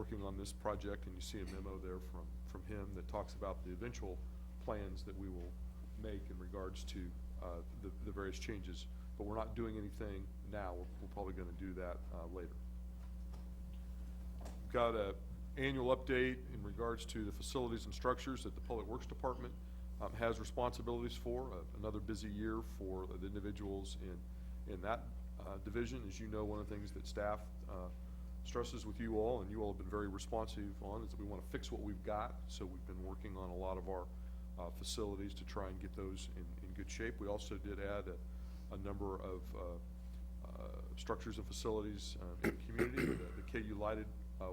working on this project, and you see a memo there from him that talks about the eventual plans that we will make in regards to the various changes. But we're not doing anything now. We're probably going to do that later. Got an annual update in regards to the facilities and structures that the Public Works Department has responsibilities for. Another busy year for the individuals in that division. As you know, one of the things that staff stresses with you all, and you all have been very responsive on, is that we want to fix what we've got. So we've been working on a lot of our facilities to try and get those in good shape. We also did add a number of structures and facilities in the community. The KU lighted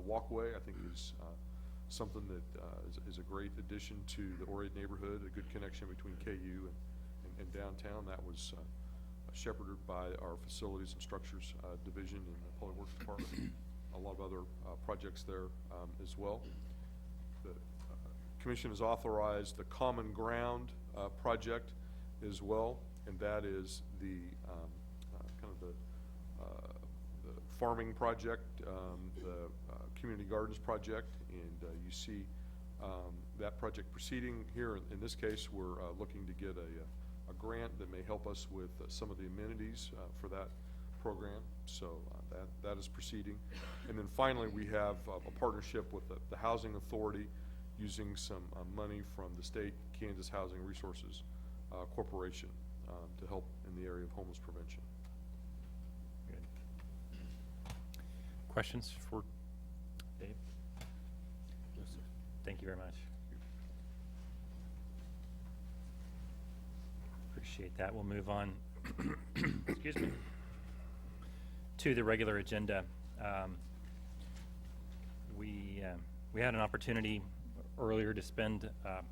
walkway, I think, is something that is a great addition to the Ori neighborhood, a good connection between KU and downtown. That was shepherded by our facilities and structures division in the Public Works Department. A lot of other projects there as well. The Commission has authorized the Common Ground project as well, and that is the kind of the farming project, the community gardens project, and you see that project proceeding. Here in this case, we're looking to get a grant that may help us with some of the amenities for that program. So that is proceeding. And then finally, we have a partnership with the Housing Authority, using some money from the state Kansas Housing Resources Corporation to help in the area of homeless prevention. Good. Questions for Dave? Yes, sir. Thank you very much. Appreciate that. We'll move on excuse me, to the regular agenda. We had an opportunity earlier to spend a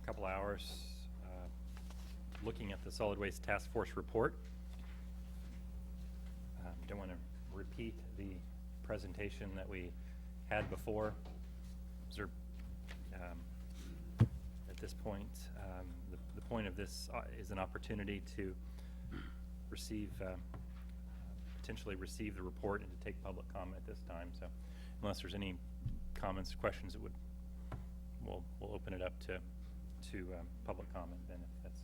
couple hours looking at the Solid Waste Task Force report. Don't want to repeat the presentation that we had before. Is there, at this point, the point of this is an opportunity to receive, potentially receive the report and to take public comment at this time. So unless there's any comments, questions, we'll open it up to public comment then, if that's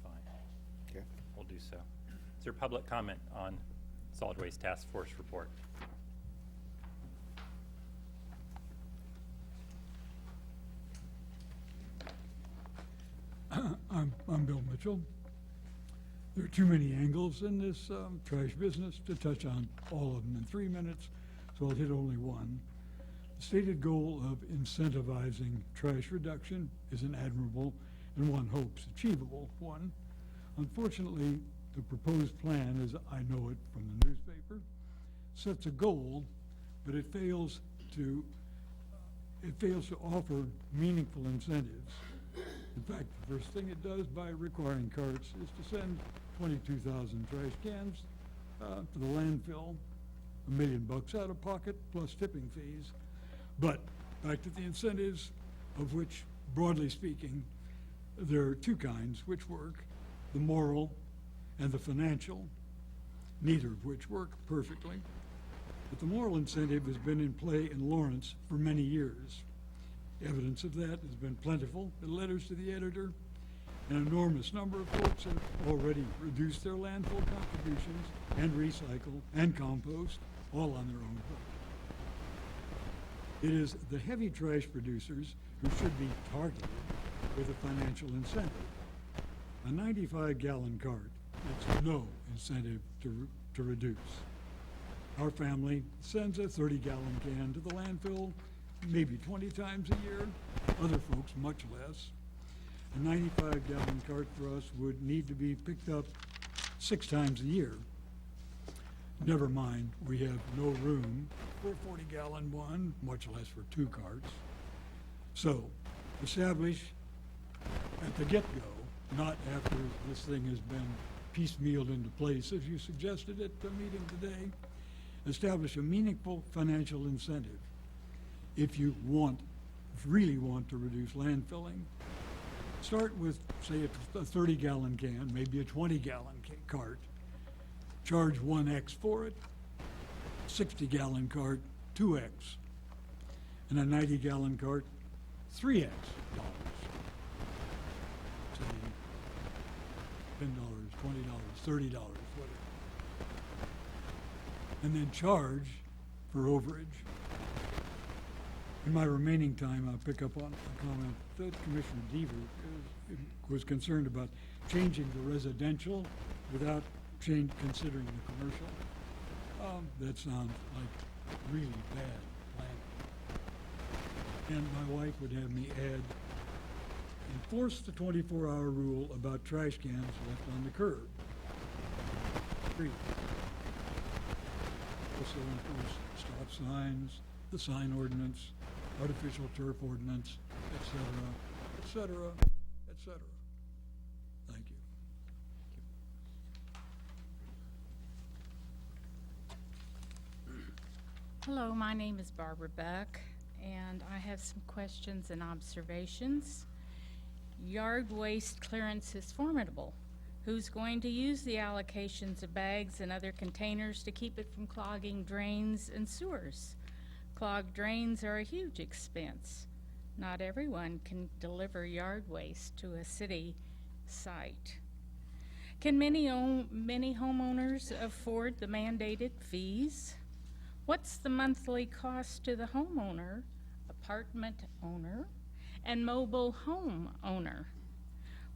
fine. Okay. We'll do so. Is there public comment on Solid Waste Task Force report? I'm Bill Mitchell. There are too many angles in this trash business to touch on all of them in 3 minutes, so I'll hit only one. The stated goal of incentivizing trash reduction is an admirable and one hopes achievable one. Unfortunately, the proposed plan, as I know it from the newspaper, sets a goal, but it fails to offer meaningful incentives. In fact, the first thing it does by requiring carts is to send 22,000 trash cans to the landfill, $1 million out of pocket plus tipping fees. But back to the incentives, of which, broadly speaking, there are two kinds which work, the moral and the financial, neither of which work perfectly. But the moral incentive has been in play in Lawrence for many years. Evidence of that has been plentiful in letters to the editor. An enormous number of folks have already reduced their landfill contributions and recycle and compost, all on their own hook. It is the heavy trash producers who should be targeted with a financial incentive. A 95-gallon cart gets no incentive to reduce. Our family sends a 30-gallon can to the landfill maybe 20 times a year, other folks much less. A 95-gallon cart for us would need to be picked up 6 times a year. Never mind, we have no room for a 40-gallon one, much less for 2 carts. So, establish at the get-go, not after this thing has been piecemealed into place, as you suggested at the meeting today, establish a meaningful financial incentive. If you really want to reduce landfilling, start with, say, a 30-gallon can, maybe a 20-gallon cart. Charge 1x for it. 60-gallon cart, 2X. And a 90-gallon cart, 3X dollars. Say $10, $20, $30, whatever. And then charge for overage. In my remaining time, I'll pick up on a comment that Commissioner Deaver was concerned about changing the residential without considering the commercial. That sounds like really bad planning. And my wife would have me add, enforce the 24-hour rule about trash cans left on the curb. Free. Also enforce stop signs, the sign ordinance, artificial turf ordinance, et cetera, et cetera, et cetera. Thank you. Hello, my name is Barbara Buck, and I have some questions and observations. Yard waste clearance is formidable. Who's going to use the allocations of bags and other containers to keep it from clogging drains and sewers? Clogged drains are a huge expense. Not everyone can deliver yard waste to a city site. Can many homeowners afford the mandated fees? What's the monthly cost to the homeowner, apartment owner, and mobile home owner?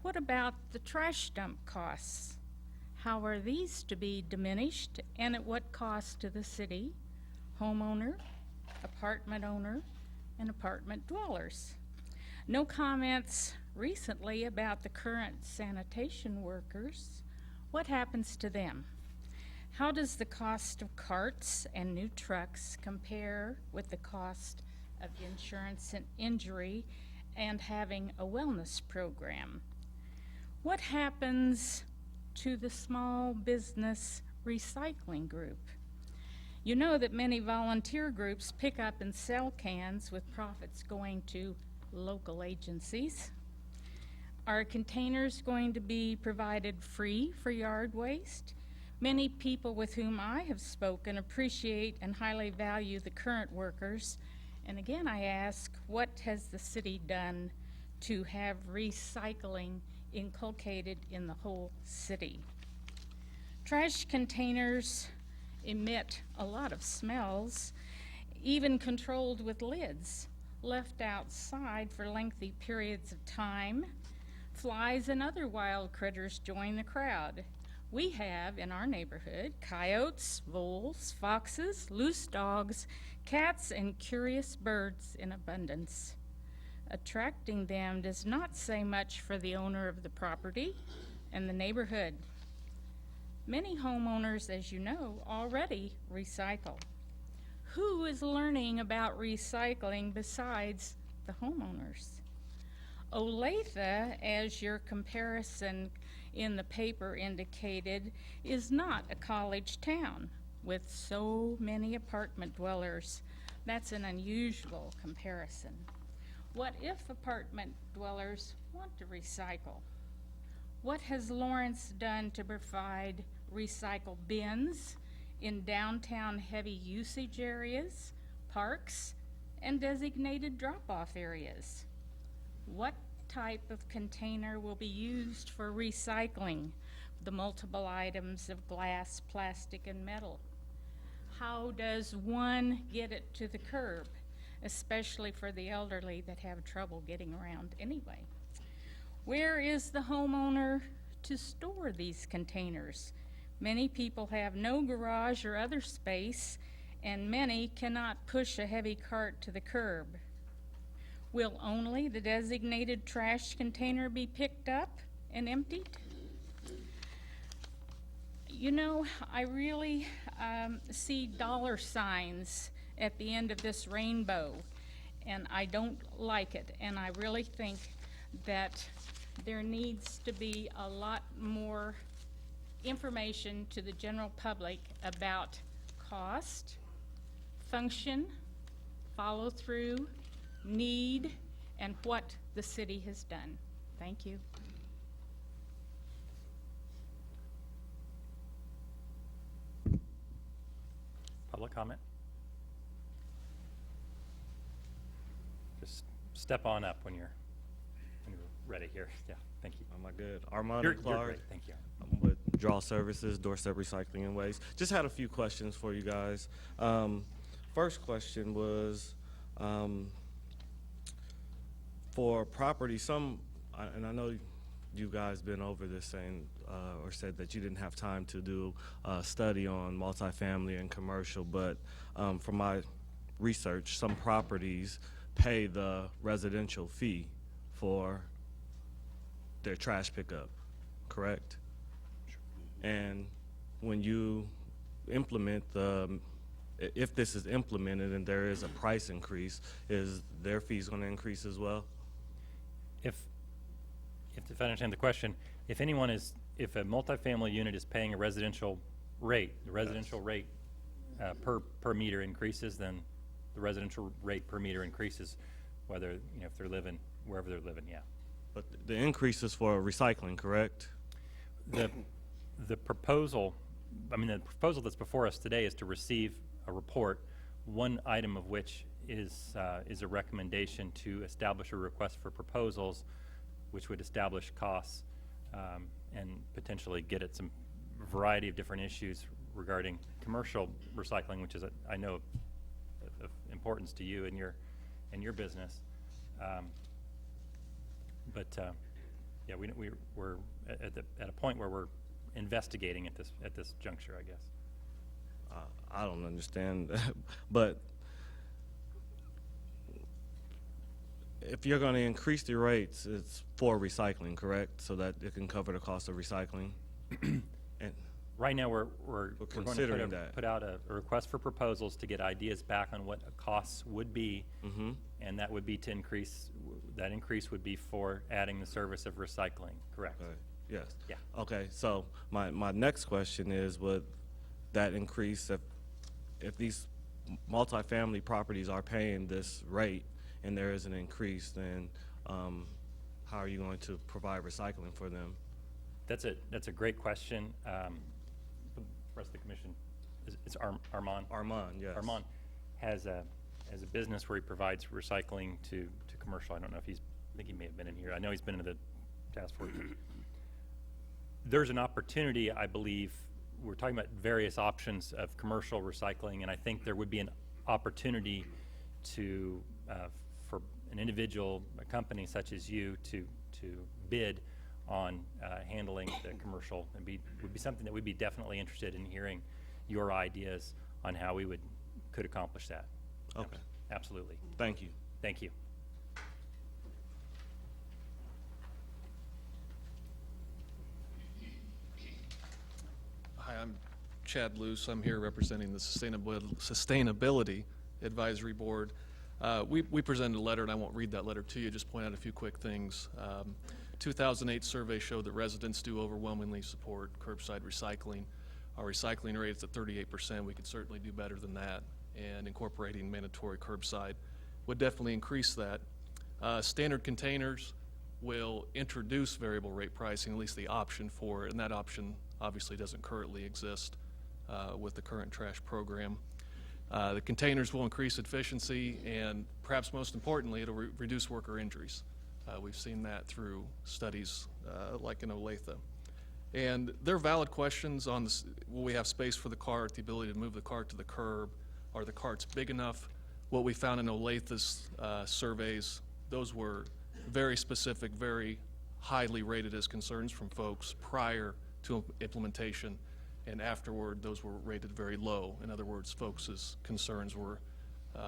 What about the trash dump costs? How are these to be diminished, and at what cost to the city, homeowner, apartment owner, and apartment dwellers? No comments recently about the current sanitation workers. What happens to them? How does the cost of carts and new trucks compare with the cost of insurance and injury and having a wellness program? What happens to the small business recycling group? You know that many volunteer groups pick up and sell cans with profits going to local agencies. Are containers going to be provided free for yard waste? Many people with whom I have spoken appreciate and highly value the current workers. And again, I ask, what has the city done to have recycling inculcated in the whole city? Trash containers emit a lot of smells, even controlled with lids. Left outside for lengthy periods of time, flies and other wild critters join the crowd. We have in our neighborhood coyotes, voles, foxes, loose dogs, cats, and curious birds in abundance. Attracting them does not say much for the owner of the property and the neighborhood. Many homeowners, as you know, already recycle. Who is learning about recycling besides the homeowners? Olathe, as your comparison in the paper indicated, is not a college town with so many apartment dwellers. That's an unusual comparison. What if apartment dwellers want to recycle? What has Lawrence done to provide recycle bins in downtown heavy usage areas, parks, and designated drop-off areas? What type of container will be used for recycling the multiple items of glass, plastic, and metal? How does one get it to the curb, especially for the elderly that have trouble getting around anyway? Where is the homeowner to store these containers? Many people have no garage or other space, and many cannot push a heavy cart to the curb. Will only the designated trash container be picked up and emptied? You know, I really see dollar signs at the end of this rainbow, and I don't like it. And I really think that there needs to be a lot more information to the general public about cost, function, follow through, need, and what the city has done. Thank you. Public comment? Just step on up when you're ready here. Yeah, thank you. Am I good? Armand You're Clark. great, thank you. I'm with Draw Services, Doorstep Recycling and Waste. Just had a few questions for you guys. First question was for property. And I know you guys been over this saying or said that you didn't have time to do a study on multifamily and commercial, but from my research, some properties pay the residential fee for their trash pickup, correct? And when you implement if this is implemented and there is a price increase, is their fees going to increase as well? If I understand the question, if a multifamily unit is paying a residential rate, the residential rate per meter increases, then the residential rate per meter increases, whether, if they're living, wherever they're living, yeah. But the increase is for recycling, correct? The proposal that's before us today is to receive a report, one item of which is a recommendation to establish a request for proposals, which would establish costs and potentially get at some variety of different issues regarding commercial recycling, which is, I know, of importance to you and your business. Yeah, we're at a point where we're investigating at this juncture, I guess. I don't understand, but if you're going to increase the rates, it's for recycling, correct? So that it can cover the cost of recycling. And Right now, we're going considering to that. put out a request for proposals to get ideas back on what costs would be, and that would be to increase. That increase would be for adding the service of recycling. Correct. Okay. Yes. Yeah. Okay. So my next question is, would that increase if these multifamily properties are paying this rate and there is an increase, then how are you going to provide recycling for them? That's a great question. The rest of the commission, it's Armand. Armand, yes. Armand has a business where he provides recycling to commercial. I don't know if I think he may have been in here. I know he's been in the task force. There's an opportunity, I believe. We're talking about various options of commercial recycling, and I think there would be an opportunity for an individual, a company such as you, to bid on handling the commercial. Would be something that we'd be definitely interested in hearing your ideas on how we could accomplish that. Okay. Absolutely. Thank you. Thank you. Hi, I'm Chad Luce. I'm here representing the Sustainability Advisory Board. We presented a letter, and I won't read that letter to you, just point out a few quick things. 2008 survey showed that residents do overwhelmingly support curbside recycling. Our recycling rate is at 38%. We could certainly do better than that, and incorporating mandatory curbside would definitely increase that. Standard containers will introduce variable rate pricing, at least the option for it, and that option obviously doesn't currently exist with the current trash program. The containers will increase efficiency, and perhaps most importantly, it'll reduce worker injuries. We've seen that through studies like in Olathe. And there are valid questions on this: will we have space for the cart, the ability to move the cart to the curb? Are the carts big enough? What we found in Olathe's surveys, those were very specific, very highly rated as concerns from folks prior to implementation, and afterward those were rated very low. In other words, folks' concerns were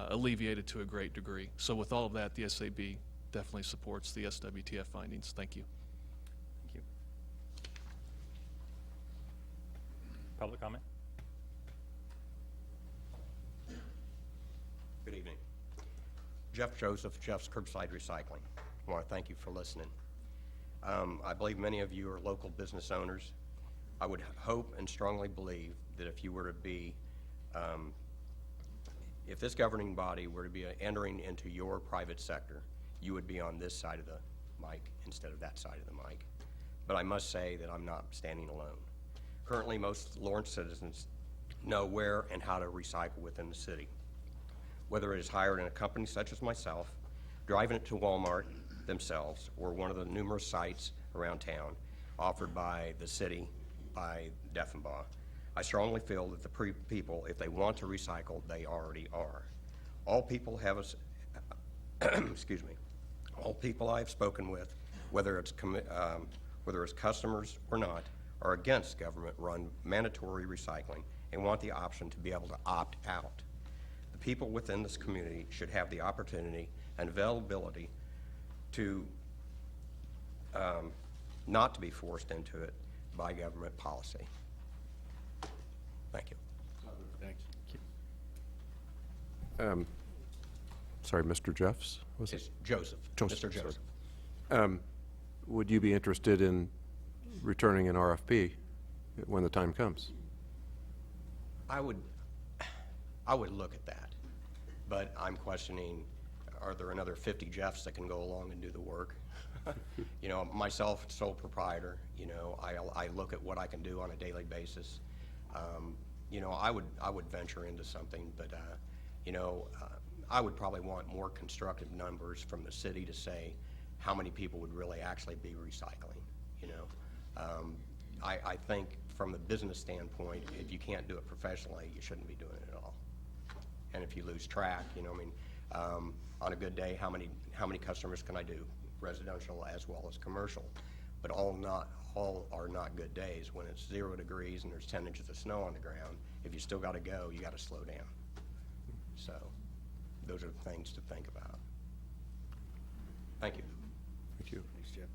alleviated to a great degree. So with all of that, the SAB definitely supports the SWTF findings. Thank you. Thank you. Public comment? Good evening. Jeff Joseph, Jeff's Curbside Recycling. I want to thank you for listening. I believe many of you are local business owners. I would hope and strongly believe that if you were to be, if this governing body were to be entering into your private sector, you would be on this side of the mic instead of that side of the mic. But I must say that I'm not standing alone. Currently, most Lawrence citizens know where and how to recycle within the city. Whether it is hired in a company such as myself, driving it to Walmart themselves or one of the numerous sites around town offered by the city, by Deffenbaugh. I strongly feel that the people, if they want to recycle, they already are. All people have a, excuse me, all people I've spoken with, whether it's customers or not, are against government-run mandatory recycling and want the option to be able to opt out. The people within this community should have the opportunity and availability to not to be forced into it by government policy. Thank you. Sorry, Mr. Jeffs? Was it? It's Joseph, Joseph, Mr. sorry. Joseph. Would you be interested in returning an RFP when the time comes? I would look at that, but I'm questioning, are there another 50 Jeffs that can go along and do the work? You know, myself, sole proprietor, you know, I look at what I can do on a daily basis. You know, I would venture into something, but, you know, I would probably want more constructive numbers from the city to say how many people would really actually be recycling, you know. I think from the business standpoint, if you can't do it professionally, you shouldn't be doing it at all. And if you lose track, you know, I mean, on a good day, how many customers can I do, residential as well as commercial? But all are not good days. When it's 0 degrees and there's 10 inches of snow on the ground, if you still got to go, you got to slow down. So those are things to think about. Thank you. Thank you. Thanks, Jeff.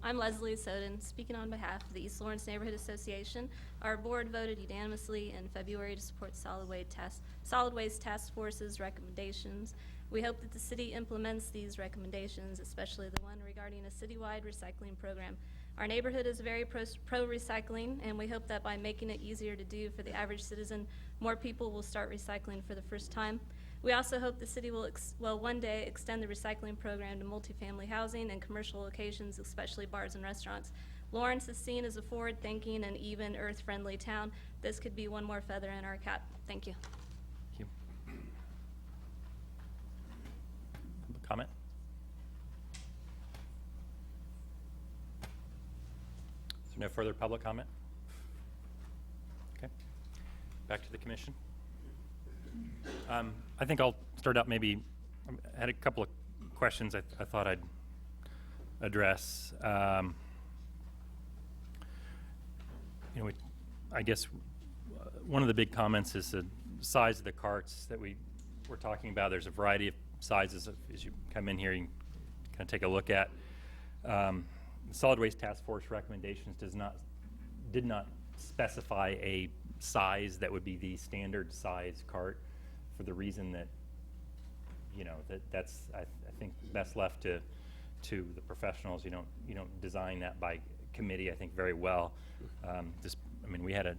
I'm Leslie Soden, speaking on behalf of the East Lawrence Neighborhood Association. Our board voted unanimously in February to support Solid Waste Task Force's recommendations. We hope that the city implements these recommendations, especially the one regarding a citywide recycling program. Our neighborhood is very pro-recycling, and we hope that by making it easier to do for the average citizen, more people will start recycling for the first time. We also hope the city will, one day extend the recycling program to multifamily housing and commercial locations, especially bars and restaurants. Lawrence is seen as a forward-thinking and even earth-friendly town. This could be one more feather in our cap. Thank you. Thank you. Public comment? Is there no further public comment? Okay. Back to the commission. I think I'll start out maybe, I had a couple of questions I thought I'd address. You know, I guess one of the big comments is the size of the carts that we're talking about. There's a variety of sizes as you come in here, you can kind of take a look at. The Solid Waste Task Force recommendations did not specify a size that would be the standard size cart, for the reason that, you know, that's I think best left to the professionals. You don't design that by committee, I think, very well. I mean, we had a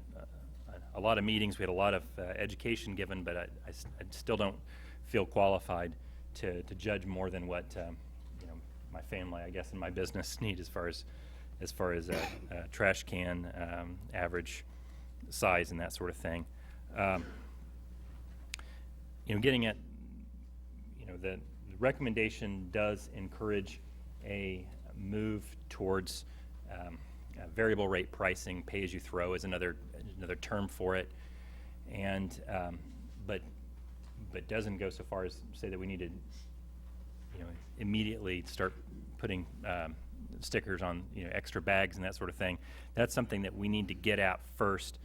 lot of meetings, we had a lot of education given, but I still don't feel qualified to judge more than what you know, my family, I guess, and my business need as far as a trash can average size and that sort of thing. You know, getting at, you know, the recommendation does encourage a move towards variable rate pricing. Pay as you throw is another term for it, and but doesn't go so far as to say that we need to, you know, immediately start putting stickers on, you know, extra bags and that sort of thing. That's something that we need to get at first.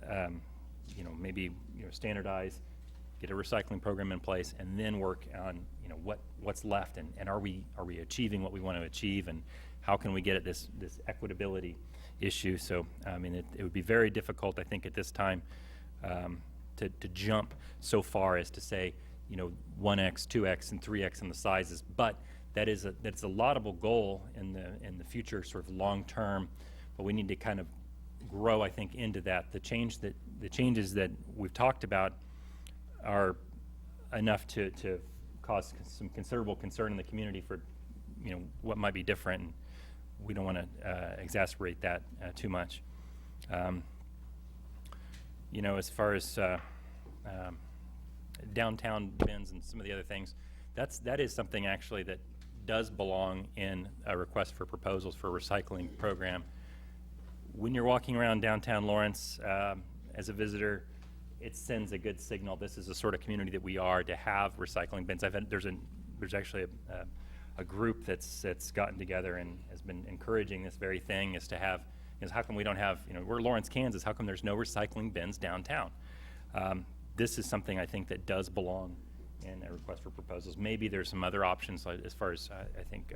You know, maybe, you know, standardize, get a recycling program in place, and then work on, you know, what's left, and are we achieving what we want to achieve, and how can we get at this equitability issue. So I mean, it would be very difficult, I think, at this time to jump so far as to say, you know, 1x, 2x, and 3x in the sizes, but that's a laudable goal in the future, sort of long term. But we need to kind of grow, I think, into that. The changes that we've talked about are enough to cause some considerable concern in the community for, you know, what might be different, and we don't want to exacerbate that too much. you know, as far as downtown bins and some of the other things, that is something actually that does belong in a request for proposals for a recycling program. When you're walking around downtown Lawrence as a visitor, it sends a good signal. This is the sort of community that we are, to have recycling bins. There's actually a group that's gotten together and has been encouraging this very thing, is to have, how come we don't have, we're Lawrence, Kansas, how come there's no recycling bins downtown? This is something I think that does belong in a request for proposals. Maybe there's some other options, like as far as I think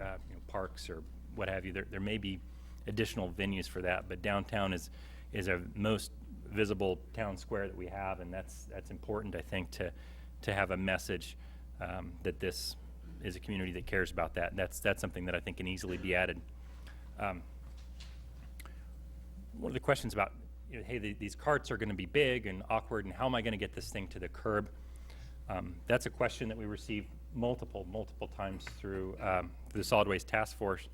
parks or what have you. There may be additional venues for that, but downtown is a most visible town square that we have, and that's important, I think, to have a message that this is a community that cares about that. That's something that I think can easily be added. One of the questions about, hey, these carts are going to be big and awkward, and how am I going to get this thing to the curb? That's a question that we received multiple times through the Solid Waste Task Force.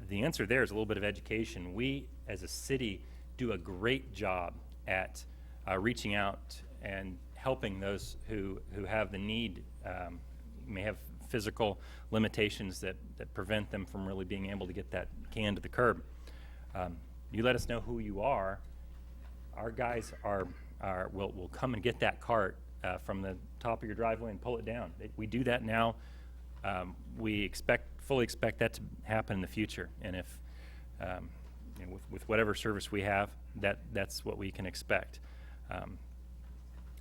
The answer there is a little bit of education. We, as a city, do a great job at reaching out and helping those who have the need, may have physical limitations that prevent them from really being able to get that can to the curb. You let us know who you are. Our guys will come and get that cart from the top of your driveway and pull it down. We do that now. We fully expect that to happen in the future. And if with whatever service we have, that's what we can expect.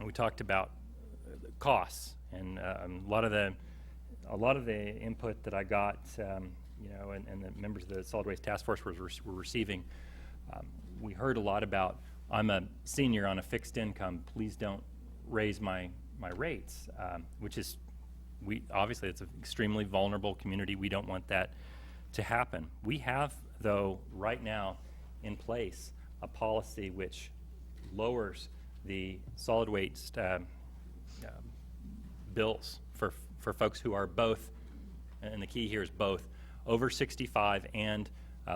We talked about costs, and a lot of the input that I got, and the members of the Solid Waste Task Force were receiving. We heard a lot about, I'm a senior on a fixed income, please don't raise my rates, which is, obviously it's an extremely vulnerable community. We don't want that to happen. We have, though, right now in place a policy which lowers the solid waste bills for folks who are both, and the key here is both, over 65 and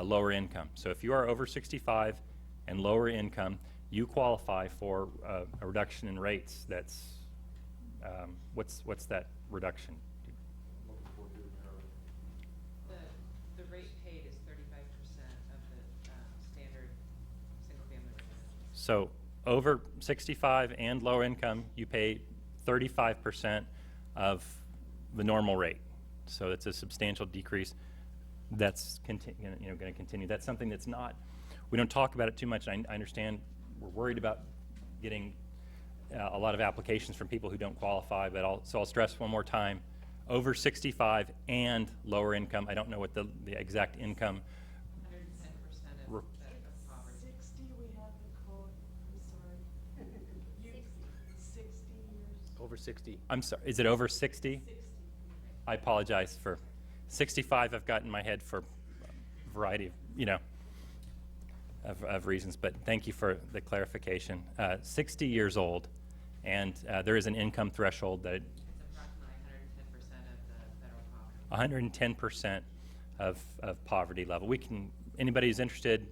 lower income. So if you are over 65 and lower income, you qualify for a reduction in rates. That's what's that reduction? The rate paid is 35% of the standard single-family residence. So over 65 and lower income, you pay 35% of the normal rate. So it's a substantial decrease. That's going to continue. That's something that's not, we don't talk about it too much. I understand we're worried about getting a lot of applications from people who don't qualify, but I'll stress one more time, over 65 and lower income. I don't know what the exact income. 110% of poverty. 60, we have the code, I'm sorry. 60 years. Over 60. I'm sorry, is it over 60? 60. I apologize for 65. I've got in my head for a variety of reasons, but thank you for the clarification. 60 years old, and there is an income threshold that It's approximately 110% of the federal poverty. 110% of poverty level. Anybody who's interested,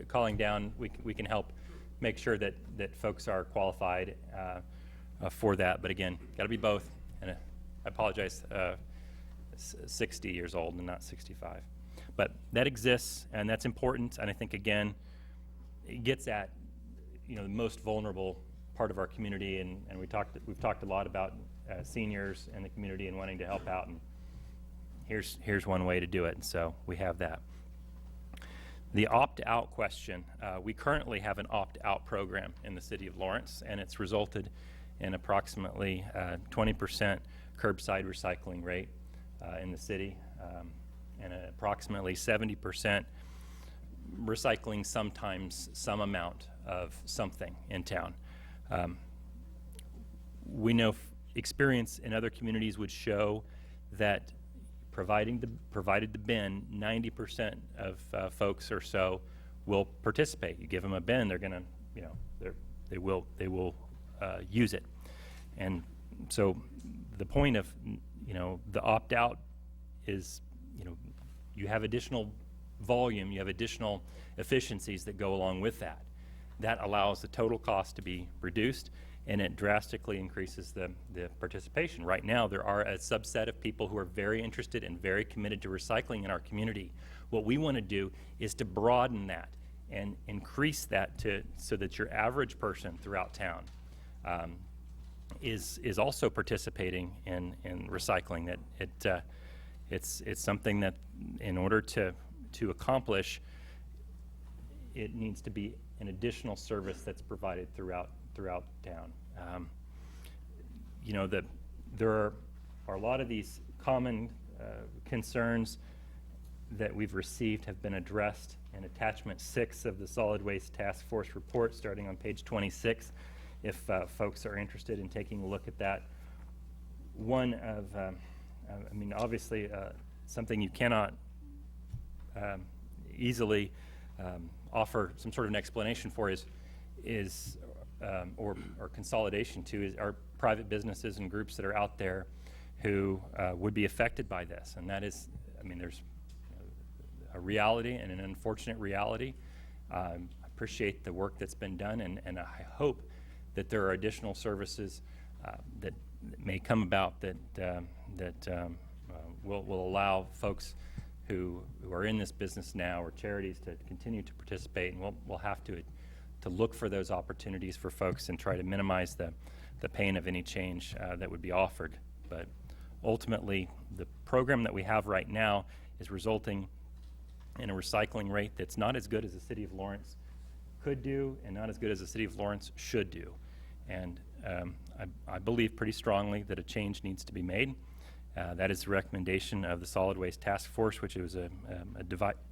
calling down, we can help make sure that folks are qualified for that. But again, got to be both. And I apologize, 60 years old and not 65. But that exists, and that's important. And I think, again, it gets at the most vulnerable part of our community. And we've talked a lot about seniors in the community and wanting to help out. And here's one way to do it. And so we have that. The opt-out question. We currently have an opt-out program in the city of Lawrence, and it's resulted in approximately 20% curbside recycling rate in the city, and approximately 70% recycling sometimes some amount of something in town. We know experience in other communities would show that provided the bin, 90% of folks or so will participate. You give them a bin, they're gonna, they will use it. And so the point of, the opt-out is, you have additional volume, you have additional efficiencies that go along with that. That allows the total cost to be reduced, and it drastically increases the participation. Right now, there are a subset of people who are very interested and very committed to recycling in our community. What we want to do is to broaden that and increase that so that your average person throughout town is also participating in recycling. That it's something that, in order to accomplish, it needs to be an additional service that's provided throughout town. You know, there are a lot of these common concerns that we've received have been addressed in Attachment 6 of the Solid Waste Task Force report, starting on page 26, if folks are interested in taking a look at that. One of, I mean, obviously, something you cannot easily offer some sort of an explanation for or consolidation to is our private businesses and groups that are out there who would be affected by this. And that is, I mean, there's a reality and an unfortunate reality. I appreciate the work that's been done, and I hope that there are additional services that may come about that will allow folks who are in this business now, or charities, to continue to participate. And we'll have to look for those opportunities for folks and try to minimize the pain of any change that would be offered. But ultimately, the program that we have right now is resulting in a recycling rate that's not as good as the City of Lawrence could do, and not as good as the City of Lawrence should do. And I believe pretty strongly that a change needs to be made. That is the recommendation of the Solid Waste Task Force, which was a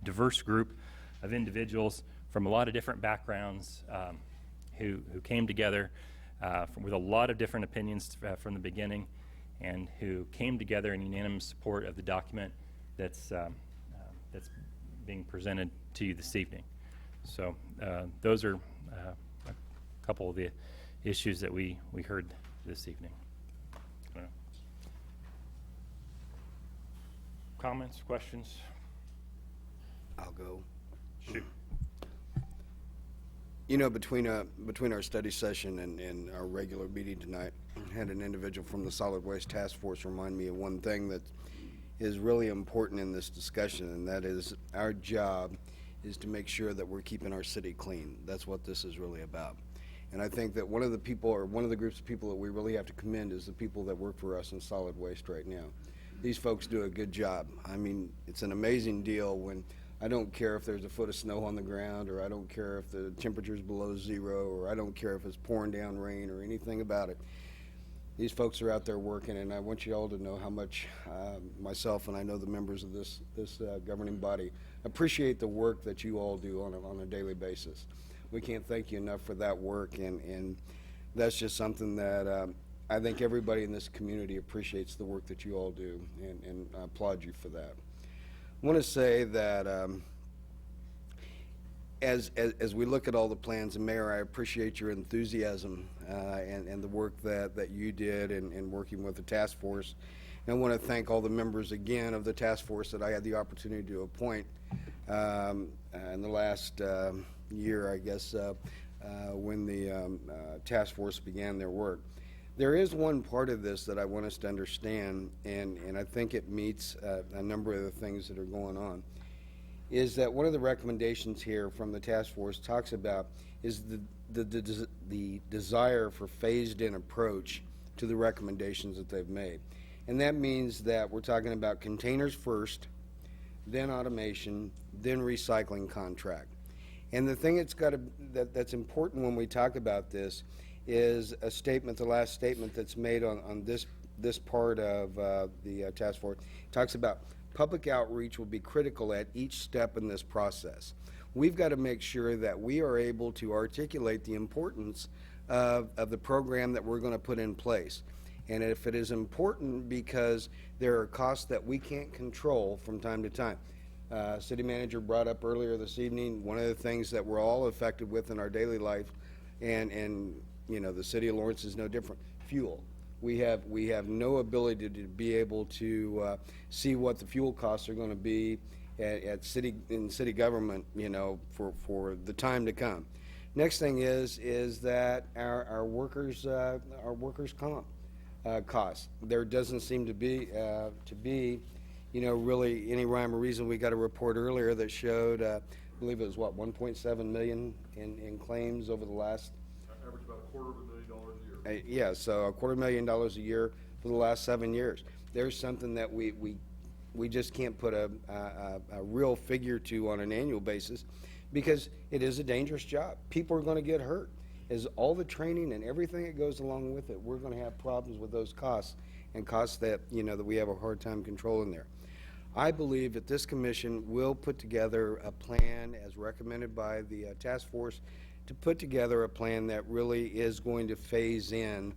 diverse group of individuals from a lot of different backgrounds who came together with a lot of different opinions from the beginning, and who came together in unanimous support of the document that's being presented to you this evening. So those are a couple of the issues that we heard this evening. Comments, questions? I'll go. Shoot. You know, between our study session and our regular meeting tonight, I had an individual from the Solid Waste Task Force remind me of one thing that is really important in this discussion, and that is our job is to make sure that we're keeping our city clean. That's what this is really about. And I think that one of the groups of people that we really have to commend is the people that work for us in solid waste right now. These folks do a good job. I mean, it's an amazing deal when I don't care if there's a foot of snow on the ground, or I don't care if the temperature's below zero, or I don't care if it's pouring down rain or anything about it. These folks are out there working, and I want you all to know how much myself, and I know the members of this governing body, appreciate the work that you all do on a daily basis. We can't thank you enough for that work, and that's just something that I think everybody in this community appreciates the work that you all do, and I applaud you for that. I want to say that as we look at all the plans, and Mayor, I appreciate your enthusiasm and the work that you did in working with the task force. And I want to thank all the members again of the task force that I had the opportunity to appoint in the last year, I guess, when the task force began their work. There is one part of this that I want us to understand, and I think it meets a number of the things that are going on, is that one of the recommendations here from the task force talks about is the desire for phased-in approach to the recommendations that they've made. And that means that we're talking about containers first, then automation, then recycling contract. And the thing that's important when we talk about this is a statement, the last statement that's made on this part of the task force. It talks about public outreach will be critical at each step in this process. We've got to make sure that we are able to articulate the importance of the program that we're going to put in place. And if it is important because there are costs that we can't control from time to time. City manager brought up earlier this evening, one of the things that we're all affected with in our daily life, and you know, the City of Lawrence is no different, fuel. We have no ability to be able to see what the fuel costs are going to be in city government, you know, for the time to come. Next thing is that our workers' comp costs. There doesn't seem to be, really any rhyme or reason. We got a report earlier that showed, I believe it was what, 1.7 million in claims over the last. Average about $250,000 a year. Yeah, so $250,000 a year for the last 7 years. There's something that we just can't put a real figure to on an annual basis, because it is a dangerous job. People are going to get hurt. As all the training and everything that goes along with it, we're going to have problems with those costs, and costs that, that we have a hard time controlling there. I believe that this commission will put together a plan as recommended by the task force, to put together a plan that really is going to phase in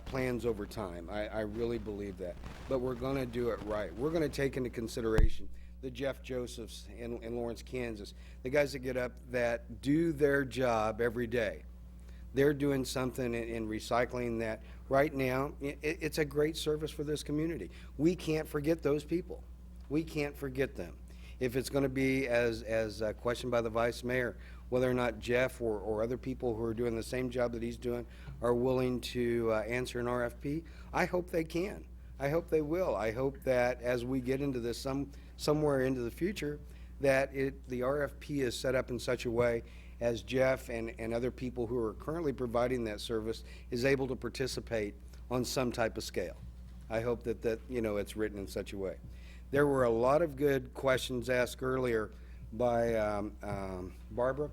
plans over time. I really believe that. But we're going to do it right. We're going to take into consideration the Jeff Josephs in Lawrence, Kansas, the guys that get up that do their job every day. They're doing something in recycling that right now, it's a great service for this community. We can't forget those people. We can't forget them. If it's going to be, as questioned by the Vice Mayor, whether or not Jeff or other people who are doing the same job that he's doing are willing to answer an RFP, I hope they can. I hope they will. I hope that as we get into this somewhere into the future, that the RFP is set up in such a way as Jeff and other people who are currently providing that service is able to participate on some type of scale. I hope that it's written in such a way. There were a lot of good questions asked earlier by Barbara.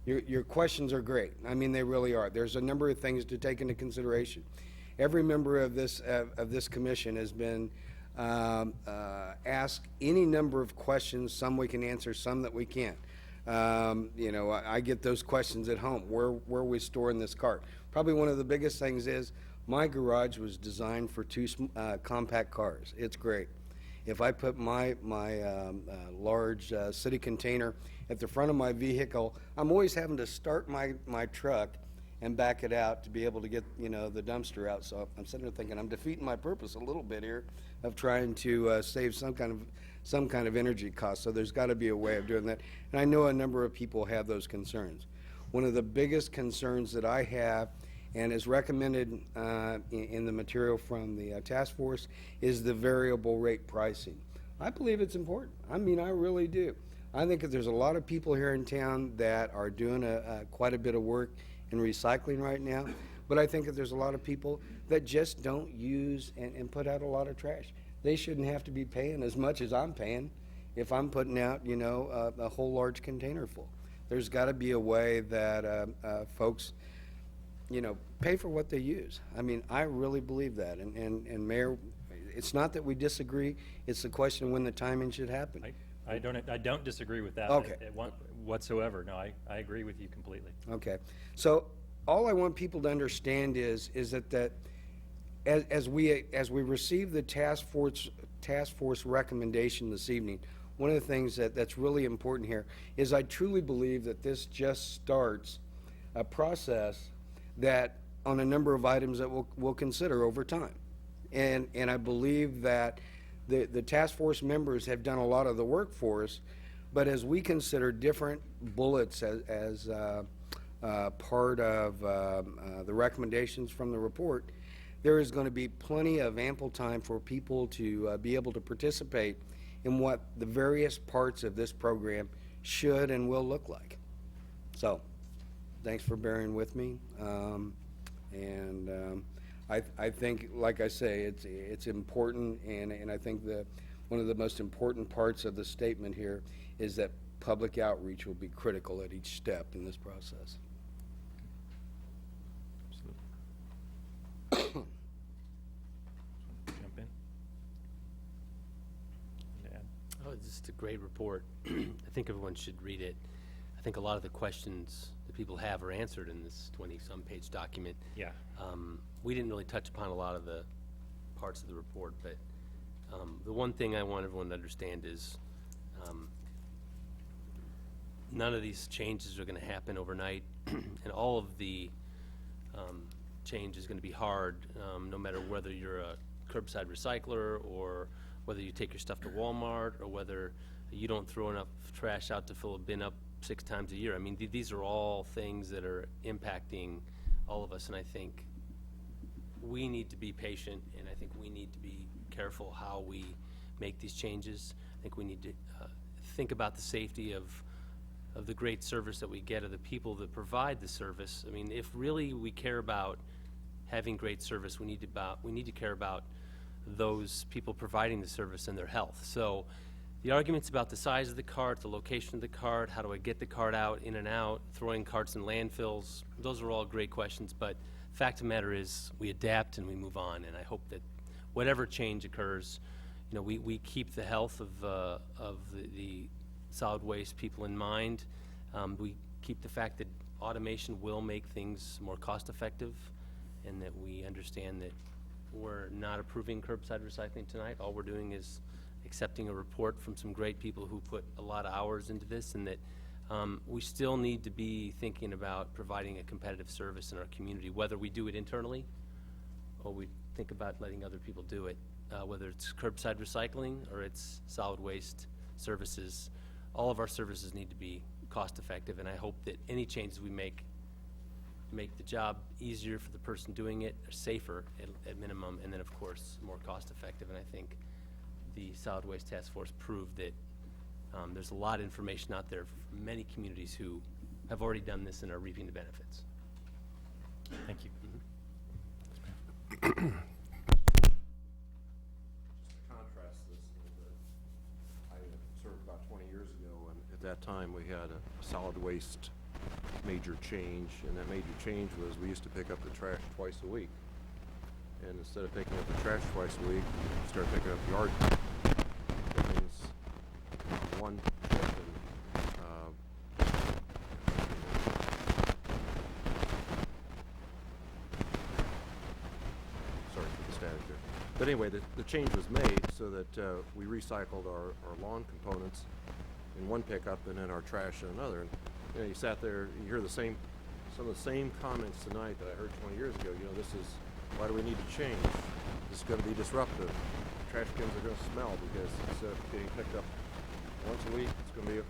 Your questions are great. I mean, they really are. There's a number of things to take into consideration. Every member of this commission has been asked any number of questions. Some we can answer, some that we can't. I get those questions at home. Where are we storing this cart? Probably one of the biggest things is my garage was designed for two compact cars. It's great. If I put my large city container at the front of my vehicle, I'm always having to start my truck and back it out to be able to get the dumpster out. So I'm sitting there thinking I'm defeating my purpose a little bit here of trying to save some kind of energy cost. So there's got to be a way of doing that. And I know a number of people have those concerns. One of the biggest concerns that I have, and is recommended in the material from the task force, is the variable rate pricing. I believe it's important. I mean, I really do. I think that there's a lot of people here in town that are doing quite a bit of work in recycling right now, but I think that there's a lot of people that just don't use and put out a lot of trash. They shouldn't have to be paying as much as I'm paying if I'm putting out, a whole large container full. There's got to be a way that folks, pay for what they use. I mean, I really believe that. And Mayor, it's not that we disagree. It's the question of when the timing should happen. I don't disagree with that. Okay. Whatsoever. No, I agree with you completely. Okay. So all I want people to understand is that as we receive the task force recommendation this evening, one of the things that's really important here is I truly believe that this just starts a process that on a number of items that we'll consider over time. And I believe that the task force members have done a lot of the work for us, but as we consider different bullets as part of the recommendations from the report, there is going to be plenty of ample time for people to be able to participate in what the various parts of this program should and will look like. So, thanks for bearing with me. I think, like I say, it's important, and I think that one of the most important parts of the statement here is that public outreach will be critical at each step in this process. Jump in. Yeah. Oh, it's just a great report. I think everyone should read it. I think a lot of the questions that people have are answered in this 20-some page document. Yeah. We didn't really touch upon a lot of the parts of the report, but the one thing I want everyone to understand is none of these changes are going to happen overnight, and all of the change is going to be hard, no matter whether you're a curbside recycler or whether you take your stuff to Walmart or whether you don't throw enough trash out to fill a bin up 6 times a year. I mean, these are all things that are impacting all of us, and I think we need to be patient, and I think we need to be careful how we make these changes. I think we need to think about the safety of the great service that we get, of the people that provide the service. I mean, if really we care about having great service, we need to care about those people providing the service and their health. So the arguments about the size of the cart, the location of the cart, how do I get the cart out, in and out, throwing carts in landfills, those are all great questions, but fact of the matter is we adapt and we move on, and I hope that whatever change occurs, you know, we keep the health of the solid waste people in mind. We keep the fact that automation will make things more cost effective, and that we understand that we're not approving curbside recycling tonight. All we're doing is accepting a report from some great people who put a lot of hours into this, and that we still need to be thinking about providing a competitive service in our community, whether we do it internally or we think about letting other people do it, whether it's curbside recycling or it's solid waste services. All of our services need to be cost effective, and I hope that any changes we make the job easier for the person doing it, or safer at minimum, and then of course more cost effective. And I think the Solid Waste Task Force proved that there's a lot of information out there from many communities who have already done this and are reaping the benefits. Thank you. Contrast this a little bit. I served about 20 years ago, and at that time we had a solid waste major change, and that major change was we used to pick up the trash twice a week. And instead of picking up the trash twice a week, we started picking up yard. That means one trip sorry for the static there. But anyway, the change was made so that we recycled our lawn components in one pickup and then our trash in another. And, you know, you sat there, you hear some of the same comments tonight that I heard 20 years ago. You know, why do we need to change? This is going to be disruptive. Trash cans are going to smell because instead of getting picked up once a week, it's going to be, or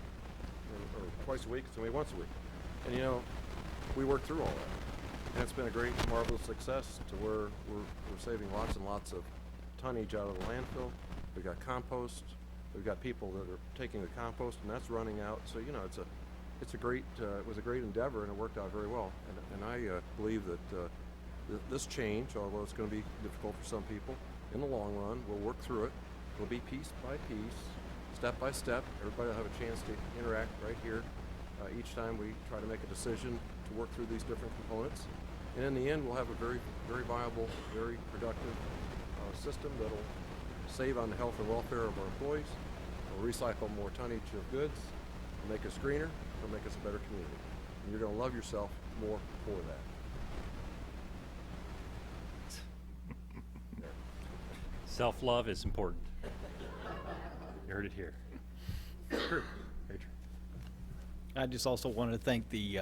twice a week, it's going to be once a week. And you know, we worked through all that. And it's been a great, marvelous success to where we're saving lots and lots of tonnage out of the landfill. We've got compost. We've got people that are taking the compost, and that's running out. So, you know, it was a great endeavor, and it worked out very well. And I believe that this change, although it's going to be difficult for some people, in the long run, we'll work through it. It'll be piece by piece, step by step. Everybody will have a chance to interact right here each time we try to make a decision to work through these different components. And in the end, we'll have a very, very viable, very productive system that'll save on the health and welfare of our employees. We'll recycle more tonnage of goods. It'll make us greener. It'll make us a better community. And you're going to love yourself more for that. Self-love is important. You heard it here. Kurt, Adrian. I just also wanted to thank the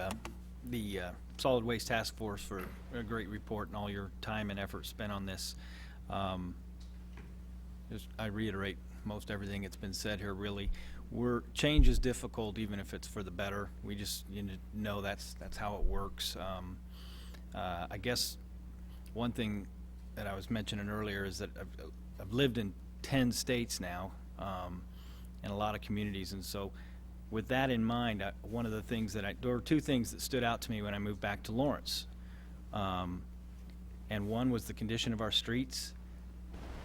Solid Waste Task Force for a great report and all your time and effort spent on this. I reiterate most everything that's been said here. Really, change is difficult, even if it's for the better. We just know that's how it works. I guess one thing that I was mentioning earlier is that I've lived in 10 states now, and a lot of communities, and so with that in mind, one of the things there were two things that stood out to me when I moved back to Lawrence, and one was the condition of our streets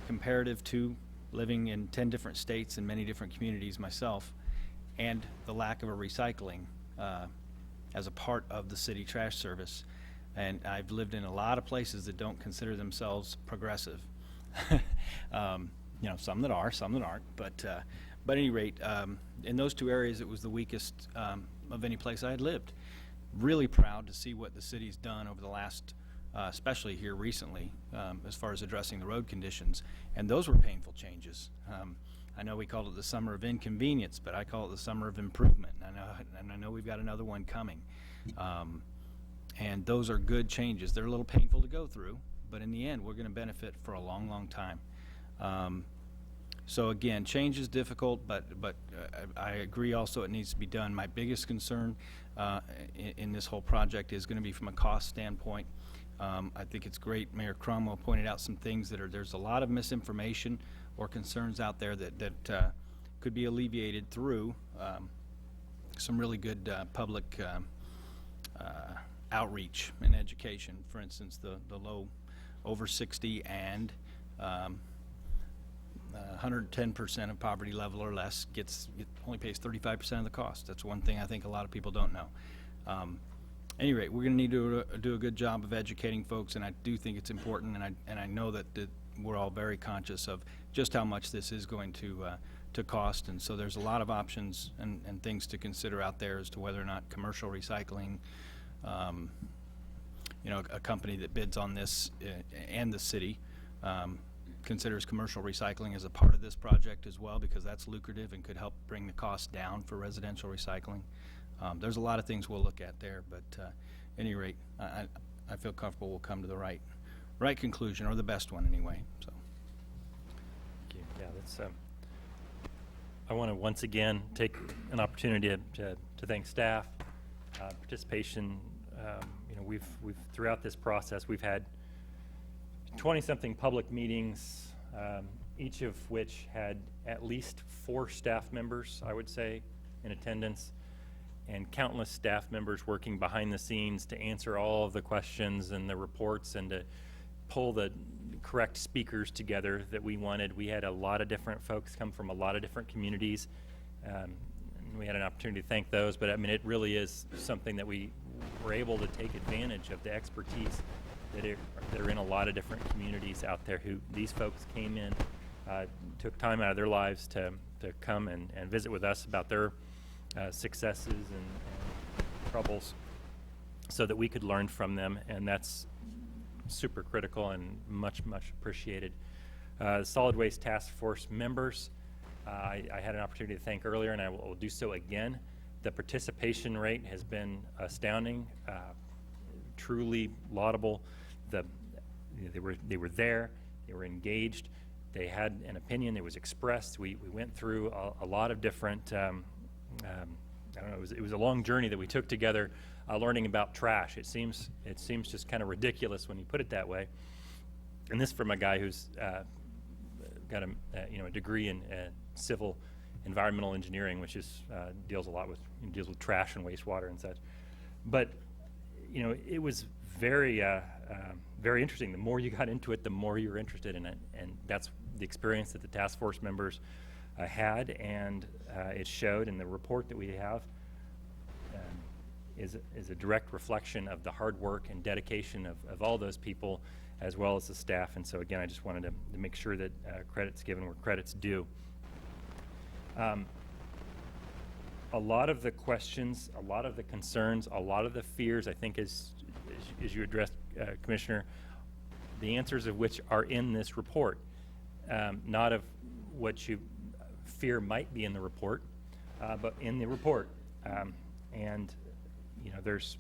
comparative to living in 10 different states and many different communities myself, and the lack of a recycling as a part of the city trash service. And I've lived in a lot of places that don't consider themselves progressive. You know, some that are, some that aren't. But at any rate, in those two areas, it was the weakest of any place I had lived. Really proud to see what the city's done over the last, especially here recently, as far as addressing the road conditions. And those were painful changes. I know we called it the summer of inconvenience, but I call it the summer of improvement. And I know we've got another one coming. And those are good changes. They're a little painful to go through, but in the end, we're going to benefit for a long, long time. So again, change is difficult, but I agree also it needs to be done. My biggest concern in this whole project is going to be from a cost standpoint. I think it's great Mayor Cromwell pointed out some things that there's a lot of misinformation or concerns out there that could be alleviated through some really good public outreach and education. For instance, the low over 60 and 110% of poverty level or less only pays 35% of the cost. That's one thing I think a lot of people don't know. Any rate, we're going to need to do a good job of educating folks, and I do think it's important, and I know that we're all very conscious of just how much this is going to cost, and so there's a lot of options and things to consider out there as to whether or not commercial recycling, you know, a company that bids on this and the city considers commercial recycling as a part of this project as well, because that's lucrative and could help bring the cost down for residential recycling. There's a lot of things we'll look at there, but at any rate, I feel comfortable we'll come to the right conclusion, or the best one anyway. So, Thank you. Yeah, that's. I want to once again take an opportunity to thank staff, participation. You know, we've throughout this process we've had 20-something public meetings, each of which had at least 4 staff members, I would say, in attendance, and countless staff members working behind the scenes to answer all of the questions and the reports and to pull the correct speakers together that we wanted. We had a lot of different folks come from a lot of different communities. And we had an opportunity to thank those, but I mean, it really is something that we were able to take advantage of the expertise that are in a lot of different communities out there. Who these folks came in, took time out of their lives to come and visit with us about their successes and troubles, so that we could learn from them, and that's super critical and much appreciated. Solid Waste Task Force members, I had an opportunity to thank earlier, and I will do so again. The participation rate has been astounding, truly laudable. They were there, they were engaged, they had an opinion that was expressed. We went through a lot of different I don't know, it was a long journey that we took together, learning about trash. It seems just kind of ridiculous when you put it that way. And this from a guy who's got a degree in civil environmental engineering, which is deals with trash and wastewater and such. But you know, it was very interesting. The more you got into it, the more you were interested in it, and that's the experience that the task force members had, and it showed in the report that we have. Is a direct reflection of the hard work and dedication of all those people, as well as the staff. And so again, I just wanted to make sure that credit's given where credit's due. A lot of the questions, a lot of the concerns, a lot of the fears, I think as you addressed, Commissioner, the answers of which are in this report, not of what you fear might be in the report, but in the report. And you know, there's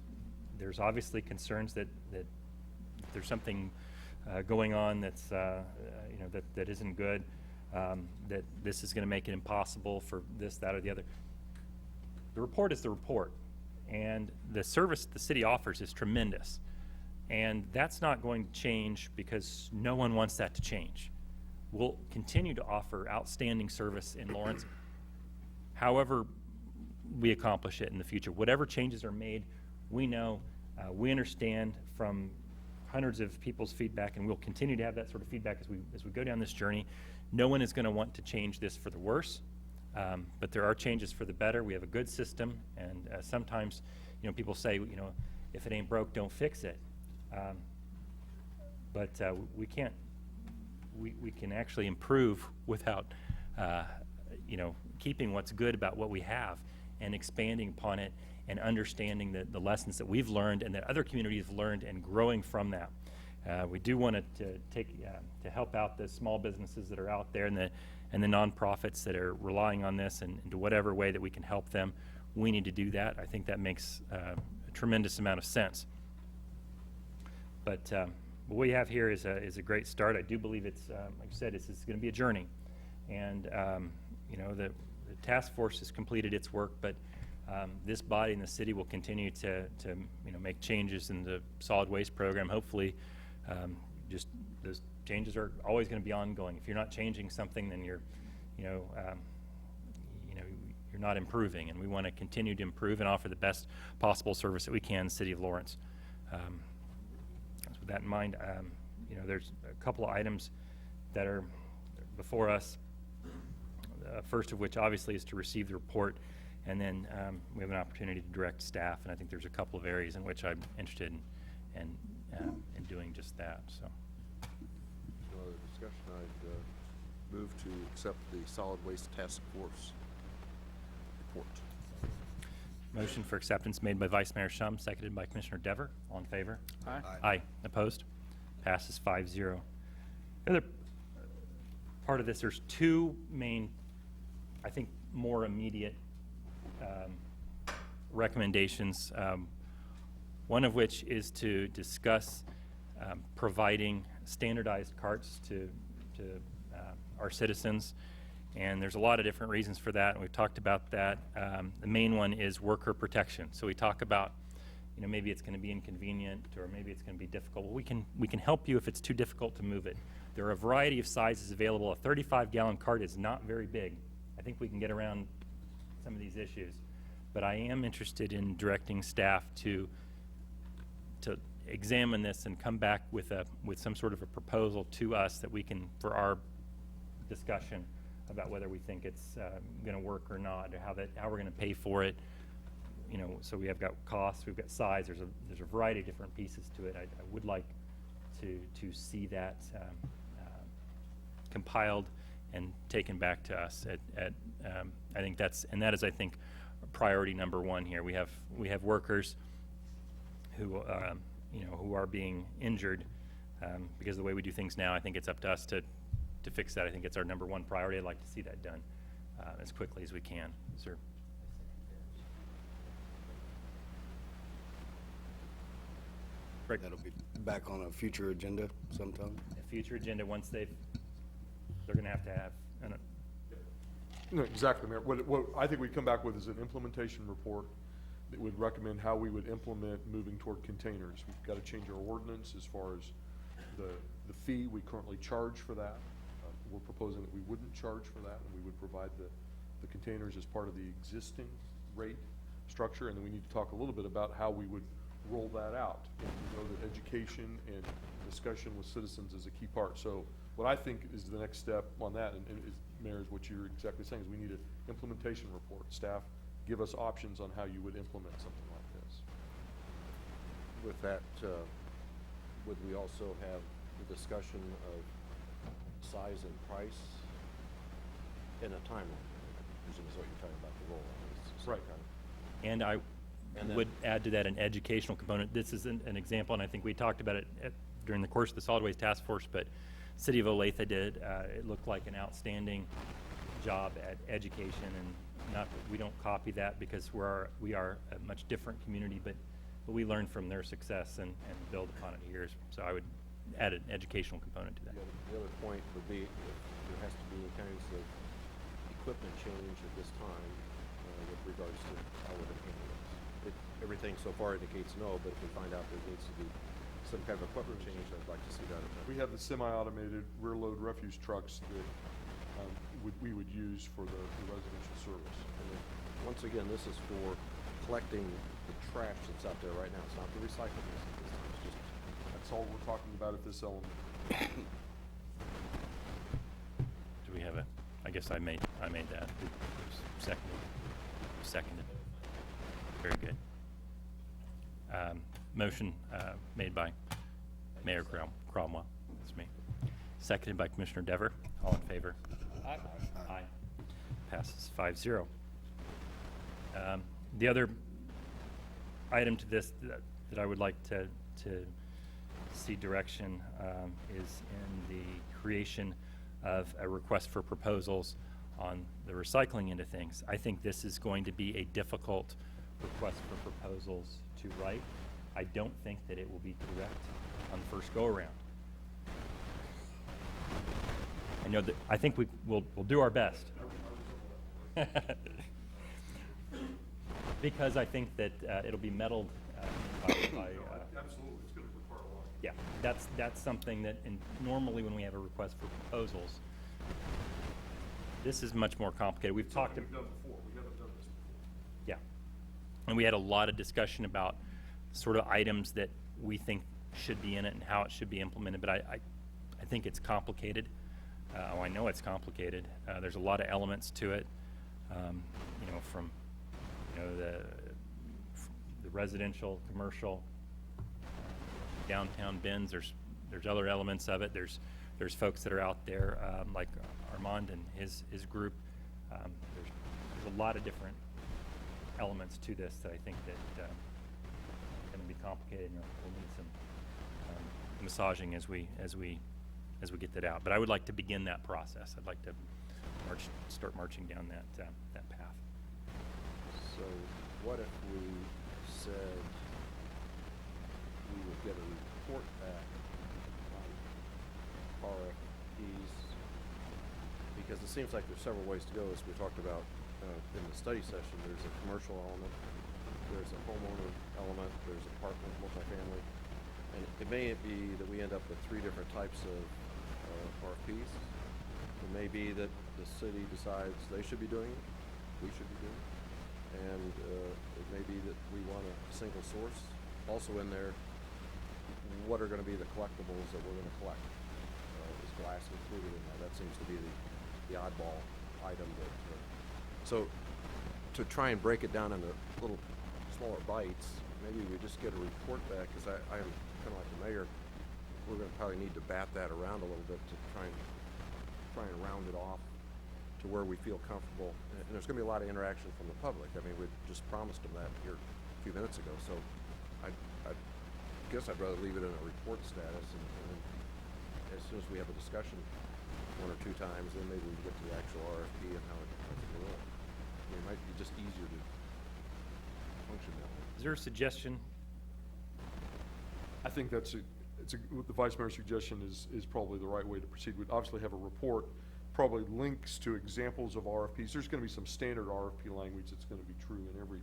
obviously concerns that there's something going on that's you know, that isn't good, that this is going to make it impossible for this, that, or the other. The report is the report, and the service the city offers is tremendous, and that's not going to change because no one wants that to change. We'll continue to offer outstanding service in Lawrence, however we accomplish it in the future. Whatever changes are made, we know, we understand from hundreds of people's feedback, and we'll continue to have that sort of feedback as we go down this journey. No one is going to want to change this for the worse, but there are changes for the better. We have a good system, and sometimes, you know, people say, you know, if it ain't broke, don't fix it. But we can't. We can actually improve without, you know, keeping what's good about what we have and expanding upon it and understanding the lessons that we've learned and that other communities have learned and growing from that. We do want to help out the small businesses that are out there and the nonprofits that are relying on this, and to whatever way that we can help them, we need to do that. I think that makes a tremendous amount of sense. But what we have here is a great start. I do believe it's, like I said, it's going to be a journey. And, you know, the task force has completed its work, but this body and the city will continue to you know, make changes in the solid waste program. Hopefully, just those changes are always going to be ongoing. If you're not changing something, then you're not improving, and we want to continue to improve and offer the best possible service that we can in the city of Lawrence. So with that in mind, you know, there's a couple of items that are before us. First of which obviously is to receive the report, and then we have an opportunity to direct staff, and I think there's a couple of areas in which I'm interested in doing just that. So, No other discussion. I'd move to accept the solid waste task force report. motion for acceptance made by Vice Mayor Shum, seconded by Commissioner Dever. All in favor? Aye. Aye. Opposed? Passes 5-0. The other part of this, there's two main, I think, more immediate recommendations. One of which is to discuss providing standardized carts to our citizens. And there's a lot of different reasons for that, and we've talked about that. The main one is worker protection. So we talk about, you know, maybe it's going to be inconvenient, or maybe it's going to be difficult. Well, we can help you if it's too difficult to move it. There are a variety of sizes available. A 35-gallon cart is not very big. I think we can get around some of these issues. But I am interested in directing staff to examine this and come back with some sort of a proposal to us that we can, for our discussion about whether we think it's going to work or not, or how we're going to pay for it. You know, so we have got costs, we've got size. There's a variety of different pieces to it. I would like to see that compiled and taken back to us. I think that is I think priority number one here. We have workers who who are being injured because of the way we do things now. I think it's up to us to fix that. I think it's our number one priority. I'd like to see that done as quickly as we can. Is there? Rick? That'll be back on a future agenda sometime. A future agenda once they're going to have. No, exactly, Mayor. What I think we'd come back with is an implementation report that would recommend how we would implement moving toward containers. We've got to change our ordinance as far as the fee we currently charge for that. We're proposing that we wouldn't charge for that, and we would provide the containers as part of the existing rate structure, and then we need to talk a little bit about how we would roll that out. And we know that education and discussion with citizens is a key part. So what I think is the next step on that, and Mayor, is what you're exactly saying, is we need an implementation report. Staff, give us options on how you would implement something like this. With that, would we also have the discussion of size and price in a timeline? Presume is what you're talking about, the rollout. Right. And I And then- would add to that an educational component. This is an example, and I think we talked about it during the course of the Solid Waste Task Force, but City of Olathe did. It looked like an outstanding job at education, and not that we don't copy that because we are a much different community, but we learn from their success and build upon it here. So I would add an educational component to that. The other point would be if there has to be any kinds of equipment change at this time with regards to how we're going to handle this. Everything so far indicates no, but if we find out there needs to be some kind of equipment change, I'd like to see that. We have the semi-automated rear-load refuse trucks that we would use for the residential service. And then, once again, this is for collecting the trash that's out there right now. It's not the recycling. It's just That's all we're talking about at this element. Do we have I guess I made that. It was seconded. Very good. Motion made by Mayor Cromwell. That's me. Seconded by Commissioner Dever. All in favor? Aye. Aye. Passes 5-0. The other item to this that I would like to see direction is in the creation of a request for proposals on the recycling end of things. I think this is going to be a difficult request for proposals to write. I don't think that it will be correct on the first go-around. I know that, I think we'll do our best. Because I think that it'll be meddled by Absolutely, it's gonna require a lot. yeah, that's something that, and normally when we have a request for proposals, this is much more complicated. We've talked. We've done before, we haven't done this before. Yeah, and we had a lot of discussion about sort of items that we think should be in it and how it should be implemented, but I think it's complicated. I know it's complicated. There's a lot of elements to it, you know, from, you know, the residential, commercial, downtown bins. There's other elements of it. There's folks that are out there, like Armand and his group. There's a lot of different elements to this that I think that going to be complicated, and we'll need some massaging as we get that out. But I would like to begin that process. I'd like to start marching down that path. So what if we said we would get a report back on RFPs? Because it seems like there's several ways to go, as we talked about in the study session. There's a commercial element, there's a homeowner element, there's apartment, multifamily. And it may be that we end up with 3 different types of RFPs. It may be that the city decides they should be doing it, we should be doing it. And it may be that we want a single source. Also in there, what are going to be the collectibles that we're going to collect? Is glass included in that? That seems to be the oddball item. So to try and break it down into little smaller bites, maybe we just get a report back, because I am kind of like the mayor. We're going to probably need to bat that around a little bit to try and round it off to where we feel comfortable. And there's going to be a lot of interaction from the public. I mean, we just promised them that here a few minutes ago. So I guess I'd rather leave it in a report status, and then as soon as we have a discussion 1 or 2 times, then maybe we can get to the actual RFP and how it will roll. I mean, it might be just easier to function that way. Is there a suggestion? I think the Vice Mayor's suggestion is probably the right way to proceed. We'd obviously have a report, probably links to examples of RFPs. There's going to be some standard RFP language that's going to be true in every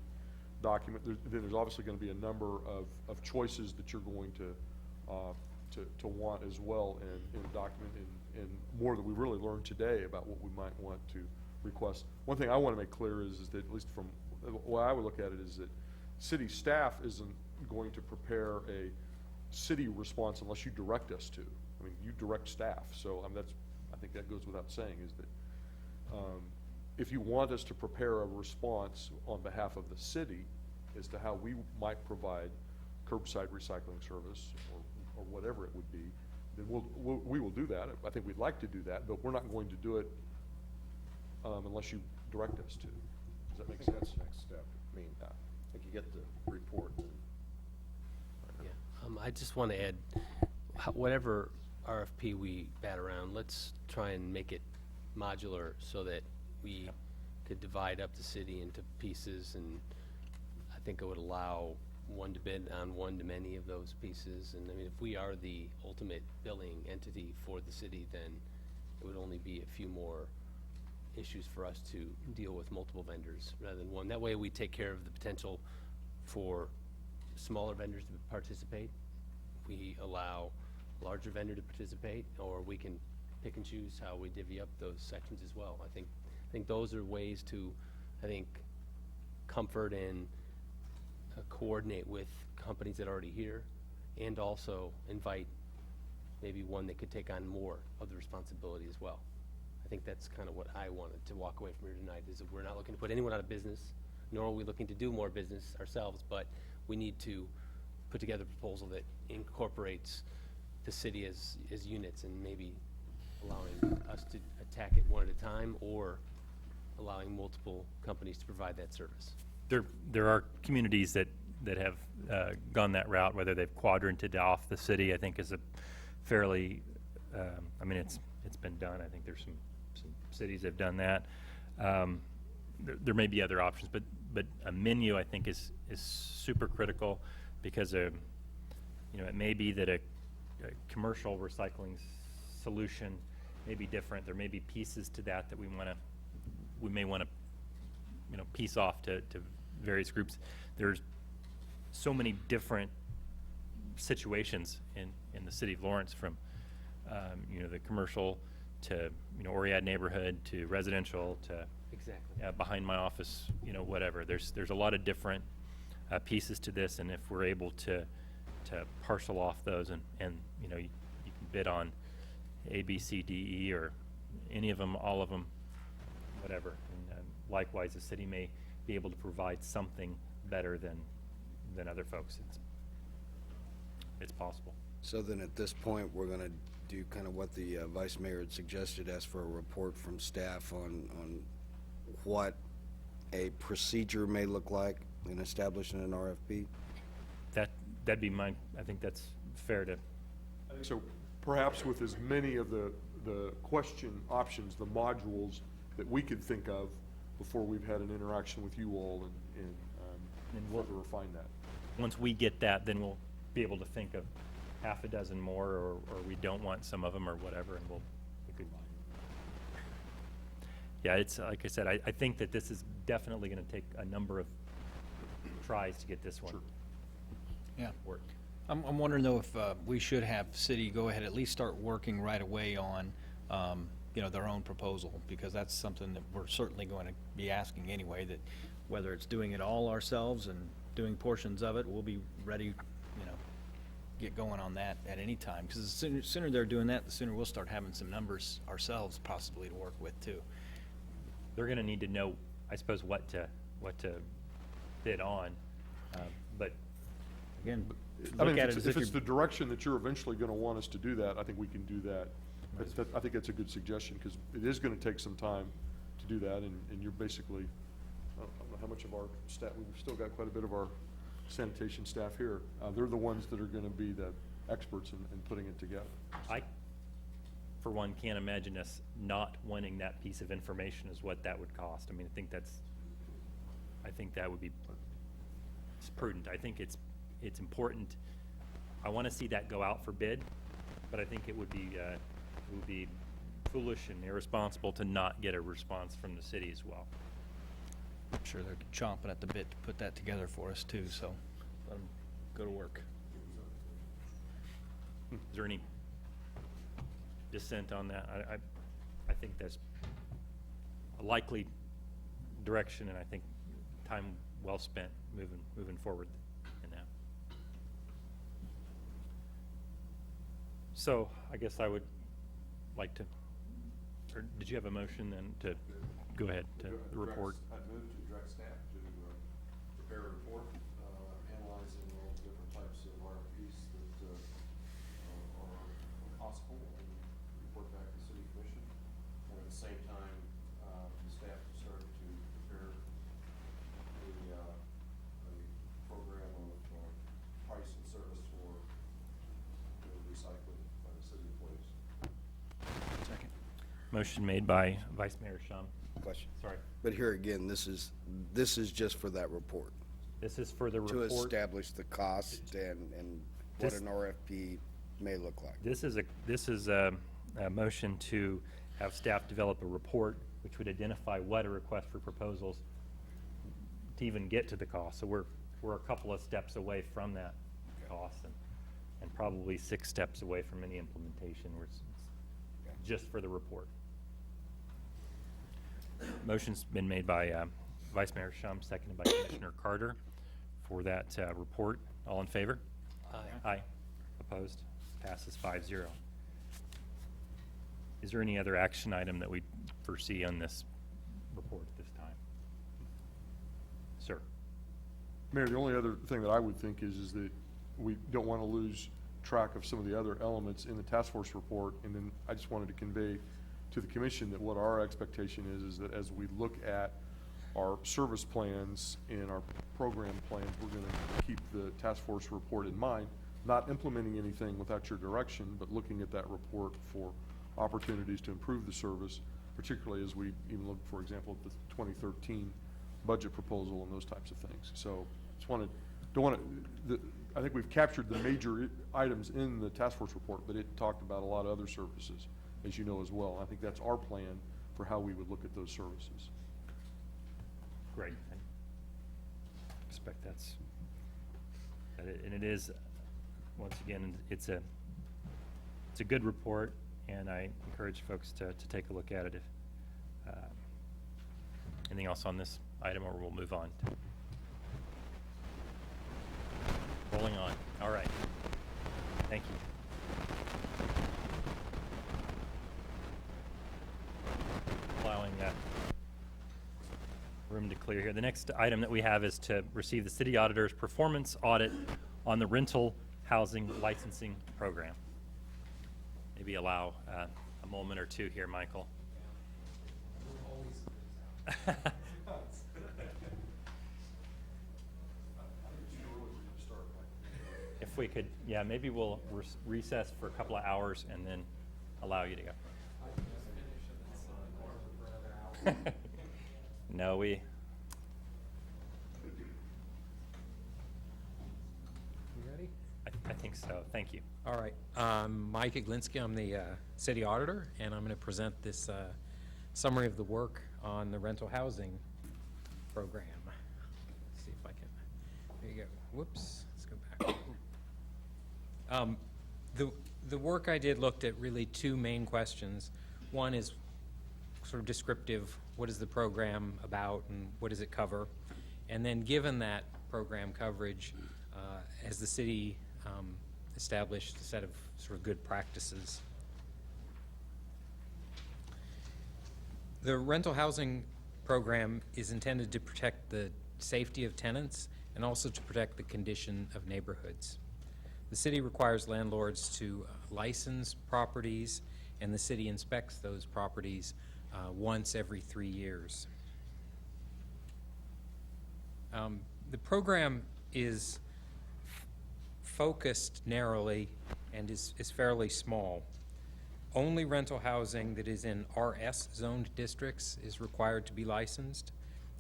document. Then there's obviously going to be a number of choices that you're going to want as well in a document, and more that we really learned today about what we might want to request. One thing I want to make clear is that, at least from the way I would look at it, is that city staff isn't going to prepare a city response unless you direct us to. I mean, you direct staff, so I think that goes without saying, is that if you want us to prepare a response on behalf of the city as to how we might provide curbside recycling service or whatever it would be, then we will do that. I think we'd like to do that, but we're not going to do it unless you direct us to. Does that make sense? That's the next step. I mean, I think you get the report. Yeah, I just want to add, whatever RFP we bat around, let's try and make it modular so that we could divide up the city into pieces, and I think it would allow one to bid on one-to-many of those pieces. And I mean, if we are the ultimate billing entity for the city, then it would only be a few more issues for us to deal with multiple vendors rather than one. That way we take care of the potential for smaller vendors to participate. We allow larger vendor to participate, or we can pick and choose how we divvy up those sections as well. I think those are ways to, comfort and coordinate with companies that are already here, and also invite maybe one that could take on more of the responsibility as well. I think that's kind of what I wanted to walk away from here tonight, is that we're not looking to put anyone out of business, nor are we looking to do more business ourselves, but we need to put together a proposal that incorporates the city as units, and maybe allowing us to attack it one at a time, or allowing multiple companies to provide that service. There are communities that have gone that route, whether they've quadranted off the city. I think is a fairly, it's been done. I think there's some cities that have done that. There may be other options, but a menu, I think, is super critical, because it may be that a commercial recycling solution may be different. There may be pieces to that that we may want to, piece off to various groups. There's so many different situations in the city of Lawrence, from, the commercial to, Oriad neighborhood to residential to Exactly. behind my office, whatever. There's a lot of different pieces to this, and if we're able to parcel off those and you can bid on A, B, C, D, E, or any of them, all of them, whatever. And likewise, the city may be able to provide something better than other folks. It's possible. So then at this point, we're going to do kind of what the vice mayor had suggested, ask for a report from staff on what a procedure may look like in establishing an RFP. That'd be I think that's fair to. I think so, perhaps with as many of the question options, the modules that we could think of before we've had an interaction with you all and we'll further refine that. Once we get that, then we'll be able to think of half a dozen more, or we don't want some of them or whatever, and we could. Yeah, it's, like I said, I think that this is definitely gonna take a number of tries to get this one. Sure. Yeah. Work. I'm wondering though if we should have city go ahead, at least start working right away on, their own proposal, because that's something that we're certainly going to be asking anyway, that whether it's doing it all ourselves and doing portions of it, we'll be ready, get going on that at any time. Because the sooner they're doing that, the sooner we'll start having some numbers ourselves possibly to work with too. They're gonna need to know, I suppose, what to bid on, but again, I look mean, at it as if if it's the you're, direction that you're eventually gonna want us to do that, I think we can do that. I think that's a good suggestion, because it is gonna take some time to do that, and you're basically, I don't know how much of our staff, we've still got quite a bit of our sanitation staff here. They're the ones that are gonna be the experts in putting it together. I, for one, can't imagine us not wanting that piece of information as what that would cost. I mean, I think that would be, it's prudent. I think it's important. I want to see that go out for bid, but I think it would be foolish and irresponsible to not get a response from the city as well. I'm sure they're chomping at the bit to put that together for us too, so let them go to work. Is there any dissent on that? I think that's a likely direction, and I think time well spent moving forward in that. So I guess I would like to, or did you have a motion then to go ahead to the report? I move to direct staff to prepare a report analyzing all the different types of RFPs that are possible, and report back to the city commission. And at the same time, the staff will start to prepare a program of price and service for recycling by the city employees. Second. Motion made by Vice Mayor Shum. Question. Sorry. But here again, this is just for that report, This is for the to report. establish the cost and what This- an RFP may look like. This is a motion to have staff develop a report which would identify what a request for proposals to even get to the cost. So we're a couple of steps away from that cost, and probably 6 steps away from any implementation, where it's just for the report. Motion's been made by Vice Mayor Shum, seconded by Commissioner Carter for that report. All in favor? Aye. Aye. Opposed? Passes 5-0. Is there any other action item that we foresee on this report at this time? Sir? Mayor, the only other thing that I would think is that we don't want to lose track of some of the other elements in the task force report, and then I just wanted to convey to the commission that what our expectation is that as we look at our service plans and our program plans, we're going to keep the task force report in mind, not implementing anything without your direction, but looking at that report for opportunities to improve the service, particularly as we even look, for example, at the 2013 budget proposal and those types of things. So just I think we've captured the major items in the task force report, but it talked about a lot of other services as you know as well. I think that's our plan for how we would look at those services. Great. I expect and it is, once again, it's a good report, and I encourage folks to take a look at it. If anything else on this item, or we'll move on. Rolling on. All right. Thank you. Allowing room to clear here. The next item that we have is to receive the city auditor's performance audit on the rental housing licensing program. Maybe allow a moment or two here, Michael. If we could, yeah, maybe we'll recess for a couple of hours and then allow you to go. No, we. You ready? I think so. Thank you. All right. Mike Iglinski, I'm the city auditor, and I'm going to present this summary of the work on the rental housing program. Let's see if I can. There you go. Whoops. Let's go back. The work I did looked at really two main questions. One is sort of descriptive. What is the program about, and what does it cover? And then, given that program coverage, has the city established a set of sort of good practices? The rental housing program is intended to protect the safety of tenants and also to protect the condition of neighborhoods. The city requires landlords to license properties, and the city inspects those properties once every 3 years. The program is focused narrowly and is fairly small. Only rental housing that is in RS zoned districts is required to be licensed,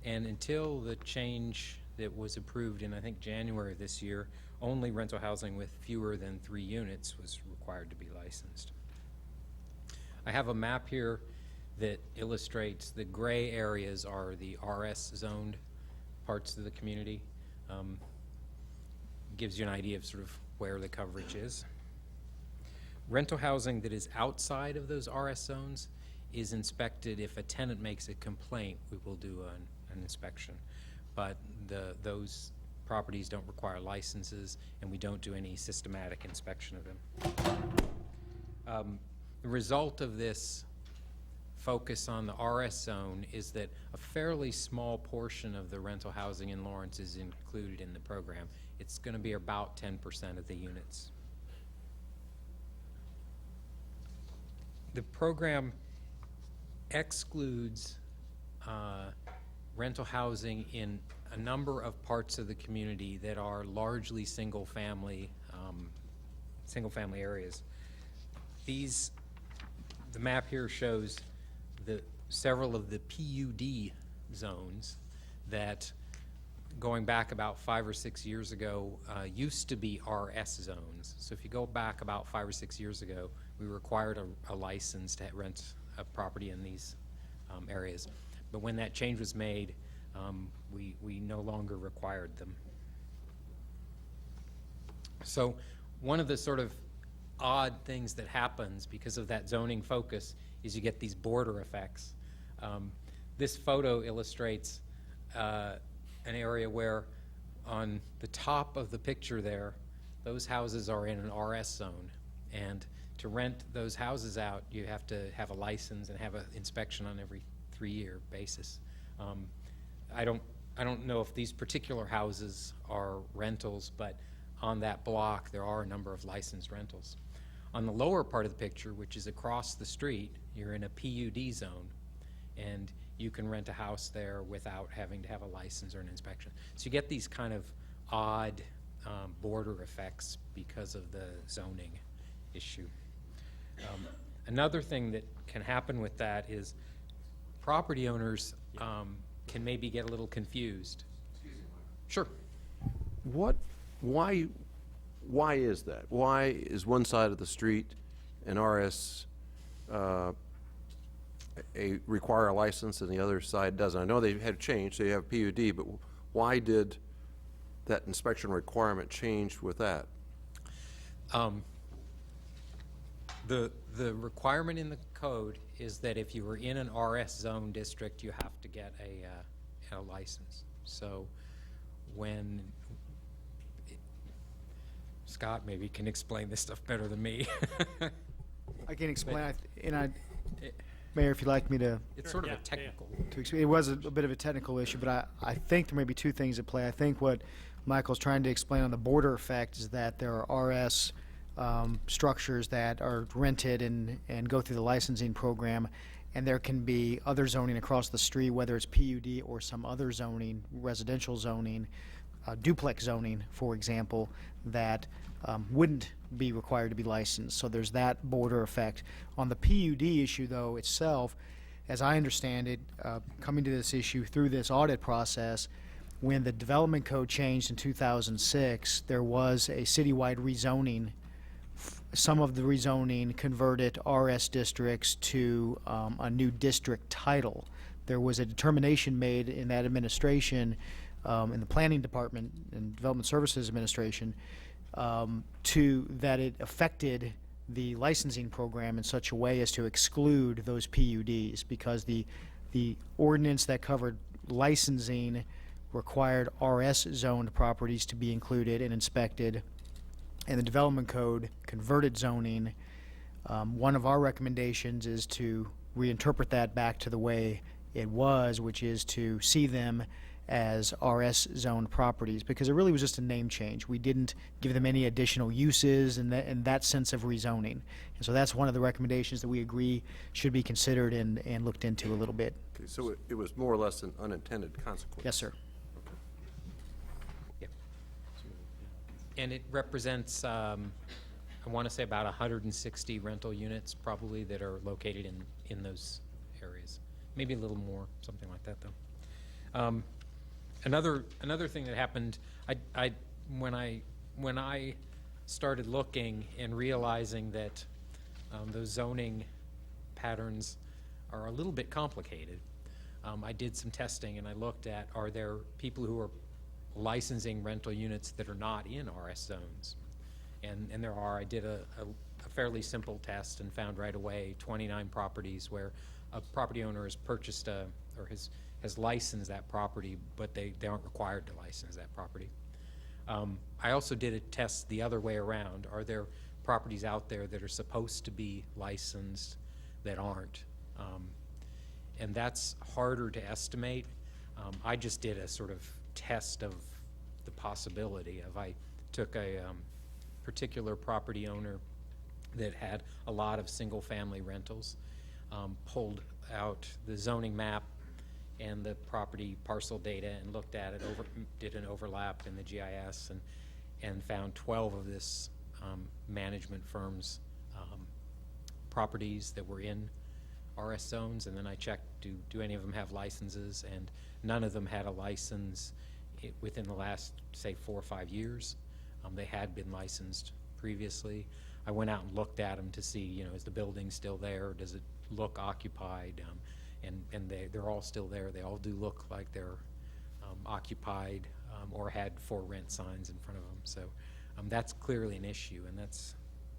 and until the change that was approved in, I think, January of this year, only rental housing with fewer than 3 units was required to be licensed. I have a map here that illustrates the gray areas are the RS zoned parts of the community. Gives you an idea of sort of where the coverage is. Rental housing that is outside of those RS zones is inspected. If a tenant makes a complaint, we will do an inspection. But those properties don't require licenses, and we don't do any systematic inspection of them. The result of this focus on the RS zone is that a fairly small portion of the rental housing in Lawrence is included in the program. It's going to be about 10% of the units. The program excludes rental housing in a number of parts of the community that are largely single-family areas. The map here shows several of the PUD zones that, going back about 5 or 6 years ago, used to be RS zones. So if you go back about 5 or 6 years ago, we required a license to rent a property in these areas. But when that change was made, we no longer required them. So one of the sort of odd things that happens because of that zoning focus is you get these border effects. This photo illustrates an area where on the top of the picture there, those houses are in an RS zone. And to rent those houses out, you have to have a license and have an inspection on every 3-year basis. I don't know if these particular houses are rentals, but on that block there are a number of licensed rentals. On the lower part of the picture, which is across the street, you're in a PUD zone, and you can rent a house there without having to have a license or an inspection. So you get these kind of odd border effects because of the zoning issue. Another thing that can happen with that is property owners can maybe get a little confused. Sure. Why is that? Why is one side of the street an RS require a license and the other side doesn't? I know they had changed, so you have PUD, but why did that inspection requirement change with that? The requirement in the code is that if you were in an RS zone district, you have to get a license. So when, Scott maybe can explain this stuff better than me. I can explain, Mayor, if you'd like me to. It's sort of a technical. It was a bit of a technical issue, but I think there may be two things at play. I think what Michael's trying to explain on the border effect is that there are RS structures that are rented and go through the licensing program, and there can be other zoning across the street, whether it's PUD or some other zoning, residential zoning, duplex zoning, for example, that wouldn't be required to be licensed. So there's that border effect. On the PUD issue, though, itself, as I understand it, coming to this issue through this audit process, when the development code changed in 2006, there was a citywide rezoning. Some of the rezoning converted RS districts to a new district title. There was a determination made in that administration, in the Planning Department and Development Services Administration, that it affected the licensing program in such a way as to exclude those PUDs, because the ordinance that covered licensing required RS zoned properties to be included and inspected, and the development code converted zoning. One of our recommendations is to reinterpret that back to the way it was, which is to see them as RS zoned properties, because it really was just a name change. We didn't give them any additional uses in that sense of rezoning. And so that's one of the recommendations that we agree should be considered and looked into a little bit. Okay, so it was more or less an unintended consequence? Yes, sir. And it represents, I want to say about 160 rental units probably that are located in those areas. Maybe a little more, something like that, though. Another thing that happened, when I started looking and realizing that those zoning patterns are a little bit complicated, I did some testing and I looked at, are there people who are licensing rental units that are not in RS zones? And there are. I did a fairly simple test and found right away 29 properties where a property owner has purchased or has licensed that property, but they aren't required to license that property. I also did a test the other way around. Are there properties out there that are supposed to be licensed that aren't? And that's harder to estimate. I just did a sort of test of the possibility of, I took a particular property owner that had a lot of single-family rentals, pulled out the zoning map and the property parcel data and looked at it, did an overlap in the GIS and found 12 of this management firm's properties that were in RS zones, and then I checked, do any of them have licenses, and none of them had a license within the last, say, 4 or 5 years. They had been licensed previously. I went out and looked at them to see, is the building still there? Does it look occupied? And they're all still there. They all do look like they're occupied or had for rent signs in front of them. So that's clearly an issue, and that's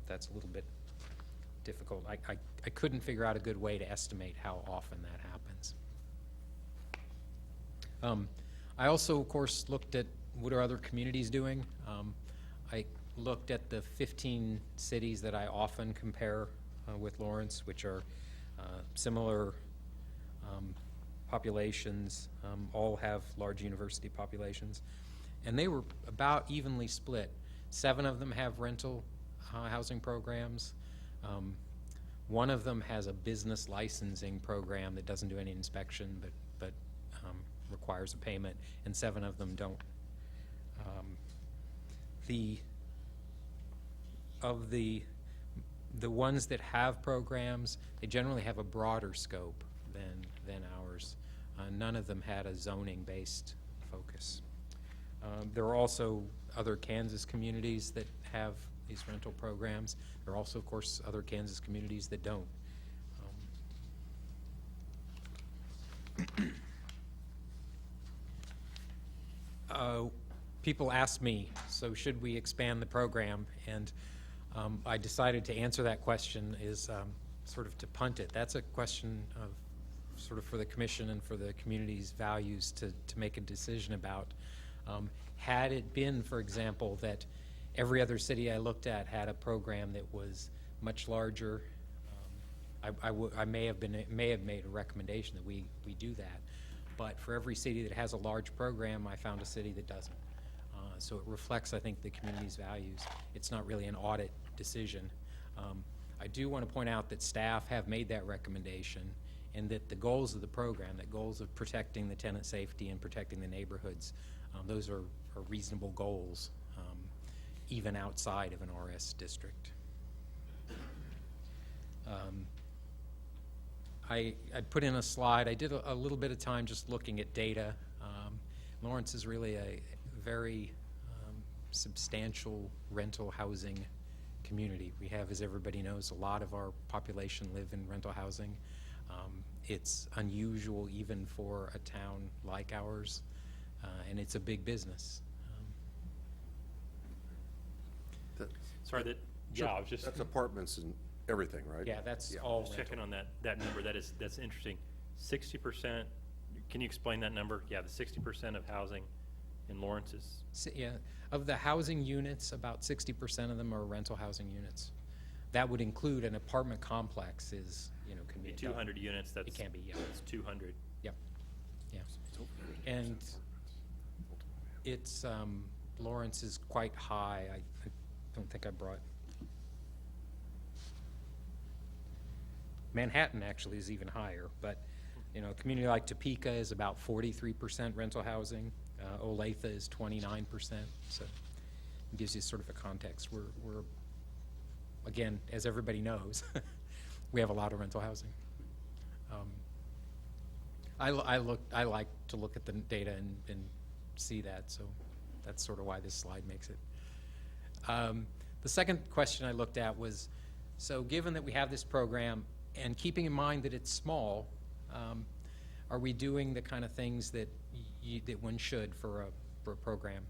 a little bit difficult. I couldn't figure out a good way to estimate how often that happens. I also, of course, looked at what are other communities doing. I looked at the 15 cities that I often compare with Lawrence, which are similar populations, all have large university populations, and they were about evenly split. 7 of them have rental housing programs. One of them has a business licensing program that doesn't do any inspection, but requires a payment, and 7 of them don't. The ones that have programs, they generally have a broader scope than ours. None of them had a zoning-based focus. There are also other Kansas communities that have these rental programs. There are also, of course, other Kansas communities that don't. People ask me, so should we expand the program? And I decided to answer that question is sort of to punt it. That's a question of sort of for the commission and for the community's values to make a decision about. Had it been, for example, that every other city I looked at had a program that was much larger, I may have made a recommendation that we do that. But for every city that has a large program, I found a city that doesn't. So it reflects, I think, the community's values. It's not really an audit decision. I do want to point out that staff have made that recommendation, and that the goals of the program, the goals of protecting the tenant safety and protecting the neighborhoods, those are reasonable goals, even outside of an RS district. I put in a slide. I did a little bit of time just looking at data. Lawrence is really a very substantial rental housing community. We have, as everybody knows, a lot of our population live in rental housing. It's unusual even for a town like ours, and it's a big business. Sorry, I was just. That's apartments and everything, right? Yeah, that's all Just rental. checking on that number. That's interesting. 60%, can you explain that number? Yeah, the 60% of housing in Lawrence is. Yeah, of the housing units, about 60% of them are rental housing units. That would include an apartment complex is, can be 200 units, that's. It can be, yeah. It's 200. Yep, yeah. And it's, Lawrence is quite high. I don't think I brought. Manhattan actually is even higher, but, a community like Topeka is about 43% rental housing. Olathe is 29%, so it gives you sort of a context. We're again, as everybody knows, we have a lot of rental housing. I like to look at the data and see that, so that's sort of why this slide makes it. The second question I looked at was, so given that we have this program, and keeping in mind that it's small, are we doing the kind of things that that one should for a program?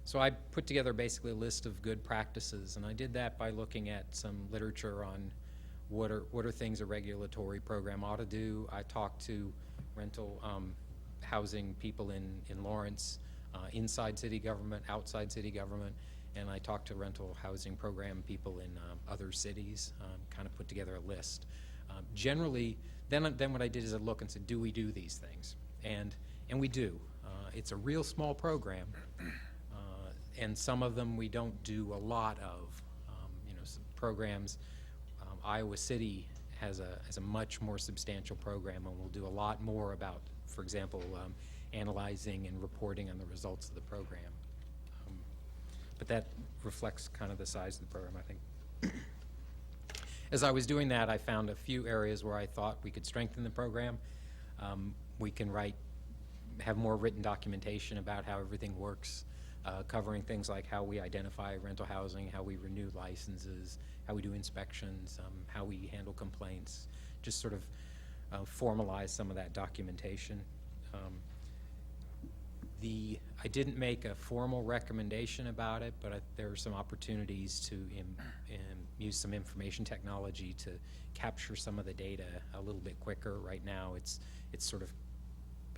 So I put together basically a list of good practices, and I did that by looking at some literature on what are things a regulatory program ought to do. I talked to rental housing people in Lawrence, inside city government, outside city government, and I talked to rental housing program people in other cities, kind of put together a list. Generally, then what I did is I look and said, do we do these things? And we do. It's a real small program, and some of them we don't do a lot of. Some programs, Iowa City has a much more substantial program, and we'll do a lot more about, for example, analyzing and reporting on the results of the program. But that reflects kind of the size of the program, I think. As I was doing that, I found a few areas where I thought we could strengthen the program. We can have more written documentation about how everything works, covering things like how we identify rental housing, how we renew licenses, how we do inspections, how we handle complaints, just sort of formalize some of that documentation. I didn't make a formal recommendation about it, but there are some opportunities to use some information technology to capture some of the data a little bit quicker. Right now, it's sort of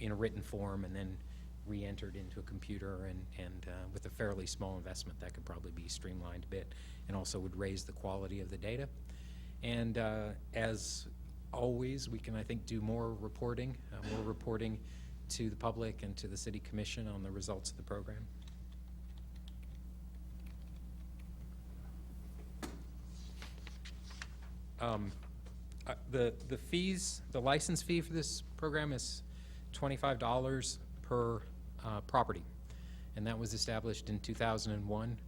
in a written form and then re-entered into a computer, and with a fairly small investment, that could probably be streamlined a bit, and also would raise the quality of the data. And as always, we can, I think, do more reporting to the public and to the City Commission on the results of the program. The fees, the license fee for this program is $25 per property, and that was established in 2001.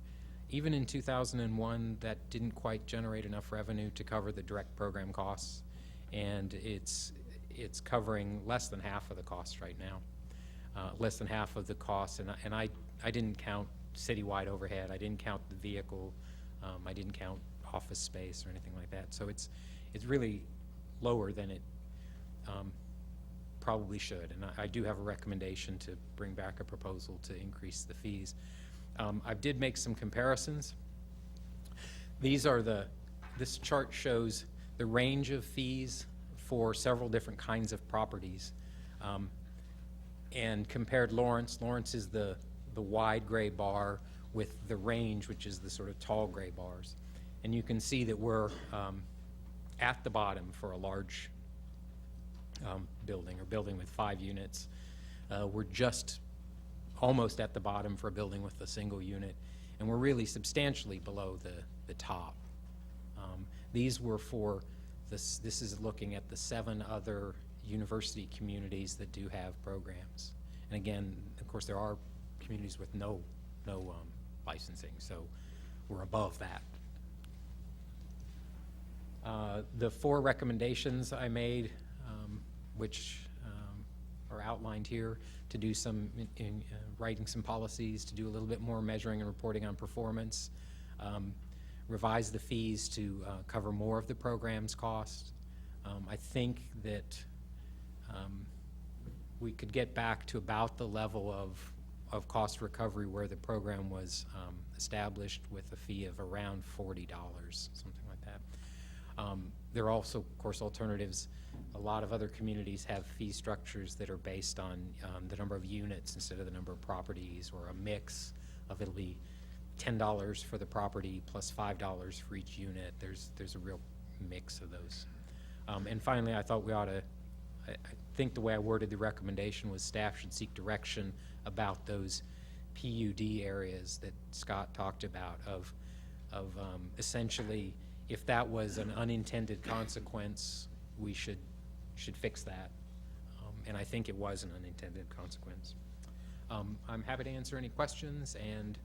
Even in 2001, that didn't quite generate enough revenue to cover the direct program costs, and it's covering less than half of the costs right now. Less than half of the costs, and I didn't count citywide overhead. I didn't count the vehicle. I didn't count office space or anything like that. So it's really lower than it probably should. And I do have a recommendation to bring back a proposal to increase the fees. I did make some comparisons. These are this chart shows the range of fees for several different kinds of properties. And compared Lawrence. Lawrence is the wide gray bar with the range, which is the sort of tall gray bars. And you can see that we're at the bottom for a large building, or building with 5 units. We're just almost at the bottom for a building with a single unit, and we're really substantially below the top. These were for this is looking at the 7 other university communities that do have programs. And again, of course, there are communities with no licensing, so we're above that. The 4 recommendations I made, which are outlined here, to do some writing some policies, to do a little bit more measuring and reporting on performance, revise the fees to cover more of the program's cost. I think that we could get back to about the level of cost recovery where the program was established, with a fee of around $40, something like that. There are also, of course, alternatives. A lot of other communities have fee structures that are based on the number of units instead of the number of properties, or a mix of, it'll be $10 for the property plus $5 for each unit. There's a real mix of those. And finally, I thought we ought to, I think the way I worded the recommendation was staff should seek direction about those PUD areas that Scott talked about, of essentially, if that was an unintended consequence, we should fix that. And I think it was an unintended consequence. I'm happy to answer any questions, and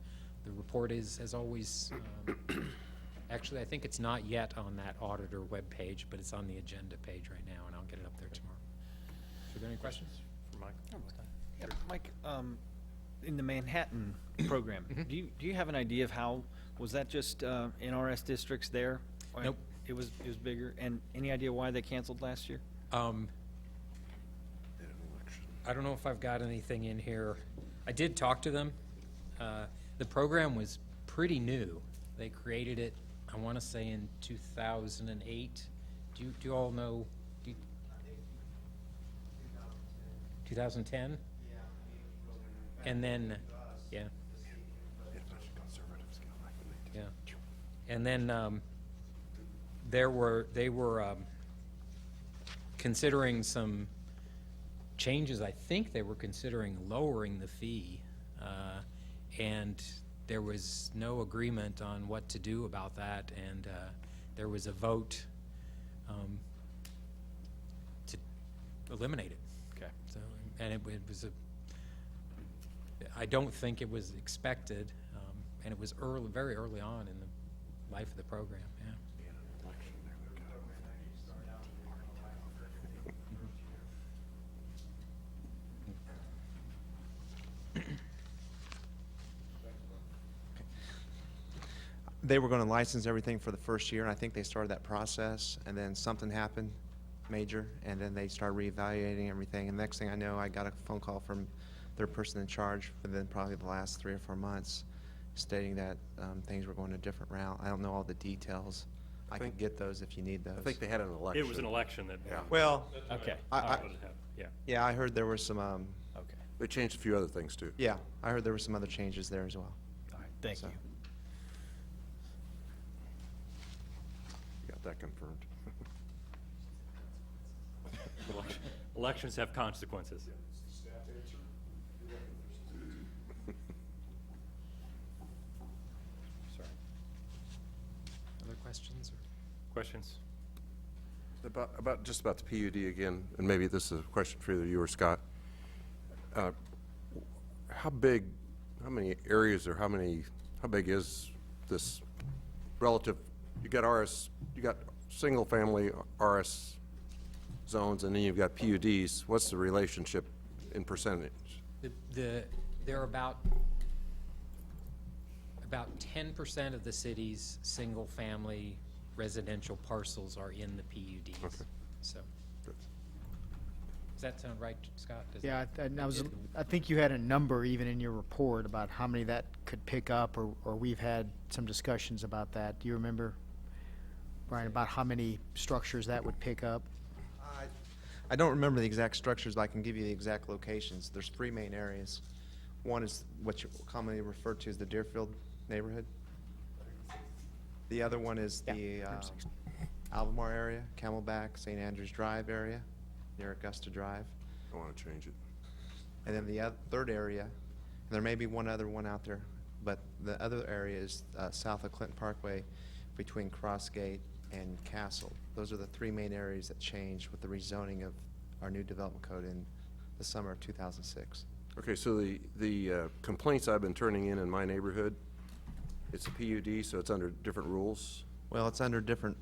the report is, as always, actually, I think it's not yet on that auditor webpage, but it's on the agenda page right now, and I'll get it up there tomorrow. Are there any questions for Mike? Yeah, Mike, in the Manhattan program, do you have an idea of how, was that just NRS districts there? Or Nope. It was bigger, and any idea why they canceled last year? I don't know if I've got anything in here. I did talk to them. The program was pretty new. They created it, I want to say, in 2008. Do you all know? 2010? And then, yeah. Yeah. And then they were considering some changes. I think they were considering lowering the fee, and there was no agreement on what to do about that, and there was a vote to eliminate it. Okay. So, and it was I don't think it was expected, and it was very early on in the life of the program. Yeah. They were going to license everything for the first year, and I think they started that process, and then something happened major, and then they started reevaluating everything. And next thing I know, I got a phone call from their person in charge for then probably the last 3 or 4 months, stating that things were going a different route. I don't know all the details. I could get those if you need those. I think they had an election. It was an election that. Yeah. Well, Okay. Yeah. yeah, I heard there were some, Okay. They changed a few other things, too. yeah, I heard there were some other changes there as well. All right, thank So- you. You got that confirmed. Elections have consequences. Sorry. Other questions? Questions? Just about the PUD again, and maybe this is a question for either you or Scott. How many areas, or how big is this relative? You got single-family RS zones, and then you've got PUDs. What's the relationship in percentage? There are about 10% of the city's single-family residential parcels are in the PUDs. Okay. So, Does that sound right, Scott? Does Yeah, that- I think you had a number even in your report about how many that could pick up, or we've had some discussions about that. Do you remember, Brian, about how many structures that would pick up? I don't remember the exact structures, but I can give you the exact locations. There's 3 main areas. One is what you commonly refer to as the Deerfield neighborhood. The other one is the Albemarle area, Camelback, St. Andrews Drive area, near Augusta Drive. I want to change it. And then the third area, and there may be one other one out there, but the other area is south of Clinton Parkway between Crossgate and Castle. Those are the 3 main areas that changed with the rezoning of our new development code in the summer of 2006. Okay, so the complaints I've been turning in my neighborhood, it's a PUD, so it's under different rules. Well, it's under different,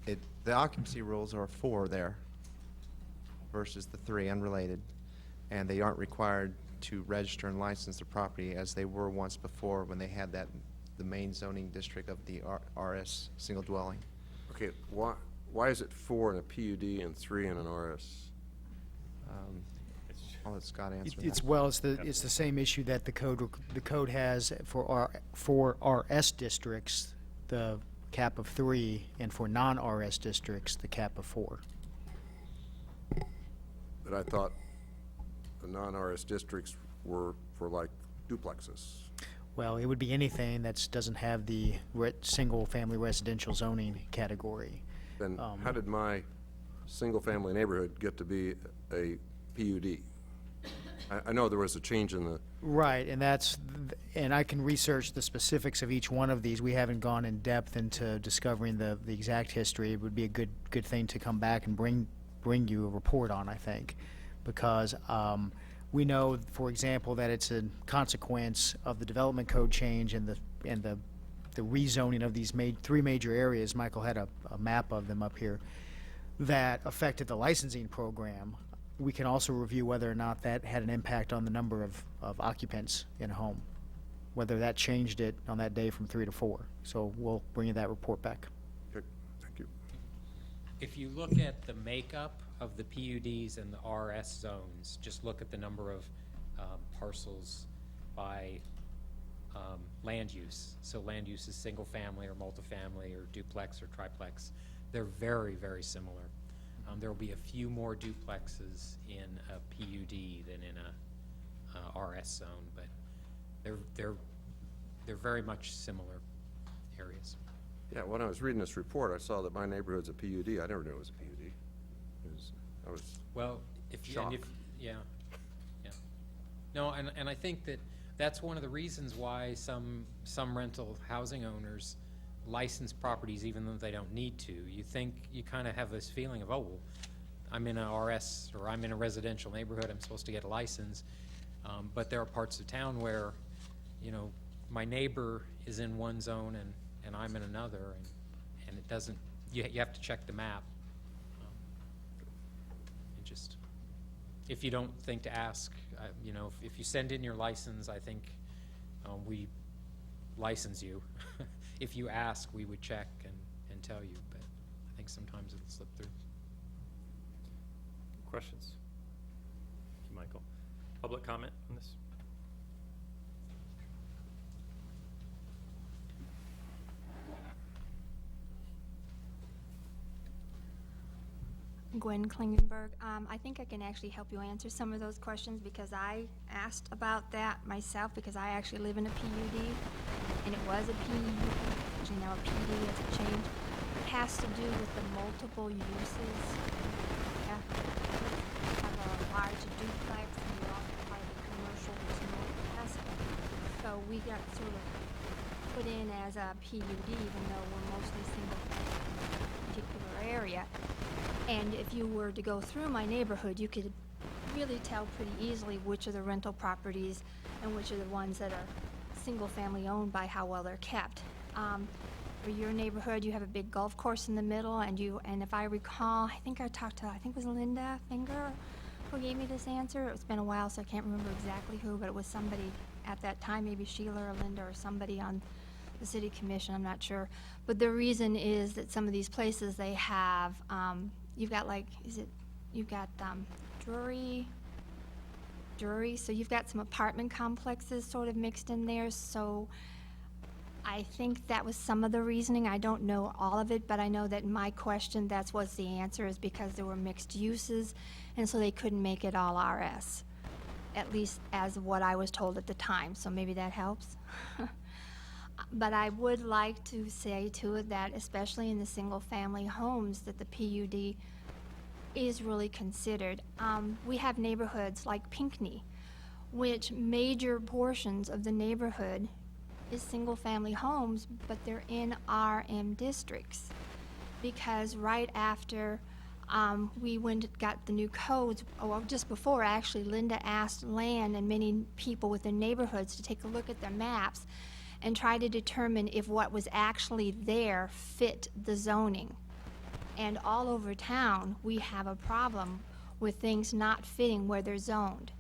the occupancy rules are 4 there versus the 3 unrelated, and they aren't required to register and license the property as they were once before when they had the main zoning district of the RS single dwelling. Okay, why is it 4 in a PUD and 3 in an RS? I'll let Scott answer that. It's the same issue that the code has for RS districts, the cap of 3, and for non-RS districts, the cap of 4. But I thought the non-RS districts were for like duplexes. Well, it would be anything that doesn't have the single-family residential zoning category. Then how did my single-family neighborhood get to be a PUD? I know there was a change in the... Right, and I can research the specifics of each one of these. We haven't gone in depth into discovering the exact history. It would be a good thing to come back and bring you a report on, I think, because we know, for example, that it's a consequence of the development code change and the rezoning of these 3 major areas. Michael had a map of them up here that affected the licensing program. We can also review whether or not that had an impact on the number of occupants in a home, whether that changed it on that day from 3 to 4. So we'll bring you that report back. Okay, thank you. If you look at the makeup of the PUDs and the RS zones, just look at the number of parcels by land use. So land use is single family or multifamily or duplex or triplex. They're very, very similar. There will be a few more duplexes in a PUD than in a RS zone, but they're very much similar areas. Yeah, when I was reading this report, I saw that my neighborhood's a PUD. I never knew it was a PUD. I was Well, if you, shocked. yeah. No, and I think that's one of the reasons why some rental housing owners license properties even though they don't need to. You kind of have this feeling of, oh, well, I'm in a RS or I'm in a residential neighborhood, I'm supposed to get a license. But there are parts of town where, my neighbor is in one zone and I'm in another, and it doesn't, you have to check the map. And just, if you don't think to ask, if you send in your license, I think we license you. If you ask, we would check and tell you, but I think sometimes it'll slip through. Questions? Thank you, Michael. Public comment on this? Gwen Klingenberg. I think I can actually help you answer some of those questions because I asked about that myself because I actually live in a PUD and it was a PUD, actually now a PUD as a change. It has to do with the multiple uses. You have a large duplex and you also have a commercial with no capacity. So we got sort of put in as a PUD even though we're mostly single family in a particular area. And if you were to go through my neighborhood, you could really tell pretty easily which are the rental properties and which are the ones that are single-family owned by how well they're kept. For your neighborhood, you have a big golf course in the middle, and if I recall, I think it was Linda Finger who gave me this answer. It's been a while, so I can't remember exactly who, but it was somebody at that time, maybe Sheila or Linda or somebody on the city commission, I'm not sure. But the reason is that some of these places, they have, you've got Drury, so you've got some apartment complexes sort of mixed in there, so I think that was some of the reasoning. I don't know all of it, but I know that in my question, that's what's the answer, is because there were mixed uses, and so they couldn't make it all RS, at least as what I was told at the time, so maybe that helps. But I would like to say to it that, especially in the single-family homes, that the PUD is really considered. We have neighborhoods like Pinckney, which major portions of the neighborhood is single-family homes, but they're in RM districts. Because right after we got the new codes, well, just before actually, Linda asked land and many people within neighborhoods to take a look at their maps and try to determine if what was actually there fit the zoning. And all over town, we have a problem with things not fitting where they're zoned.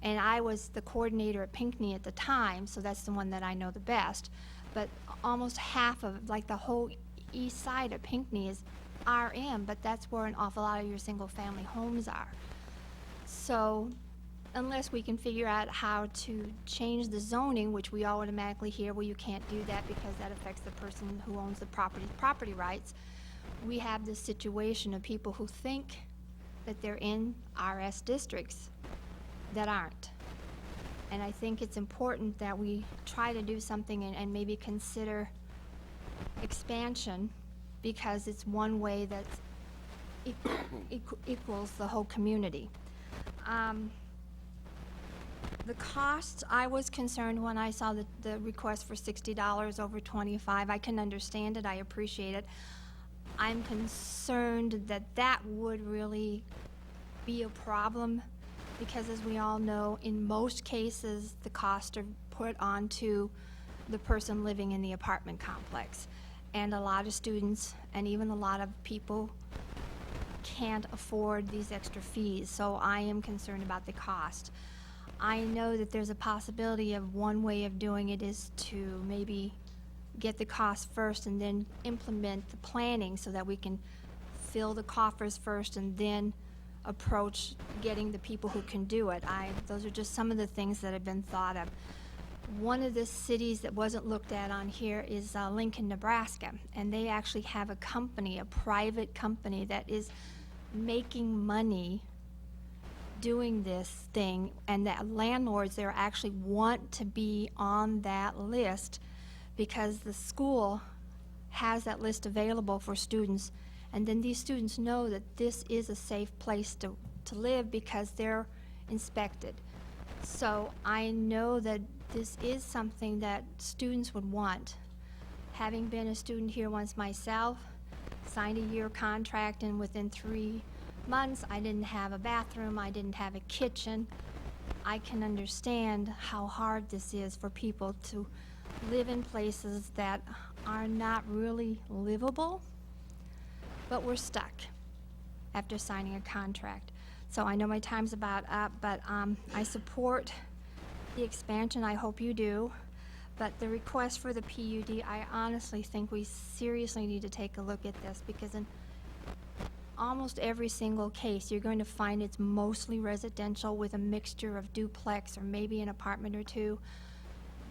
And I was the coordinator at Pinckney at the time, so that's the one that I know the best. But almost half of, like the whole east side of Pinckney is RM, but that's where an awful lot of your single-family homes are. So unless we can figure out how to change the zoning, which we automatically hear, well, you can't do that because that affects the person who owns the property rights, we have this situation of people who think that they're in RS districts that aren't. And I think it's important that we try to do something and maybe consider expansion, because it's one way that equals the whole community. The cost, I was concerned when I saw the request for $60 over 25. I can understand it, I appreciate it. I'm concerned that that would really be a problem, because as we all know, in most cases, the costs are put onto the person living in the apartment complex. And a lot of students, and even a lot of people, can't afford these extra fees, so I am concerned about the cost. I know that there's a possibility of one way of doing it is to maybe get the cost first and then implement the planning so that we can fill the coffers first and then approach getting the people who can do it. Those are just some of the things that have been thought of. One of the cities that wasn't looked at on here is Lincoln, Nebraska, and they actually have a company, a private company, that is making money doing this thing, and that landlords there actually want to be on that list because the school has that list available for students, and then these students know that this is a safe place to live because they're inspected. So I know that this is something that students would want. Having been a student here once myself, signed a year contract, and within 3 months I didn't have a bathroom, I didn't have a kitchen. I can understand how hard this is for people to live in places that are not really livable, but we're stuck after signing a contract. So I know my time's about up, but I support the expansion. I hope you do. But the request for the PUD, I honestly think we seriously need to take a look at this, because in almost every single case, you're going to find it's mostly residential with a mixture of duplex or maybe an apartment or two.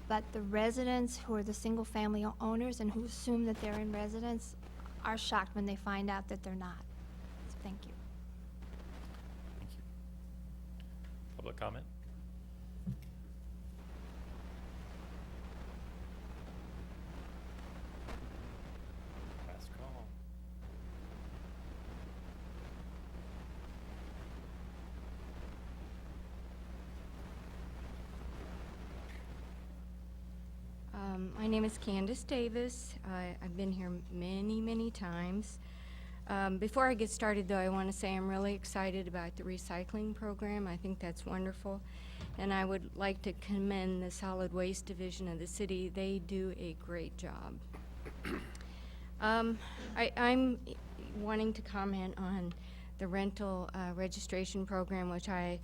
But the residents who are the single-family owners and who assume that they're in residence are shocked when they find out that they're not. So thank you. Thank you. Public comment? Last call. My name is Candace Davis. I've been here many, many times. Before I get started, though, I want to say I'm really excited about the recycling program. I think that's wonderful. And I would like to commend the Solid Waste Division of the city. They do a great job. I'm wanting to comment on the rental registration program, which I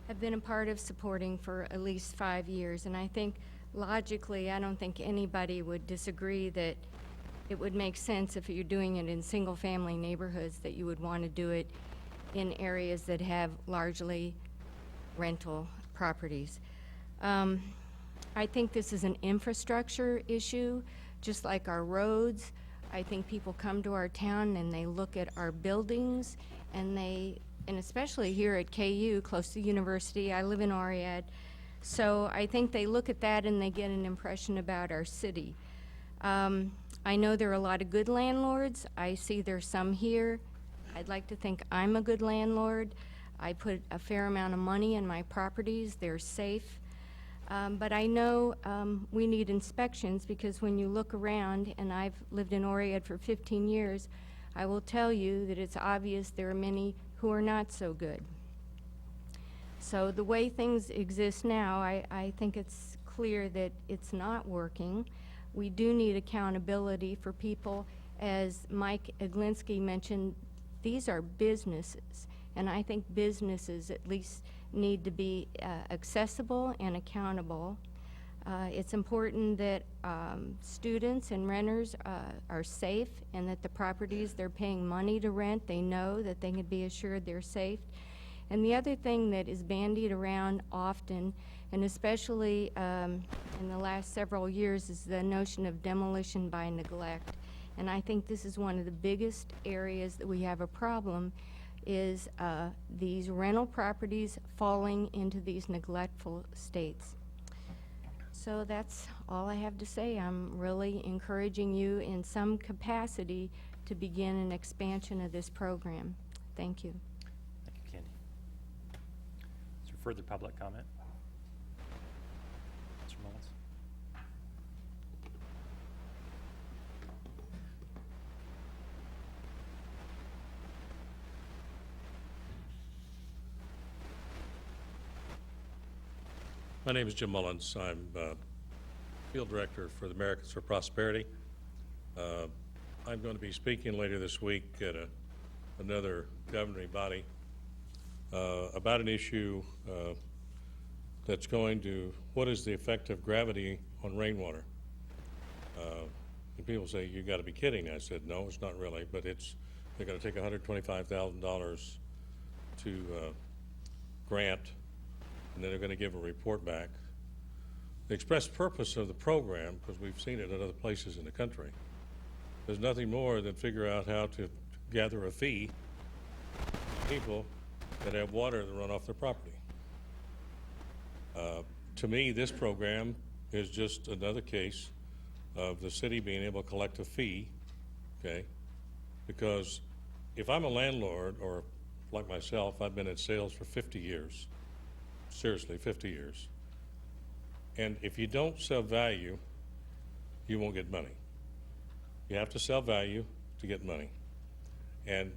have been a part of supporting for at least 5 years. And I think logically, I don't think anybody would disagree that it would make sense if you're doing it in single-family neighborhoods that you would want to do it in areas that have largely rental properties. I think this is an infrastructure issue, just like our roads. I think people come to our town and they look at our buildings, and especially here at KU, close to the university, I live in Oriad, so I think they look at that and they get an impression about our city. I know there are a lot of good landlords. I see there's some here. I'd like to think I'm a good landlord. I put a fair amount of money in my properties. They're safe. But I know we need inspections, because when you look around, and I've lived in Oriad for 15 years, I will tell you that it's obvious there are many who are not so good. So the way things exist now, I think it's clear that it's not working. We do need accountability for people. As Mike Eglinski mentioned, these are businesses, and I think businesses at least need to be accessible and accountable. It's important that students and renters are safe, and that the properties they're paying money to rent, they know that they can be assured they're safe. And the other thing that is bandied around often, and especially in the last several years, is the notion of demolition by neglect. And I think this is one of the biggest areas that we have a problem, is these rental properties falling into these neglectful states. So that's all I have to say. I'm really encouraging you in some capacity to begin an expansion of this program. Thank you. Thank you, Candy. Is there further public comment? Mr. Mullins? My name is Jim Mullins. I'm Field Director for the Americans for Prosperity. I'm going to be speaking later this week at another governing body about an issue that's going to, what is the effect of gravity on rainwater? And people say, you got to be kidding. I said, no, it's not really, but they're going to take $125,000 to grant, and then they're going to give a report back. The express purpose of the program, because we've seen it in other places in the country, there's nothing more than figure out how to gather a fee for people that have water that run off their property. To me, this program is just another case of the city being able to collect a fee, okay? Because if I'm a landlord, or like myself, I've been in sales for 50 years, seriously, 50 years. And if you don't sell value, you won't get money. You have to sell value to get money. And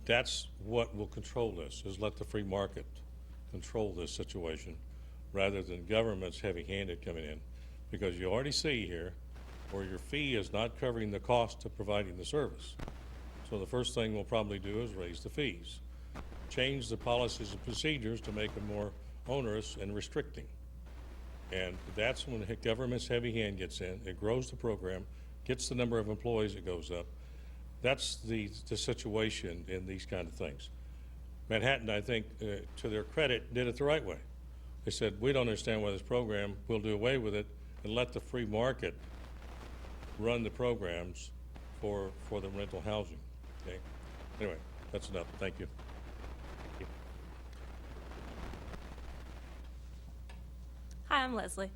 that's what will control this, is let the free market control this situation rather than government's heavy-handed coming in. Because you already see here where your fee is not covering the cost of providing the service. So the first thing we'll probably do is raise the fees. Change the policies and procedures to make them more onerous and restricting. And that's when the government's heavy hand gets in. It grows the program, gets the number of employees that goes up. That's the situation in these kind of things. Manhattan, I think, to their credit, did it the right way. They said, we don't understand why this program, we'll do away with it and let the free market run the programs for the rental housing, okay? Anyway, that's enough. Thank you. Hi, I'm Leslie.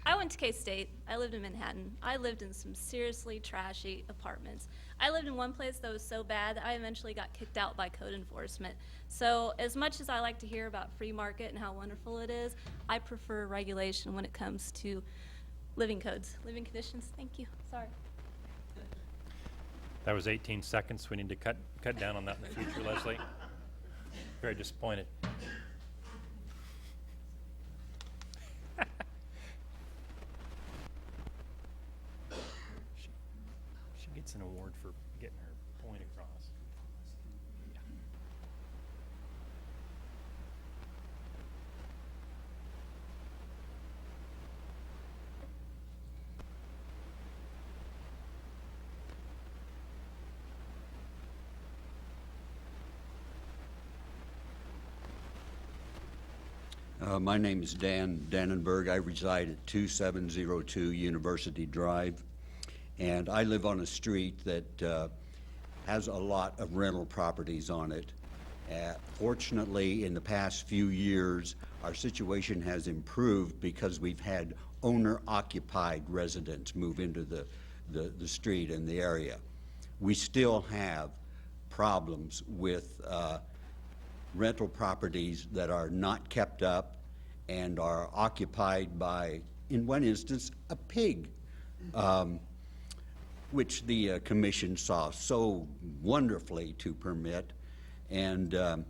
I went to K-State. I lived in Manhattan. I lived in some seriously trashy apartments. I lived in one place that was so bad that I eventually got kicked out by code enforcement. So as much as I like to hear about free market and how wonderful it is, I prefer regulation when it comes to living codes, living conditions. Thank you. Sorry. That was 18 seconds. We need to cut down on that in the future, Leslie. Very disappointed. She gets an award for getting her point across. Yeah. My name is Dan Dannenberg. I reside at 2702 University Drive, and I live on a street that has a lot of rental properties on it. Fortunately, in the past few years, our situation has improved because we've had owner-occupied residents move into the street and the area. We still have problems with rental properties that are not kept up and are occupied by, in one instance, a pig, which the commission saw so wonderfully to permit. And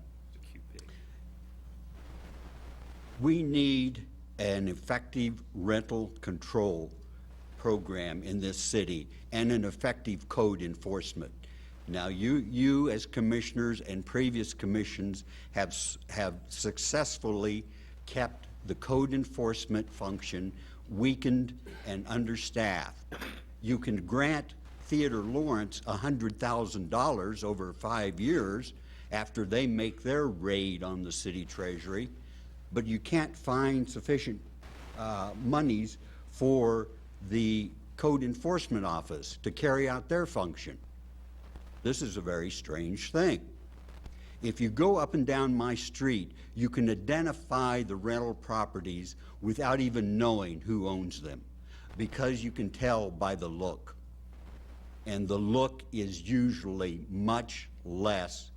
we need an effective rental control program in this city and an effective code enforcement. Now, you as commissioners and previous commissions have successfully kept the code enforcement function weakened and understaffed. You can grant Theodore Lawrence $100,000 over 5 years after they make their raid on the city treasury, but you can't find sufficient monies for the code enforcement office to carry out their function. This is a very strange thing. If you go up and down my street, you can identify the rental properties without even knowing who owns them, because you can tell by the look. And the look is usually much less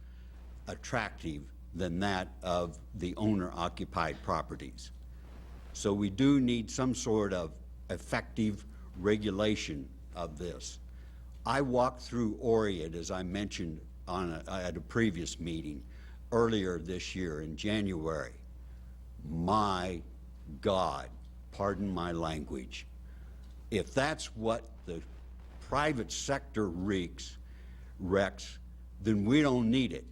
attractive than that of the owner-occupied properties. So we do need some sort of effective regulation of this. I walked through Oriat, as I mentioned at a previous meeting earlier this year in January. My God, pardon my language. If that's what the private sector wrecks, then we don't need it,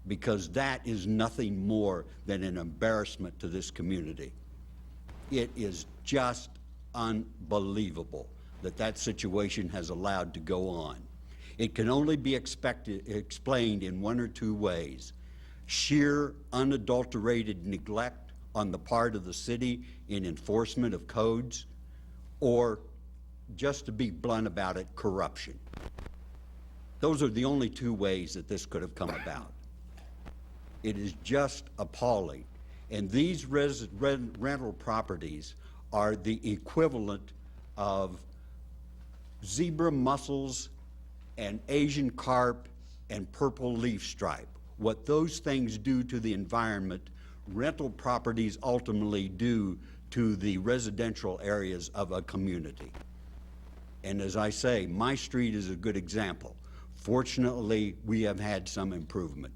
because that is nothing more than an embarrassment to this community. It is just unbelievable that that situation has allowed to go on. It can only be explained in one or two ways: sheer, unadulterated neglect on the part of the city in enforcement of codes, or, just to be blunt about it, corruption. Those are the only two ways that this could have come about. It is just appalling. And these rental properties are the equivalent of zebra mussels and Asian carp and purple leaf stripe. What those things do to the environment, rental properties ultimately do to the residential areas of a community. And as I say, my street is a good example. Fortunately, we have had some improvement.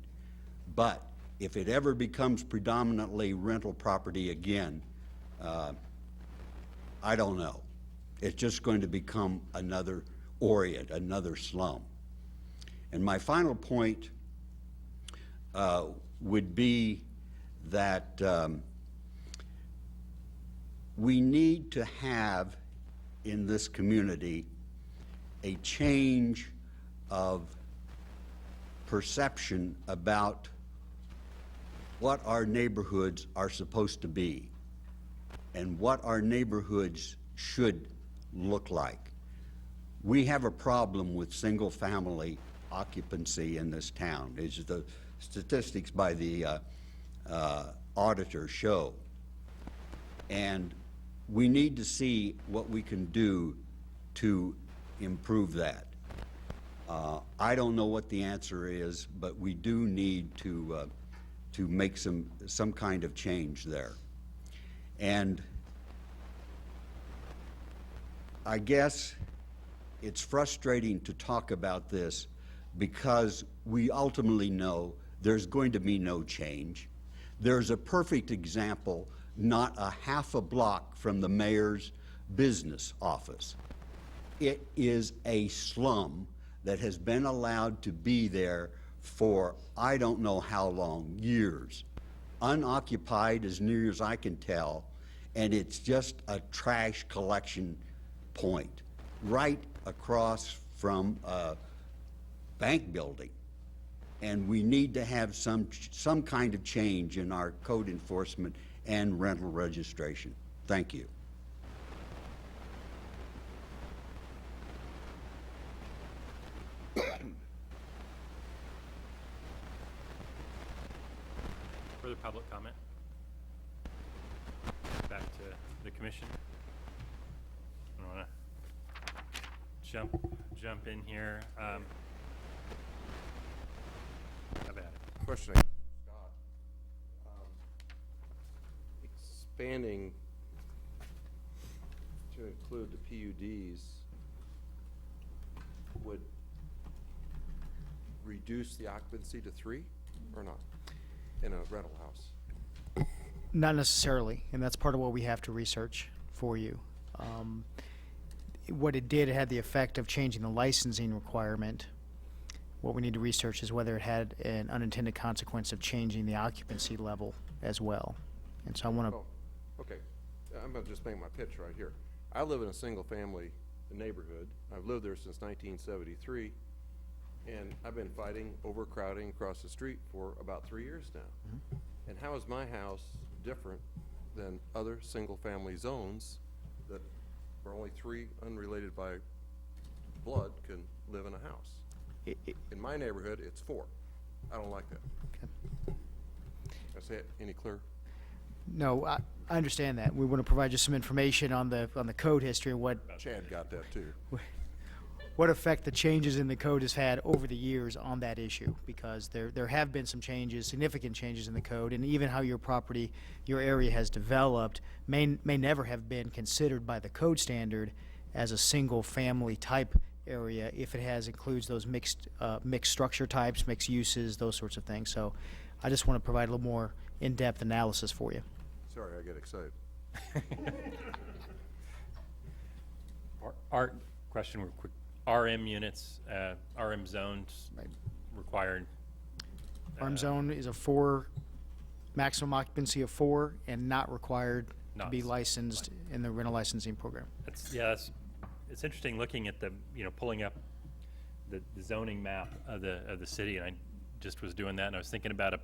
But if it ever becomes predominantly rental property again, I don't know. It's just going to become another Oriat, another slum. And my final point would be that we need to have in this community a change of perception about what our neighborhoods are supposed to be and what our neighborhoods should look like. We have a problem with single-family occupancy in this town, as the statistics by the auditor show. And we need to see what we can do to improve that. I don't know what the answer is, but we do need to make some kind of change there. And I guess it's frustrating to talk about this because we ultimately know there's going to be no change. There's a perfect example not a half a block from the mayor's business office. It is a slum that has been allowed to be there for I don't know how long, years, unoccupied as near as I can tell, and it's just a trash collection point right across from a bank building. And we need to have some kind of change in our code enforcement and rental registration. Thank you. Further public comment? Back to the commission. I want to jump in here. How about it? Questioning. Scott, expanding to include the PUDs would reduce the occupancy to 3 or not in a rental house? Not necessarily, and that's part of what we have to research for you. What it did, it had the effect of changing the licensing requirement. What we need to research is whether it had an unintended consequence of changing the occupancy level as well. And so I want to. Oh, okay. I'm gonna just make my pitch right here. I live in a single-family neighborhood. I've lived there since 1973, and I've been fighting overcrowding across the street for about 3 years now. And how is my house different than other single-family zones that where only 3 unrelated by blood can live in a house? In my neighborhood, it's 4. I don't like that. Okay. I say it any clearer? No, I understand that. We want to provide you some information on the code history and what Chad got that too. what effect the changes in the code has had over the years on that issue, because there have been some changes, significant changes in the code, and even how your property, your area has developed may never have been considered by the code standard as a single family type area if it includes those mixed structure types, mixed uses, those sorts of things. So I just want to provide a little more in-depth analysis for you. Sorry, I get excited. Art, question real quick. RM units, RM zones required. RM zone is a 4, maximum occupancy of 4, and not required to be licensed in the rental licensing program. It's interesting looking at the, pulling up the zoning map of the city, and I just was doing that, and I was thinking about a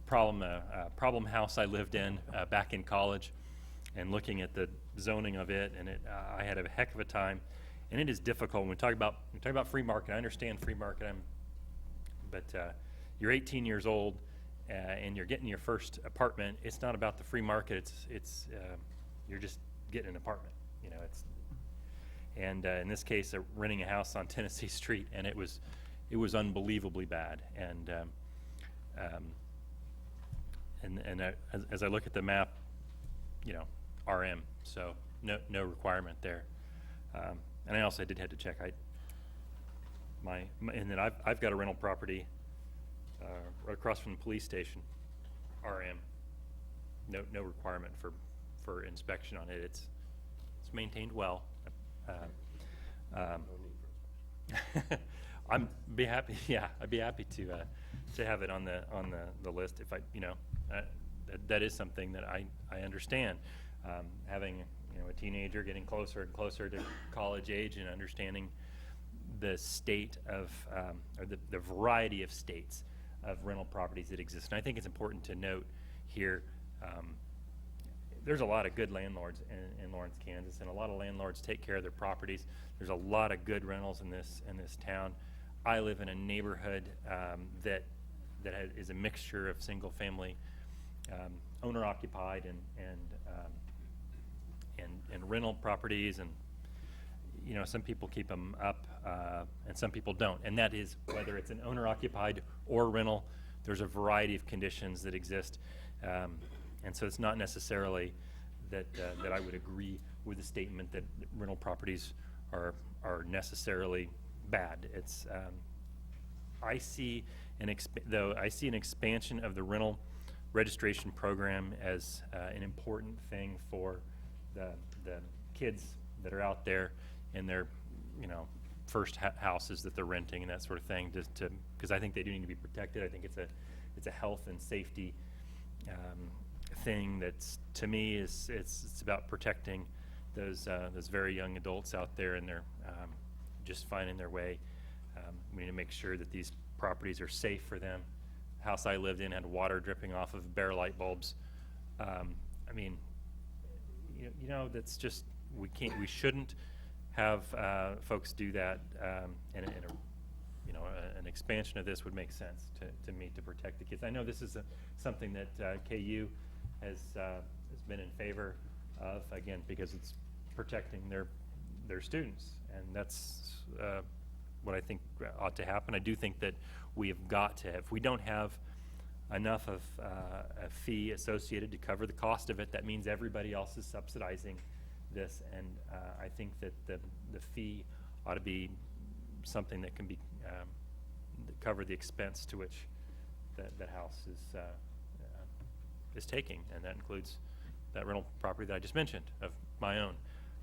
problem house I lived in back in college, and looking at the zoning of it, and I had a heck of a time. And it is difficult when we talk about free market. I understand free market, but you're 18 years old and you're getting your first apartment. It's not about the free market. It's you're just getting an apartment. And in this case, renting a house on Tennessee Street, and it was unbelievably bad. And as I look at the map, RM, so no requirement there. And I also did have to check. And then I've got a rental property right across from the police station, RM. No requirement for inspection on it. It's maintained well. I'd be happy to have it on the list if that is something that I understand. Having a teenager getting closer and closer to college age and understanding the state of, or the variety of states of rental properties that exist. And I think it's important to note here, there's a lot of good landlords in Lawrence, Kansas, and a lot of landlords take care of their properties. There's a lot of good rentals in this town. I live in a neighborhood that is a mixture of single family, owner occupied and rental properties, and some people keep them up and some people don't, and that is whether it's an owner occupied or rental. There's a variety of conditions that exist, and so it's not necessarily that I would agree with the statement that rental properties are necessarily bad. It's I see an expansion of the rental registration program as an important thing for the kids that are out there in their first houses that they're renting and that sort of thing, just because I think they do need to be protected. I think it's a health and safety thing that's, to me, it's about protecting those very young adults out there, and they're just finding their way. We need to make sure that these properties are safe for them. The house I lived in had water dripping off of bare light bulbs I mean, you know, that's just, we shouldn't have folks do that, and you know, an expansion of this would make sense to me, to protect the kids. I know this is something that KU has been in favor of, again, because it's protecting their students, and that's what I think ought to happen. I do think that we have got to have, if we don't have enough of a fee associated to cover the cost of it, that means everybody else is subsidizing this, and I think that the fee ought to be something that can be cover the expense to which that house is taking, and that includes that rental property that I just mentioned of my own.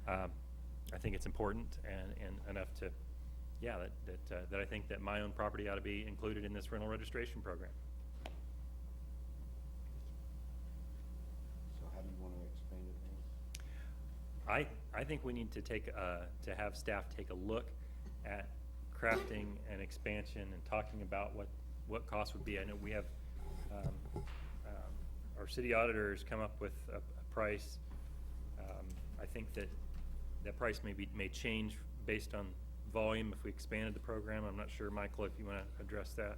I think it's important and enough to, yeah, that I think that my own property ought to be included in this rental registration program. So how do you want to expand it? I think we need to to have staff take a look at crafting an expansion and talking about what cost would be. I know we have our city auditors come up with a price. I think that price may change based on volume if we expanded the program. I'm not sure, Michael, if you want to address that.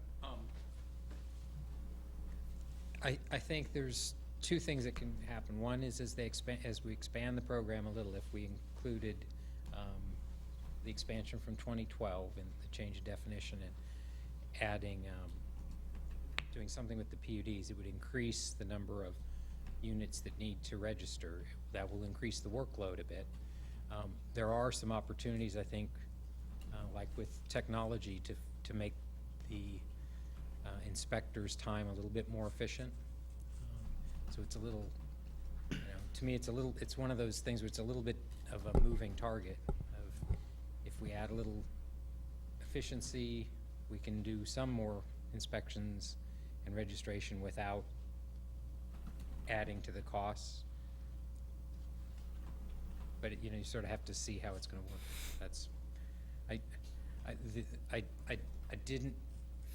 I think there's two things that can happen. One is as we expand the program a little, if we included the expansion from 2012 and the change of definition and adding, doing something with the PUDs, it would increase the number of units that need to register. That will increase the workload a bit. There are some opportunities, I think, like with technology, to make the inspectors' time a little bit more efficient. So it's a little, you know, to me, it's one of those things where it's a little bit of a moving target. Of if we add a little efficiency, we can do some more inspections and registration without adding to the costs. But you know, you sort of have to see how it's going to work. That's, I didn't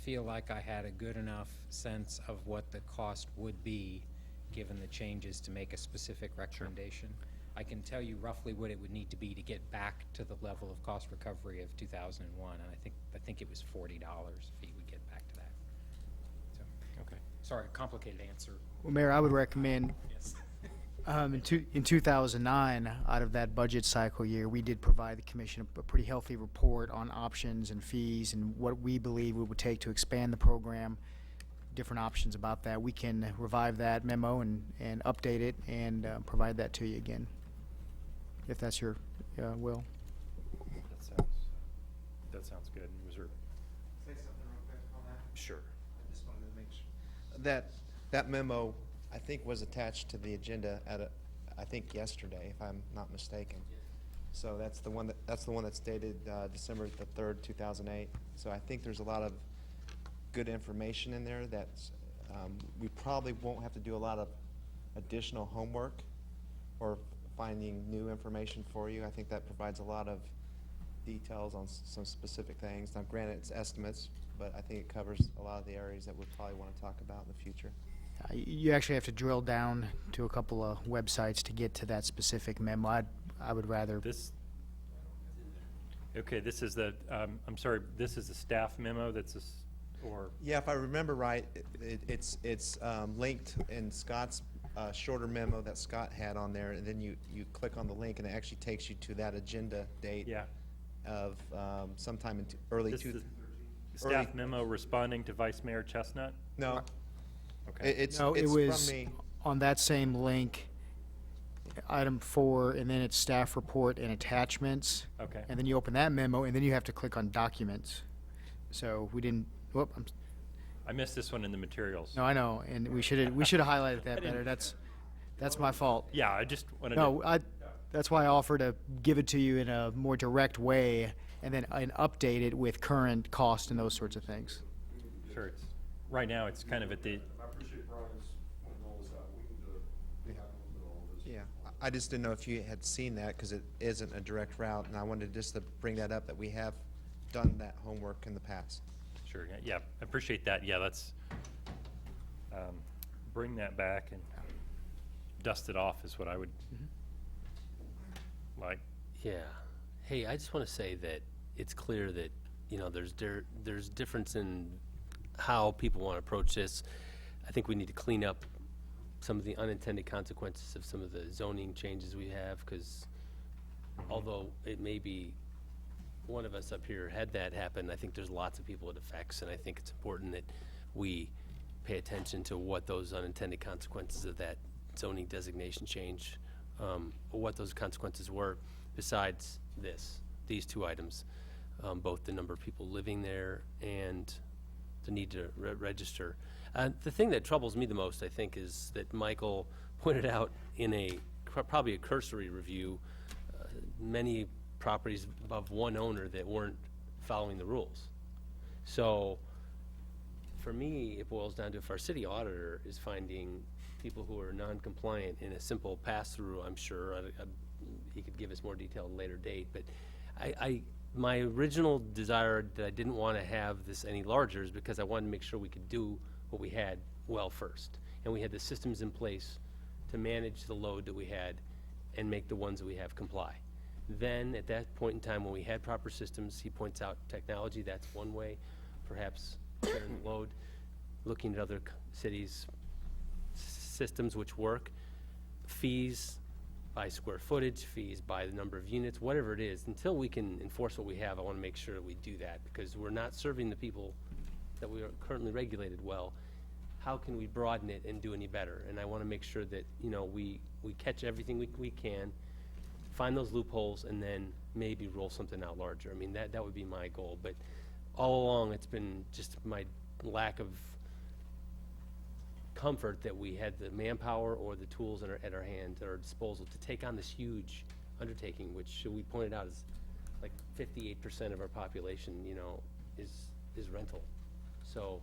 feel like I had a good enough sense of what the cost would be given the changes to make a specific recommendation. I can tell you roughly what it would need to be to get back to the level of cost recovery of 2001, and I think it was $40 if you would get back to that. So, okay. Sorry, complicated answer. Well, Mayor, I would recommend, Yes. in 2009, out of that budget cycle year, we did provide the commission a pretty healthy report on options and fees and what we believe it would take to expand the program, different options about that. We can revive that memo and update it and provide that to you again, if that's your will. That sounds good. Was there? Say something real quick on that. Sure. I just wanted to make sure. That memo, I think, was attached to the agenda I think yesterday, if I'm not mistaken. So that's the one that's dated December the 3rd, 2008. So I think there's a lot of good information in there that we probably won't have to do a lot of additional homework or finding new information for you. I think that provides a lot of details on some specific things. Now, granted, it's estimates, but I think it covers a lot of the areas that we'll probably want to talk about in the future. You actually have to drill down to a couple of websites to get to that specific memo. I would rather. Okay, this is the, I'm sorry, this is the staff memo that's or? Yeah, if I remember right, it's linked in Scott's shorter memo that Scott had on there, and then you click on the link, and it actually takes you to that agenda date of sometime in early staff memo responding to Vice Mayor Chestnut? No. Okay. It's no, it was from me. on that same link, item 4, and then it's staff report and attachments. Okay. And then you open that memo, and then you have to click on documents. So we didn't. Whoop. I missed this one in the materials. No, I know, and we should have highlighted that better. That's my fault. Yeah, I just wanted to. That's why I offered to give it to you in a more direct way, and then update it with current cost and those sorts of things. Sure. Right now, it's kind of at the. I appreciate Brian's pointing all this out. We need to have a little bit of all this. Yeah, I just didn't know if you had seen that because it isn't a direct route, and I wanted just to bring that up that we have done that homework in the past. Sure. Yeah, I appreciate that. Yeah, let's bring that back and dust it off is what I would like. Yeah. Hey, I just want to say that it's clear that, you know, there's difference in how people want to approach this. I think we need to clean up some of the unintended consequences of some of the zoning changes we have, because although it may be one of us up here had that happen, I think there's lots of people it affects, and I think it's important that we pay attention to what those unintended consequences of that zoning designation change, or what those consequences were besides these two items, both the number of people living there and the need to register. The thing that troubles me the most, I think, is that Michael pointed out in probably a cursory review, many properties above one owner that weren't following the rules. So for me, it boils down to if our city auditor is finding people who are non-compliant in a simple pass-through, I'm sure, he could give us more detail at a later date, but my original desire that I didn't want to have this any larger is because I wanted to make sure we could do what we had well first. And we had the systems in place to manage the load that we had and make the ones that we have comply. Then, at that point in time, when we had proper systems, he points out technology, that's one way, perhaps sharing the load, looking at other cities' systems which work, fees by square footage, fees by the number of units, whatever it is. Until we can enforce what we have, I want to make sure that we do that, because we're not serving the people that we are currently regulated well. How can we broaden it and do any better? And I want to make sure that, you know, we catch everything we can, find those loopholes, and then maybe roll something out larger. I mean, that would be my goal. But all along, it's been just my lack of comfort that we had the manpower or the tools at our hand, at our disposal, to take on this huge undertaking, which we pointed out is like 58% of our population, you know, is rental. So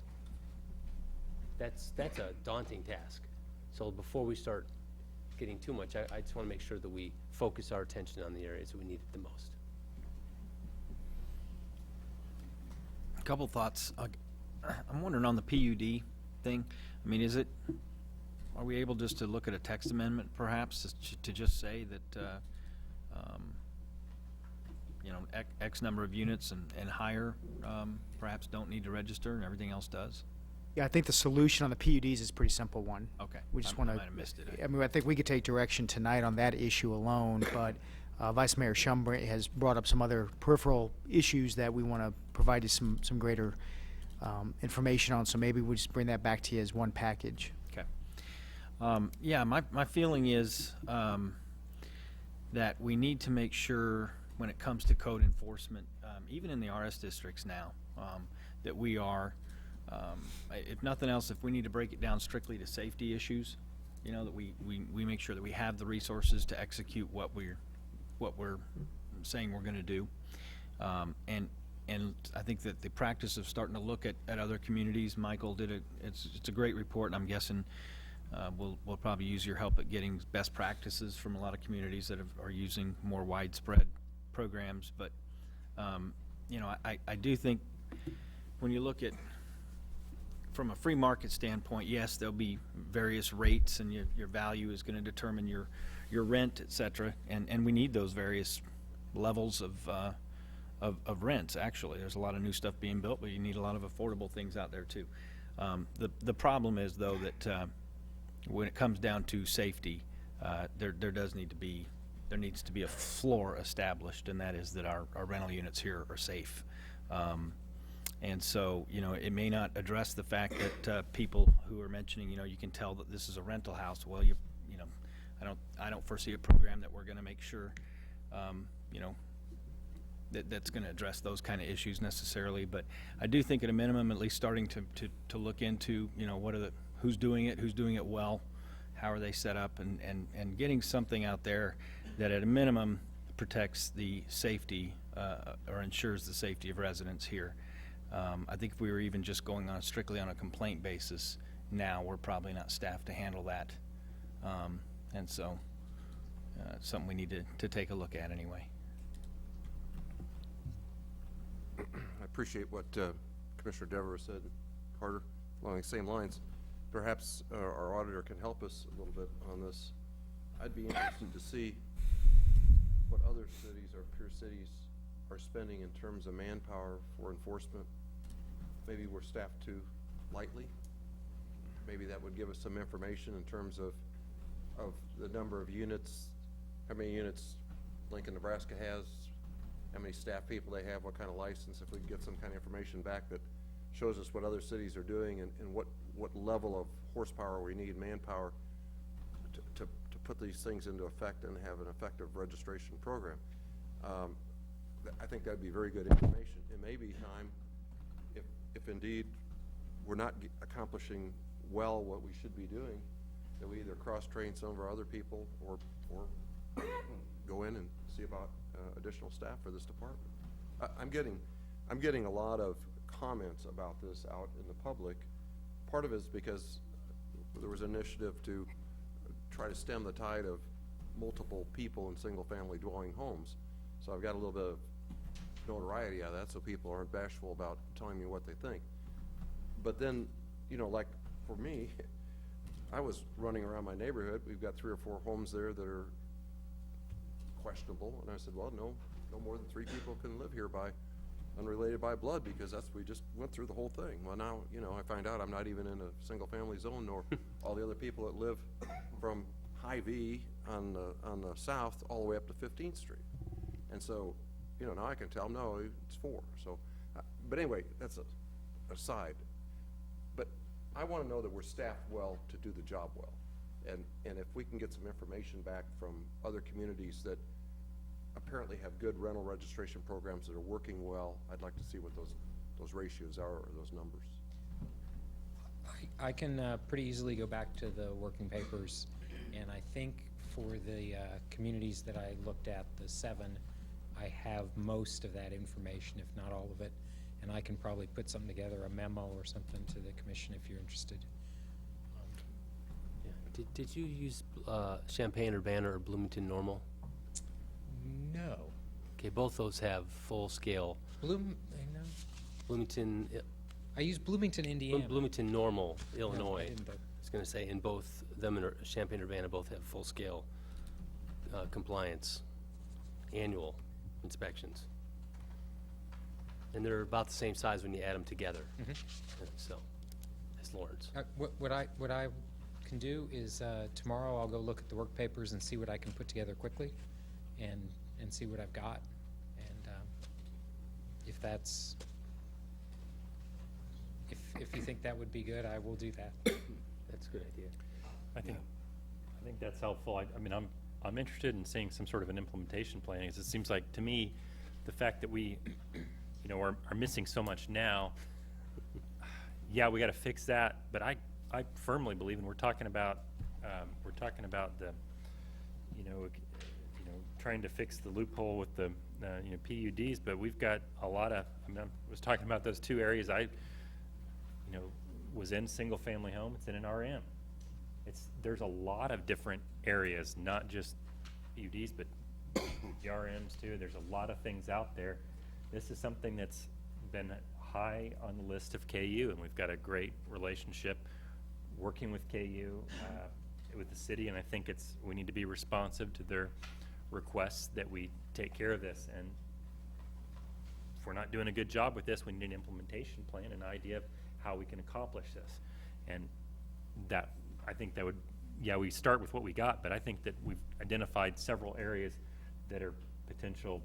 that's a daunting task. So before we start getting too much, I just want to make sure that we focus our attention on the areas that we need it the most. A couple thoughts. I'm wondering on the PUD thing. I mean, are we able just to look at a text amendment perhaps to just say that, you know, X number of units and higher perhaps don't need to register and everything else does? Yeah, I think the solution on the PUDs is a pretty simple one. Okay. We just I want to. might have missed it. I mean, I think we could take direction tonight on that issue alone, but Vice Mayor Schum has brought up some other peripheral issues that we want to provide you some greater information on. So maybe we'll just bring that back to you as one package. Okay. Yeah, my feeling is that we need to make sure when it comes to code enforcement, even in the RS districts now, that we are, if nothing else, if we need to break it down strictly to safety issues, you know, that we make sure that we have the resources to execute what we're saying we're going to do. And I think that the practice of starting to look at other communities, Michael did it's a great report, and I'm guessing we'll probably use your help at getting best practices from a lot of communities that are using more widespread programs. But you know, I do think when you look at from a free market standpoint, yes, there'll be various rates, and your value is going to determine your rent, et cetera, and we need those various levels of rents. Actually, there's a lot of new stuff being built, but you need a lot of affordable things out there too. The problem is, though, that when it comes down to safety, there needs to be a floor established, and that is that our rental units here are safe. And so, you know, it may not address the fact that people who are mentioning, you know, you can tell that this is a rental house. Well, you know, I don't foresee a program that we're going to make sure, you know, that's going to address those kind of issues necessarily. But I do think at a minimum, at least starting to look into, you know, who's doing it well, how are they set up, and getting something out there that at a minimum protects the safety or ensures the safety of residents here. I think if we were even just going on strictly on a complaint basis now, we're probably not staffed to handle that. And so it's something we need to take a look at anyway. I appreciate what Commissioner Devereaux said, Carter, along the same lines. Perhaps our auditor can help us a little bit on this. I'd be interested to see what other cities or peer cities are spending in terms of manpower for enforcement. Maybe we're staffed too lightly. Maybe that would give us some information in terms of the number of units, how many units Lincoln, Nebraska has, how many staff people they have, what kind of license, if we can get some kind of information back that shows us what other cities are doing and what level of horsepower we need, manpower, to put these things into effect and have an effective registration program. I think that'd be very good information. It may be time, if indeed we're not accomplishing well what we should be doing, that we either cross-train some of our other people or go in and see about additional staff for this department. I'm getting a lot of comments about this out in the public. Part of it is because there was an initiative to try to stem the tide of multiple people in single-family dwelling homes. So I've got a little bit of notoriety out of that, so people aren't bashful about telling me what they think. But then, you know, like for me, I was running around my neighborhood. We've got 3 or 4 homes there that are questionable, and I said, well, no more than 3 people can live here unrelated by blood, because we just went through the whole thing. Well, now, you know, I find out I'm not even in a single-family zone, nor all the other people that live from Hy-Vee on the south all the way up to 15th Street. And so, you know, now I can tell them, no, it's 4. So, but anyway, that's a aside. But I want to know that we're staffed well to do the job well. And if we can get some information back from other communities that apparently have good rental registration programs that are working well, I'd like to see what those ratios are, or those numbers. I can pretty easily go back to the working papers, and I think for the communities that I looked at, the 7, I have most of that information, if not all of it, and I can probably put something together, a memo or something to the commission if you're interested. Did you use Champaign-Urbana or Bloomington Normal? No. Okay, both those have full-scale. Bloomington. I use Bloomington, Indiana. Bloomington Normal, Illinois. I didn't, but- I was going to say, in both them and Champaign-Urbana both have full-scale compliance annual inspections, and they're about the same size when you add them together. So, as Lawrence. What I can do is tomorrow I'll go look at the work papers and see what I can put together quickly, and see what I've got, and if that's if you think that would be good, I will do that. That's a good idea. I think that's helpful. I mean, I'm interested in seeing some sort of an implementation plan, because it seems like to me, the fact that we, you know, are missing so much now. Yeah, we got to fix that, but I firmly believe, and we're talking about the, you know, trying to fix the loophole with the, you know, PUDs, but we've got a lot of. I mean, I was talking about those 2 areas. You know, was in single-family home. It's in an RM. There's a lot of different areas, not just PUDs, but the RMs too. There's a lot of things out there. This is something that's been high on the list of KU, and we've got a great relationship working with KU, with the city, and I think we need to be responsive to their requests that we take care of this. And if we're not doing a good job with this, we need an implementation plan, an idea of how we can accomplish this. And that, I think that would, yeah, we start with what we got, but I think that we've identified several areas that are potential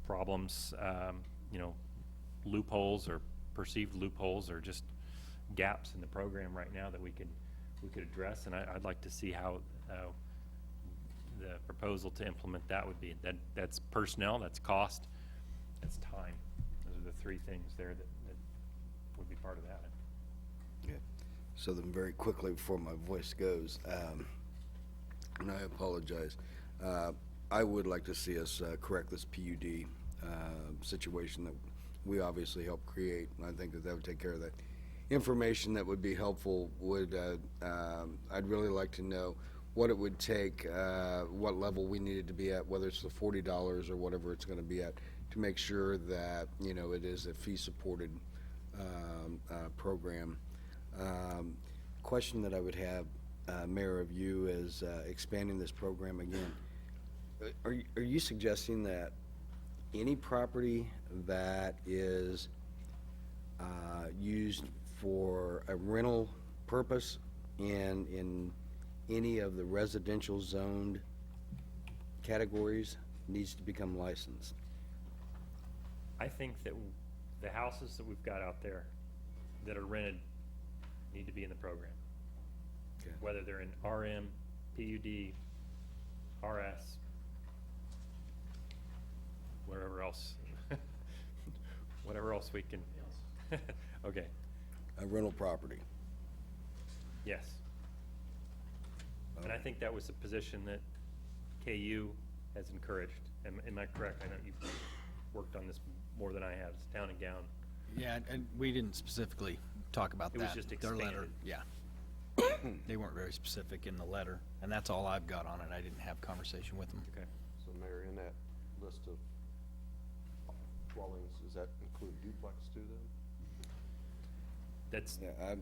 problems, you know, loopholes or perceived loopholes, or just gaps in the program right now that we could address. And I'd like to see how the proposal to implement that would be. That's personnel, that's cost, that's time. Those are the 3 things there that would be part of that. Okay. So then very quickly before my voice goes, and I apologize, I would like to see us correct this PUD situation that we obviously helped create. And I think that would take care of that. Information that would be helpful would, I'd really like to know what it would take, what level we needed to be at, whether it's the $40 or whatever it's going to be at, to make sure that, you know, it is a fee-supported program. Question that I would have Mayor, of you as expanding this program again. Are you suggesting that any property that is used for a rental purpose in any of the residential zoned categories needs to become licensed? I think that the houses that we've got out there that are rented need to be in the program. Okay. Whether they're in RM, PUD, RS, whatever else, whatever else we can. Okay, A rental property. yes. And I think that was a position that KU has encouraged. Am I correct? I know you've worked on this more than I have. It's town and gown. Yeah, and we didn't specifically talk about It that. was just Their letter, expanded. yeah. They weren't very specific in the letter, and that's all I've got on it. I didn't have conversation with them. Okay. So Mayor, in that list of dwellings, does that include duplex too then? That's Yeah,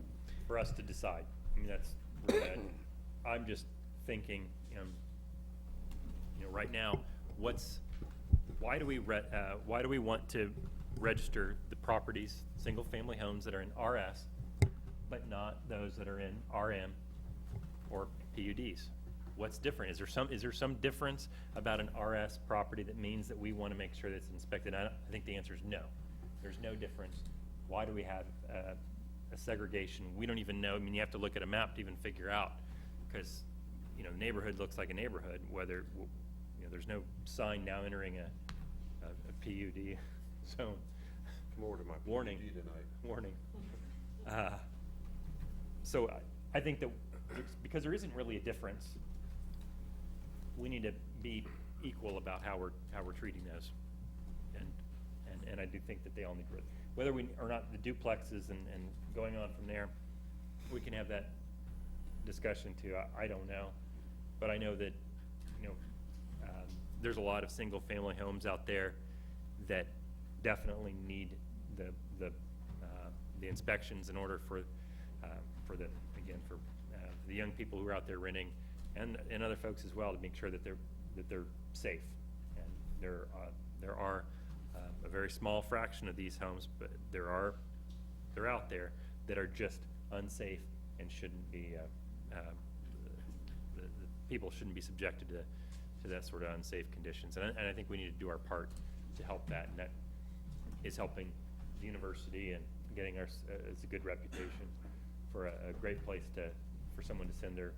for us to decide. I mean, that's, I'm just thinking, right now, why do we want to register the properties, single-family homes that are in RS, but not those that are in RM or PUDs? What's different? Is there some difference about an RS property that means that we want to make sure that it's inspected? I think the answer is no. There's no difference. Why do we have a segregation? We don't even know. I mean, you have to look at a map to even figure out, because neighborhood looks like a neighborhood. Whether there's no sign now entering a PUD zone. Come over to my Warning. PUD tonight. Warning. So I think that because there isn't really a difference, we need to be equal about how we're treating those, and I do think that they all need to, whether we or not the duplexes and going on from there, we can have that discussion too. I don't know, but I know that there's a lot of single-family homes out there that definitely need the inspections in order for the young people who are out there renting, and other folks as well, to make sure that they're safe. And there are a very small fraction of these homes, but they're out there that are just unsafe and shouldn't be. The people shouldn't be subjected to that sort of unsafe conditions, and I think we need to do our part to help that, and that is helping the university and getting us a good reputation for a great place for someone to send their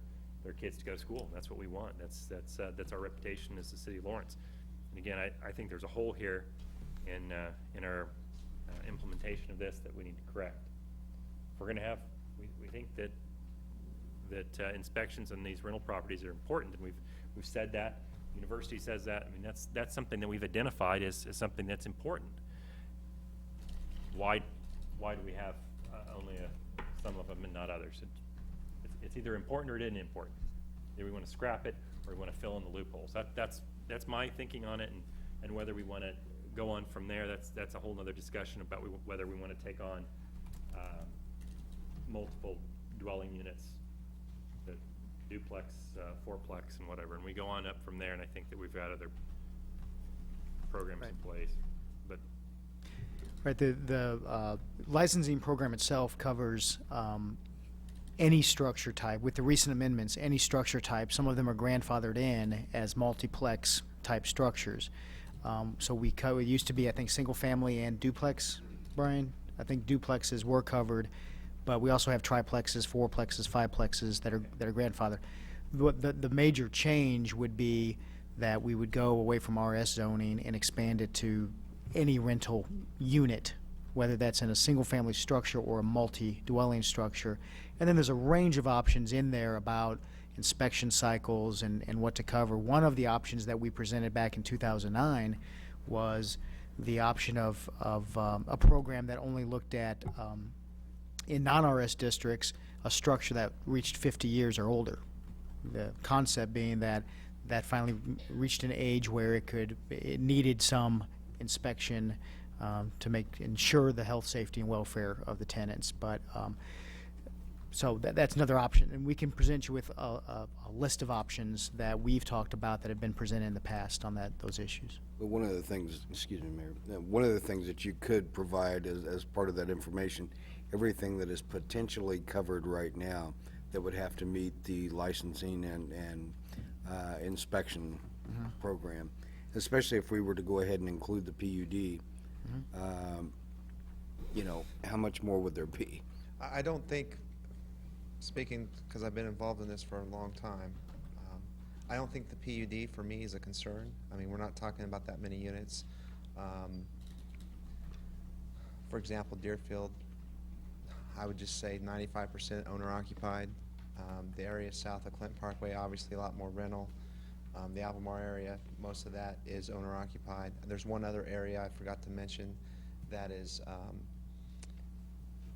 kids to go to school. And that's what we want. That's our reputation as the city of Lawrence. And again, I think there's a hole here in our implementation of this that we need to correct. If we're going to have, we think that inspections on these rental properties are important, and we've said that. University says that. I mean, that's something that we've identified as something that's important. Why do we have only some of them and not others? It's either important or it isn't important. Either we want to scrap it or we want to fill in the loopholes. That's my thinking on it, and whether we want to go on from there, that's a whole nother discussion about whether we want to take on multiple dwelling units, the duplex, fourplex, and whatever, and we go on up from there. And I think that we've got other programs in place, but. Right, the licensing program itself covers any structure type. With the recent amendments, any structure type, some of them are grandfathered in as multiplex type structures. So it used to be, I think, single family and duplex, Brian? I think duplexes were covered, but we also have triplexes, fourplexes, fiveplexes that are grandfathered. The major change would be that we would go away from RS zoning and expand it to any rental unit, whether that's in a single-family structure or a multi-dwelling structure. And then there's a range of options in there about inspection cycles and what to cover. One of the options that we presented back in 2009 was the option of a program that only looked at, in non-RS districts, a structure that reached 50 years or older. The concept being that finally reached an age where it needed some inspection to ensure the health, safety, and welfare of the tenants. But So that's another option, and we can present you with a list of options that we've talked about that have been presented in the past on those issues. But one of the things, excuse me, Mayor, one of the things that you could provide as part of that information, everything that is potentially covered right now that would have to meet the licensing and inspection program, especially if we were to go ahead and include the PUD, you know, how much more would there be? I don't think, speaking, because I've been involved in this for a long time, I don't think the PUD for me is a concern. I mean, we're not talking about that many units. For example, Deerfield, I would just say 95% owner occupied. The area south of Clinton Parkway, obviously a lot more rental. The Albemarle area, most of that is owner occupied. There's one other area I forgot to mention that is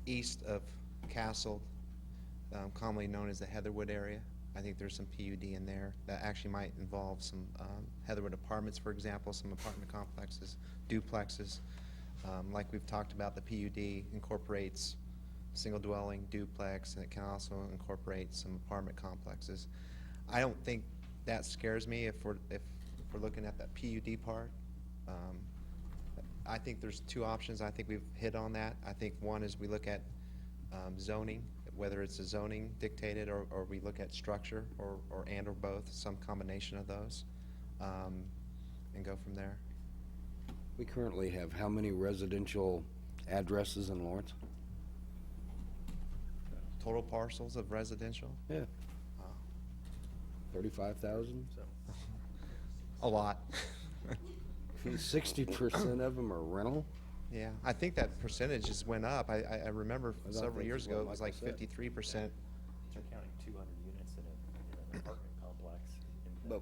east of Castle, commonly known as the Heatherwood area. I think there's some PUD in there that actually might involve some Heatherwood apartments, for example, some apartment complexes, duplexes. Like we've talked about, the PUD incorporates single dwelling, duplex, and it can also incorporate some apartment complexes. I don't think that scares me if we're looking at that PUD part. I think there's two options. I think we've hit on that. I think one is we look at zoning, whether it's a zoning dictated or we look at structure or both, some combination of those, and go from there. We currently have how many residential addresses in Lawrence? Total parcels of residential? Yeah. 35,000? A lot. 60% of them are rental? Yeah, I think that percentage just went up. I remember I thought several that's years what ago, it was like Michael said. 53%. They're counting 200 units in an apartment complex.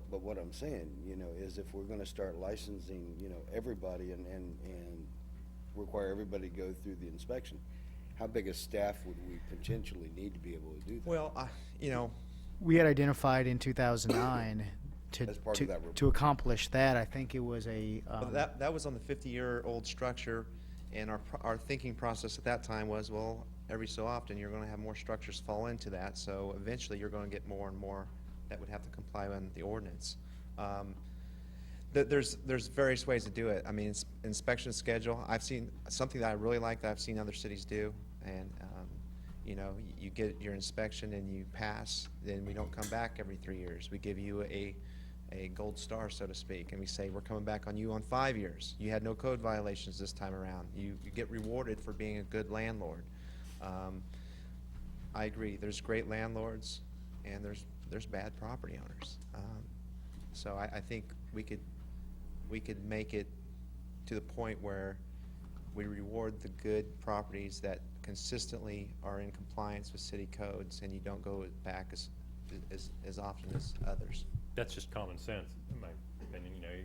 But what I'm saying, you know, is if we're gonna start licensing, you know, everybody and require everybody to go through the inspection, how big a staff would we potentially need to be able to do that? Well, you know, We had identified in 2009 As part of that report. to accomplish that. I think it was a well, that was on the 50-year-old structure, and our thinking process at that time was, well, every so often you're going to have more structures fall into that, so eventually you're going to get more and more that would have to comply with the ordinance. There's various ways to do it. I mean, inspection schedule. I've seen something that I really like that I've seen other cities do, and you know, you get your inspection and you pass, then we don't come back every 3 years. We give you a gold star, so to speak, and we say, we're coming back on you on 5 years. You had no code violations this time around. You get rewarded for being a good landlord. I agree, there's great landlords and there's bad property owners. So I think we could make it to the point where we reward the good properties that consistently are in compliance with city codes, and you don't go back as often as others. That's just common sense, in my opinion. You know, you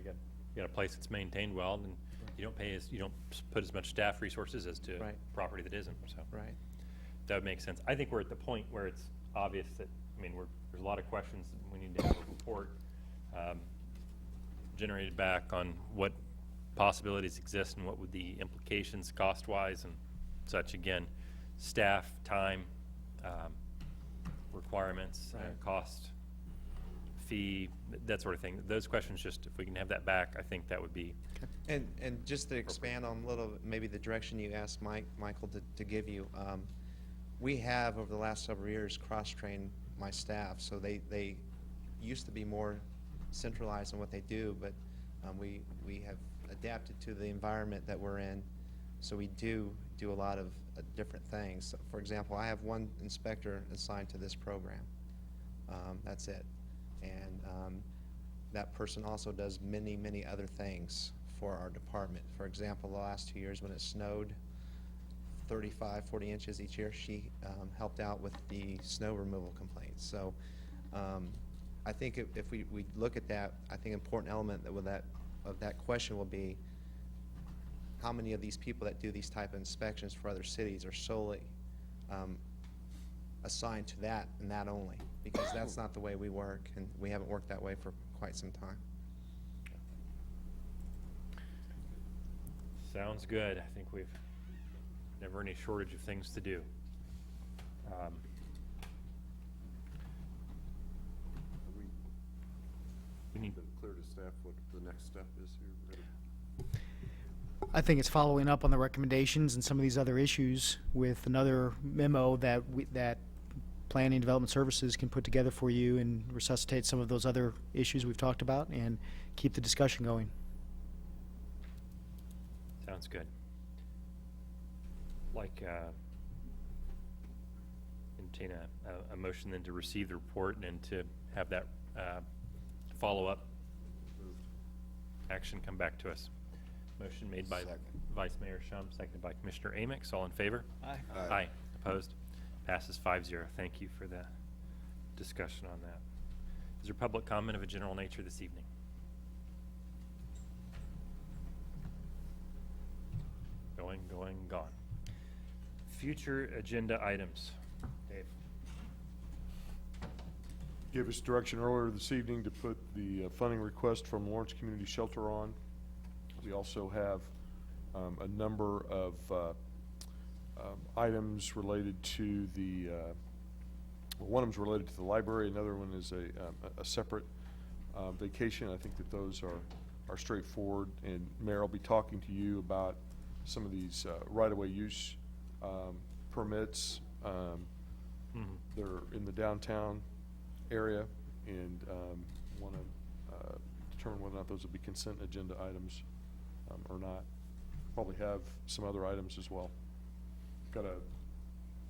got a place that's maintained well, and you don't put as much staff resources as to property that isn't. So Right. that would make sense. I think we're at the point where it's obvious that, I mean, there's a lot of questions. We need to have a report generated back on what possibilities exist and what would the implications cost-wise and such. Again, staff, time, requirements, cost, fee, that sort of thing. Those questions, just if we can have that back, I think that would be. And just to expand on a little, maybe the direction you asked Michael to give you, we have over the last several years cross-trained my staff, so they used to be more centralized in what they do, but we have adapted to the environment that we're in, so we do a lot of different things. So, for example, I have one inspector assigned to this program. That's it. And that person also does many, many other things for our department. For example, the last 2 years when it snowed 35, 40 inches each year, she helped out with the snow removal complaints. So I think if we look at that, I think an important element of that question will be how many of these people that do these type of inspections for other cities are solely assigned to that and that only, because that's not the way we work, and we haven't worked that way for quite some time. Sounds good. I think we've never any shortage of things to do. We need, Been clear to staff what the next step is here. Ready? I think it's following up on the recommendations and some of these other issues with another memo that that Planning and Development Services can put together for you and resuscitate some of those other issues we've talked about and keep the discussion going. sounds good. Like, entertain a motion then to receive the report and to have that follow-up action come back to us. Motion made by Vice Mayor Shum, seconded by Commissioner Amix. All in favor? Aye. Aye. Opposed? Passes 5-0. Thank you for the discussion on that. Is there public comment of a general nature this evening? Going, gone. Future agenda items. Dave. Gave us direction earlier this evening to put the funding request from Lawrence Community Shelter on. We also have a number of items related to the, one of them's related to the library, another one is a separate vacation. I think that those are straightforward, and Mayor, I'll be talking to you about some of these right-of-way use permits. They're in the downtown area, and want to determine whether or not those will be consent agenda items or not. Probably have some other items as well. Got a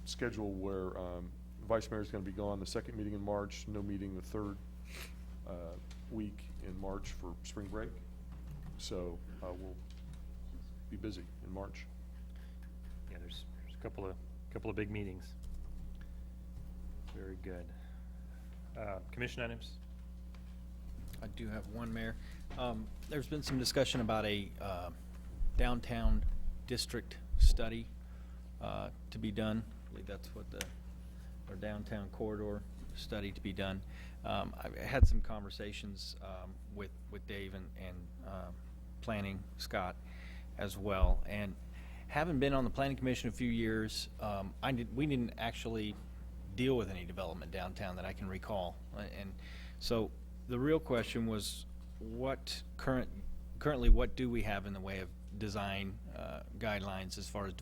schedule where Vice Mayor's going to be gone the second meeting in March, no meeting the third week in March for spring break. So we'll be busy in March. Yeah, there's a couple of big meetings. Very good. Commission items? I do have one, Mayor. There's been some discussion about a downtown district study to be done. I believe that's what or downtown corridor study to be done. I've had some conversations with Dave and planning, Scott, as well. And having been on the Planning Commission a few years, we didn't actually deal with any development downtown that I can recall. And so the real question was, currently what do we have in the way of design guidelines as far as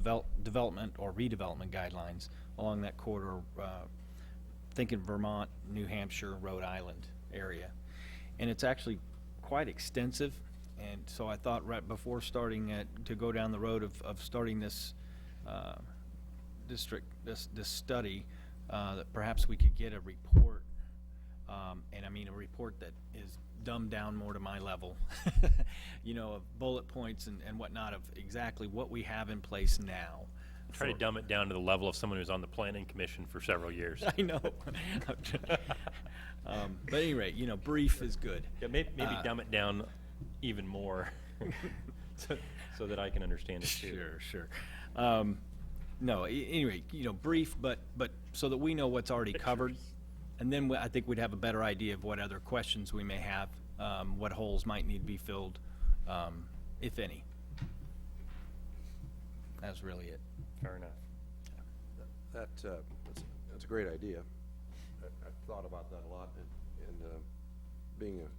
development or redevelopment guidelines along that corridor, thinking Vermont, New Hampshire, Rhode Island area. And it's actually quite extensive. And so I thought right before starting to go down the road of starting this this study, that perhaps we could get a report, and I mean a report that is dumbed down more to my level, you know, of bullet points and whatnot of exactly what we have in place now. Try to dumb it down to the level of someone who's on the Planning Commission for several years. I know. But at any rate, you know, brief is good. Yeah, maybe dumb it down even more so that I can understand it too. Sure. No, anyway, you know, brief, but so that we know what's already covered. And then I think we'd have a better idea of what other questions we may have, what holes might need to be filled, if any. That's really it. Fair enough. That's a great idea. I've thought about that a lot, and being a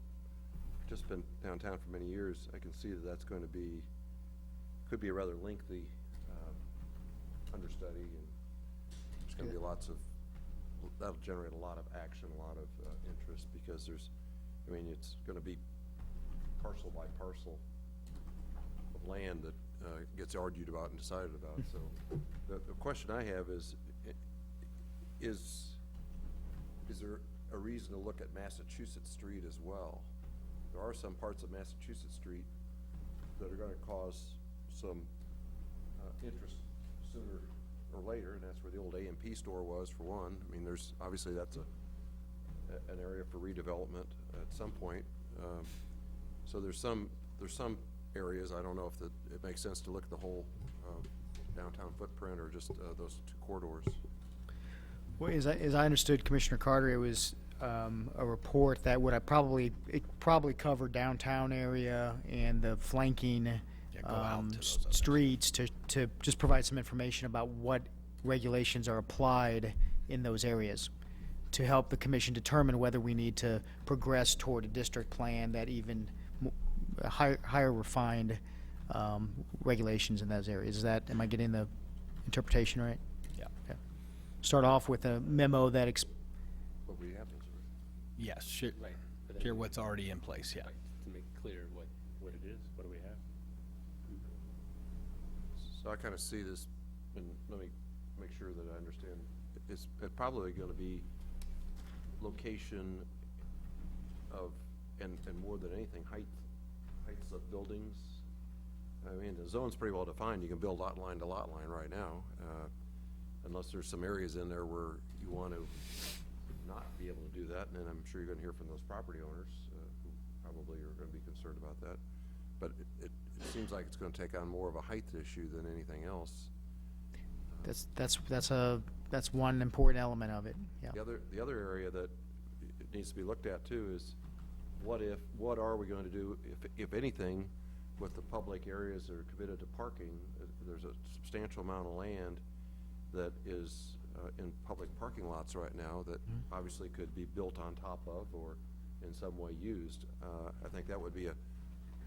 participant downtown for many years, I can see that that's going to could be a rather lengthy understudy, and there's going to be that'll generate a lot of action, a lot of interest, because it's going to be parcel by parcel of land that gets argued about and decided about. So the question I have is there a reason to look at Massachusetts Street as well? There are some parts of Massachusetts Street that are going to cause some interest sooner or later, and that's where the old A&P store was, for one. I mean, obviously that's an area for redevelopment at some point. So there's some areas, I don't know if it makes sense to look at the whole downtown footprint or just those two corridors. Well, as I understood Commissioner Carter, it was a report that would probably cover downtown area and the flanking streets to just provide some information about what regulations are applied in those areas. to help the commission determine whether we need to progress toward a district plan that even higher refined regulations in those areas. Is that, am I getting the interpretation right? Yeah. Okay. Start off with a memo that What we have is, Yes, share, Right. But share then- what's already in place, yeah. Right, to make clear what it is, what do we have? so I kind of see this, and let me make sure that I understand. It's probably going to be location of, and more than anything, heights of buildings. I mean, the zone's pretty well defined. You can build lot line to lot line right now, unless there's some areas in there where you want to not be able to do that. And then I'm sure you're going to hear from those property owners who probably are going to be concerned about that. But it seems like it's going to take on more of a height issue than anything else. that's one important element of it. Yeah. The other area that it needs to be looked at too is what are we going to do if anything with the public areas that are committed to parking? There's a substantial amount of land that is in public parking lots right now that obviously could be built on top of or in some way used. I think that would be a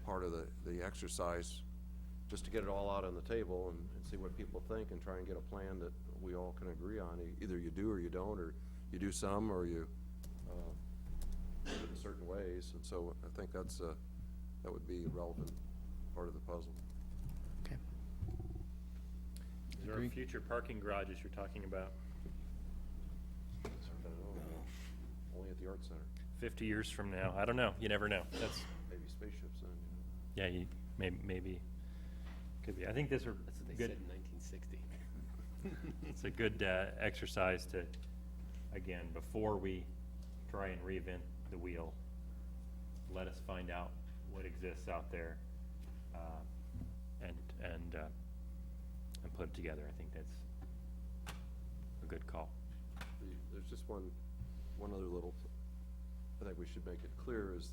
part of the exercise, just to get it all out on the table and see what people think and try and get a plan that we all can agree on. Either you do or you don't, or you do some or you do it in certain ways. And so I think that would be a relevant part of the puzzle. Okay. Is there Agree. future parking garages you're talking about? Only at the Art Center. 50 years from now? I don't know. You never know. That's, Maybe spaceships then, yeah, maybe, could be. I think this are That's what they good. said in 1960. It's a good exercise to, again, before we try and reinvent the wheel, let us find out what exists out there, and put it together. I think that's a good call. There's just one other little, I think we should make it clear is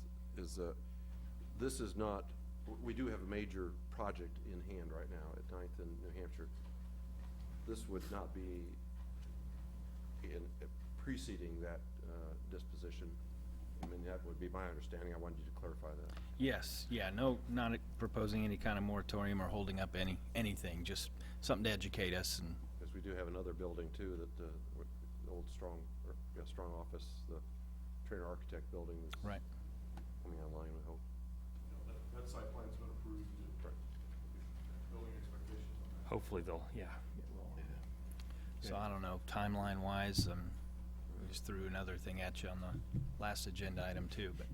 this is not, we do have a major project in hand right now at 9th and New Hampshire. This would not be preceding that disposition. I mean, that would be my understanding. I wanted you to clarify that. Yes, yeah, no, not proposing any kind of moratorium or holding up anything, just something to educate us and. Because we do have another building too, that the old strong office, the trainer architect building is Right. coming online, we hope. That site plan's been approved. Building expectations on that. Hopefully they'll, yeah. So I don't know, timeline-wise, we just threw another thing at you on the last agenda item too, but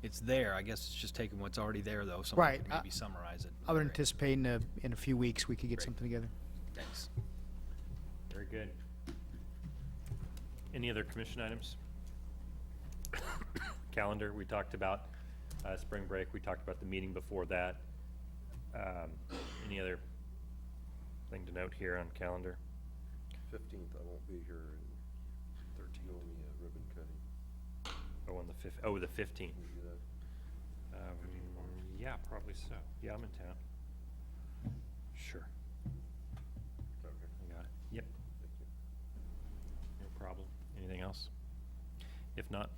it's there. I guess it's just taking what's already there, though. Someone Right. could maybe summarize it. I would anticipate in a few weeks we could get something together. Thanks. Very good. Any other commission items? Calendar, we talked about spring break. We talked about the meeting before that. Any other thing to note here on calendar? 15th, I won't be here, and 13th will be ribbon cutting. Oh, on the the 15th. Can we do that? Yeah, probably so. Yeah, I'm in town. Sure. Okay. I got it. Yep. Thank you. No problem. Anything else? If not,